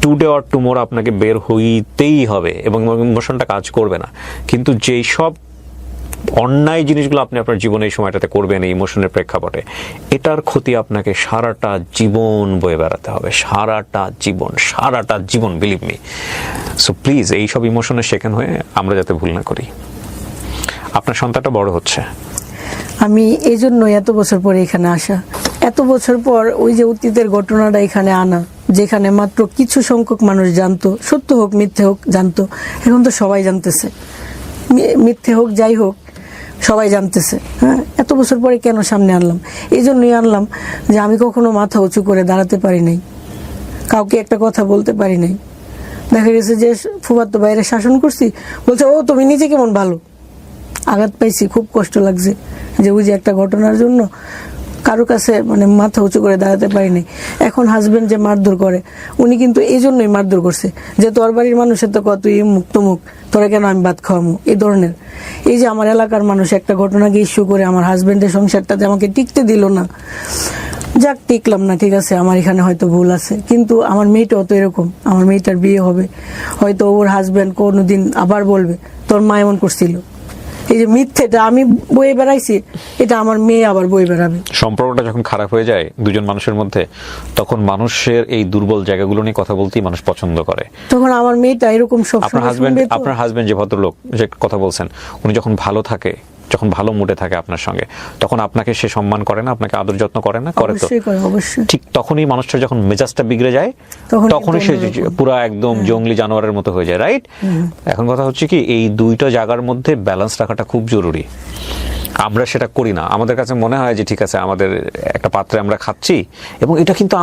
Speaker 2: টুডে অর টুমোরো আপনাকে বের হইতেই হবে, এবং ইমোশনটা কাজ করবে না। কিন্তু যেই সব অন্যায় জিনিসগুলো আপনি আপনার জীবনে এই সময়টাতে করবেন এই ইমোশনের প্রেক্ষাপটে, এটার ক্ষতি আপনাকে সারাটা জীবন বয়ে বেড়াতে হবে, সারাটা জীবন, বিলিভ মি। সো প্লিজ এইসব ইমোশনে শেখান হয়ে আমরা যাতে ভুল না করি। আপনার সন্তানটা বড় হচ্ছে,
Speaker 1: আমি এই জন্য এত বছর পরে এখানে আসা, এত বছর পর ওই যে অতীতের ঘটনাটা এখানে আনা, যেখানে মাত্র কিছু সংখ্যক মানুষ জানতো, সত্য হোক মিথ্যে হোক জানতো, এখন তো সবাই জানতেছে, মিথ্যে হোক যাই হোক সবাই জানতেছে। হ্যাঁ, এত বছর পরে কেন সামনে আনলাম? এই জন্যই আনলাম যে আমি কখনো মাথা উঁচু করে দাঁড়াতে পারি নাই, কাউকে একটা কথা বলতে পারি নাই। দেখা গেছে যে ফুফাতো বাইরে শাসন করছি, বলছে ও তুমি নিজে কেমন ভালো। আঘাত পাইছি, খুব কষ্ট লাগছে যে ওই যে একটা ঘটনার জন্য কারো কাছে মানে মাথা উঁচু করে দাঁড়াতে পারিনি। এখন হাজবেন্ড যে মারধর করে, উনি কিন্তু এই জন্যই মারধর করছে যে তোর বাড়ির মানুষের তো কত মুক্ত মুখ, তোরা কেন আমি ভাত খাওয়ামো, এই ধরনের। এই যে আমার এলাকার মানুষ একটা ঘটনাকে ইস্যু করে আমার হাজবেন্ডের সংসারটাতে আমাকে টিকতে দিল না। যাক, টিকলাম না, ঠিক আছে, আমার এখানে হয়তো ভুল আছে, কিন্তু আমার মেয়েটাও তো এরকম, আমার মেয়েটার বিয়ে হবে, হয়তো ওর হাজবেন্ড কোনোদিন আবার বলবে তোর মা এমন করছিল। এই যে মিথ্যেটা আমি বয়ে বেড়াইছি, এটা আমার মেয়ে আবার বয়ে বেড়াবে।
Speaker 2: সম্পর্কটা যখন খারাপ হয়ে যায় দুজন মানুষের মধ্যে, তখন মানুষের এই দুর্বল জায়গাগুলো নিয়ে কথা বলতেই মানুষ পছন্দ করে।
Speaker 1: তখন আমার মেয়েটা এরকম সব
Speaker 2: আপনার হাজবেন্ড যে ভদ্রলোক যে কথা বলছেন, উনি যখন ভালো থাকে, যখন ভালো মুডে থাকে আপনার সঙ্গে, তখন আপনাকে সে সম্মান করে না, আপনাকে আদর যত্ন করে না? করে তো,
Speaker 1: অবশ্যই।
Speaker 2: ঠিক তখনই মানুষটা যখন মেজাজটা বিগড়ে যায়, তখনই সে পুরো একদম জঙ্গলি জানোয়ারের মতো হয়ে যায়, রাইট? এখন কথা হচ্ছে কি, এই দুইটা জায়গার মধ্যে ব্যালেন্স রাখাটা খুব জরুরি। আমরা সেটা করি না। আমাদের কাছে মনে হয় যে ঠিক আছে, আমাদের একটা পাত্রে আমরা খাচ্ছি, এবং এটা কিন্তু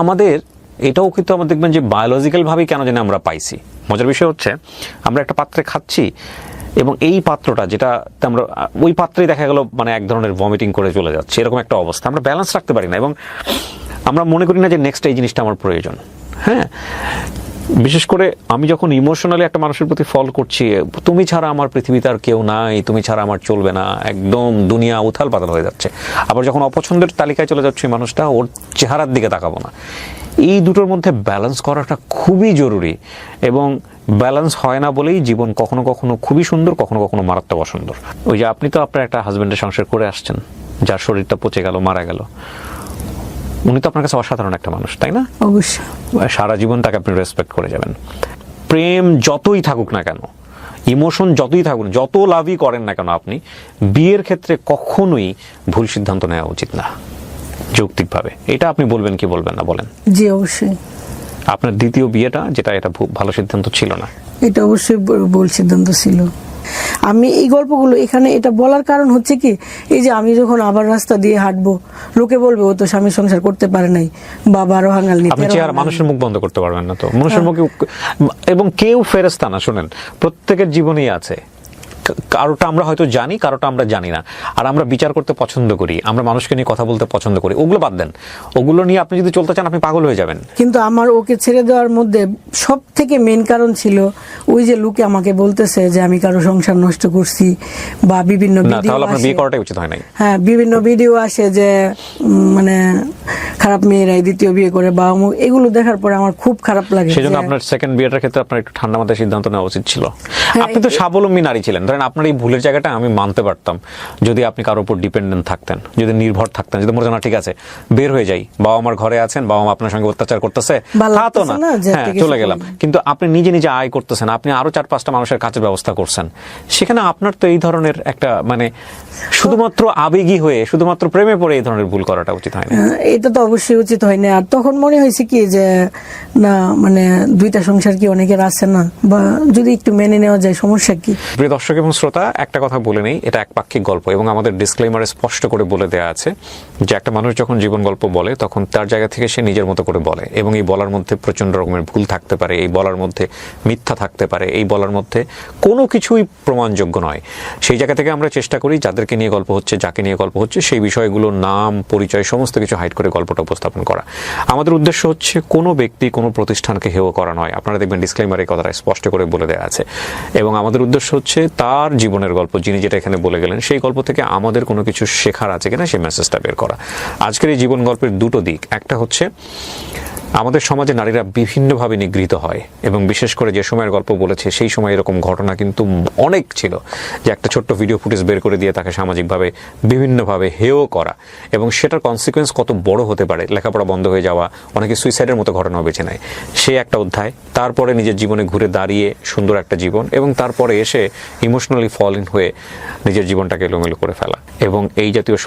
Speaker 2: এটাও কিন্তু আমরা দেখবেন যে বায়োলজিক্যাল ভাবেই কেন জানি আমরা পাইছি। মজার বিষয় হচ্ছে, আমরা একটা পাত্রে খাচ্ছি, এবং এই পাত্রটা যেটা আমরা ওই পাত্রেই দেখা গেল মানে এক ধরনের ভমিটিং করে চলে যাচ্ছে, এরকম একটা অবস্থা। আমরা ব্যালেন্স রাখতে পারি না, এবং আমরা মনে করি না যে নেক্সট এই জিনিসটা আমার প্রয়োজন। হ্যাঁ, বিশেষ করে আমি যখন ইমোশনালি একটা মানুষের প্রতি ফল করছি, তুমি ছাড়া আমার পৃথিবীতে আর কেউ নাই, তুমি ছাড়া আমার চলবে না, একদম দুনিয়া উথাল পাতাল হয়ে যাচ্ছে। আবার যখন অপছন্দের তালিকায় চলে যাচ্ছে মানুষটা, ওর চেহারার দিকে তাকাবো না। এই দুটোর মধ্যে ব্যালেন্স করাটা খুবই জরুরি, এবং ব্যালেন্স হয় না বলেই জীবন কখনো কখনো খুবই সুন্দর, কখনো কখনো মারাত্মক অসুন্দর। ওই যে আপনি তো আপনার একটা হাজবেন্ডের সংসার করে আসছেন, যার শরীরটা পচে গেল, মারা গেল, উনি তো আপনার কাছে অসাধারণ একটা মানুষ, তাই না?
Speaker 1: অবশ্যই।
Speaker 2: সারা জীবন তাকে আপনি রেসপেক্ট করে যাবেন। প্রেম যতই থাকুক না কেন, ইমোশন যতই থাকুক, যত লাভই করেন না কেন আপনি, বিয়ের ক্ষেত্রে কখনোই ভুল সিদ্ধান্ত নেওয়া উচিত না যৌক্তিকভাবে। এটা আপনি বলবেন কি বলবেন না বলেন?
Speaker 1: জি অবশ্যই।
Speaker 2: আপনার দ্বিতীয় বিয়েটা, যেটা এটা ভালো সিদ্ধান্ত ছিল না,
Speaker 1: এটা অবশ্যই ভুল সিদ্ধান্ত ছিল। আমি এই গল্পগুলো এখানে এটা বলার কারণ হচ্ছে কি, এই যে আমি যখন আবার রাস্তা দিয়ে হাঁটবো, লোকে বলবে ও তো স্বামী সংসার করতে পারে নাই, বা 12 হাঙ্গাল নিতে।
Speaker 2: আপনি চেহারা মানুষের মুখ বন্ধ করতে পারবেন না তো, মানুষের মুখে। এবং কেউ ফেরেশতা না, শুনেন, প্রত্যেকের জীবনেই আছে। কারোটা আমরা হয়তো জানি, কারোটা আমরা জানি না। আর আমরা বিচার করতে পছন্দ করি, আমরা মানুষকে নিয়ে কথা বলতে পছন্দ করি। ওগুলো বাদ দেন, ওগুলো নিয়ে আপনি যদি চলতে চান আপনি পাগল হয়ে যাবেন।
Speaker 1: কিন্তু আমার ওকে ছেড়ে দেওয়ার মধ্যে সব থেকে মেন কারণ ছিল ওই যে লোকে আমাকে বলতেছে যে আমি কারো সংসার নষ্ট করছি, বা বিভিন্ন ভিডিও।
Speaker 2: তাহলে আপনার বিয়ে করাটাই উচিত হয় নাই।
Speaker 1: হ্যাঁ, বিভিন্ন ভিডিও আসে যে মানে খারাপ মেয়েরাই দ্বিতীয় বিয়ে করে, বা এগুলো দেখার পরে আমার খুব খারাপ লাগে।
Speaker 2: সেজন্য আপনার সেকেন্ড বিয়েটার ক্ষেত্রে আপনার একটু ঠান্ডা মাথায় সিদ্ধান্ত নেওয়া উচিত ছিল। আপনি তো স্বাবলম্বী নারী ছিলেন, ধরেন ধরেন আপনার এই ভুলের জায়গাটা আমি মানতে পারতাম যদি আপনি কারোর উপর ডিপেন্ডেন্ট থাকতেন, যদি নির্ভর থাকতেন, যদি মনে হতো না ঠিক আছে বের হয়ে যাই, বাবা মার ঘরে আছেন, বাবা মা আপনার সঙ্গে অত্যাচার করতেছে,
Speaker 1: ভালো
Speaker 2: তা তো
Speaker 1: লাগতেছে
Speaker 2: না,
Speaker 1: না যে
Speaker 2: হ্যাঁ
Speaker 1: একটা কিছু
Speaker 2: চলে গেলাম,
Speaker 1: করবেন।
Speaker 2: কিন্তু আপনি নিজে নিজে আয় করতেছেন, আপনি আরো 4-5টা মানুষের কাজের ব্যবস্থা করছেন, সেখানে আপনার তো এই ধরনের একটা মানে শুধুমাত্র আবেগী হয়ে শুধুমাত্র প্রেমে পড়ে এই ধরনের ভুল করাটা উচিত হয় না।
Speaker 1: এটা তো অবশ্যই উচিত হয় না। আর তখন মনে হয়েছে কি যে না মানে দুইটা সংসার কি অনেকের আছে না, বা যদি একটু মেনে নেওয়া যায় সমস্যা কি।
Speaker 2: প্রিয় দর্শক এবং শ্রোতা, একটা কথা বলে নেই, এটা একপাক্ষিক গল্প এবং আমাদের ডিসক্লেইমারে স্পষ্ট করে বলে দেওয়া আছে যে একটা মানুষ যখন জীবন গল্প বলে তখন তার জায়গা থেকে সে নিজের মতো করে বলে, এবং এই বলার মধ্যে প্রচন্ড রকমের ভুল থাকতে পারে, এই বলার মধ্যে মিথ্যা থাকতে পারে, এই বলার মধ্যে কোনো কিছুই প্রমাণযোগ্য নয়। সেই জায়গা থেকে আমরা চেষ্টা করি যাদেরকে নিয়ে গল্প হচ্ছে, যাকে নিয়ে গল্প হচ্ছে, সেই বিষয়গুলোর নাম পরিচয় সমস্ত কিছু হাইড করে গল্পটা উপস্থাপন করা। আমাদের উদ্দেশ্য হচ্ছে কোনো ব্যক্তি কোনো প্রতিষ্ঠানকে হেয় করা নয়। আপনারা দেখবেন ডিসক্লেইমারে এই কথাটা স্পষ্ট করে বলে দেওয়া আছে। এবং আমাদের উদ্দেশ্য হচ্ছে তার জীবনের গল্প, যিনি যেটা এখানে বলে গেলেন, সেই গল্প থেকে আমাদের কোনো কিছু শেখার আছে কিনা সেই মেসেজটা বের করা। আজকের এই জীবন গল্পের দুটো দিক, একটা হচ্ছে আমাদের সমাজে নারীরা বিভিন্নভাবে নিগৃহীত হয়, এবং বিশেষ করে যে সময়ের গল্প বলেছে সেই সময় এরকম ঘটনা কিন্তু অনেক ছিল, যে একটা ছোট্ট ভিডিও ফুটেজ বের করে দিয়ে তাকে সামাজিকভাবে বিভিন্নভাবে হেয় করা, এবং সেটার কনসিকুয়েন্স কত বড় হতে পারে, লেখাপড়া বন্ধ হয়ে যাওয়া, অনেকে সুইসাইডের মতো ঘটনাও বেছে নেয়। সে একটা অধ্যায়। তারপরে নিজের জীবনে ঘুরে দাঁড়িয়ে সুন্দর একটা জীবন, এবং তারপরে এসে ইমোশনালি ফল ইন হয়ে নিজের জীবনটাকে এলোমেলো করে ফেলা, এবং এই জাতীয়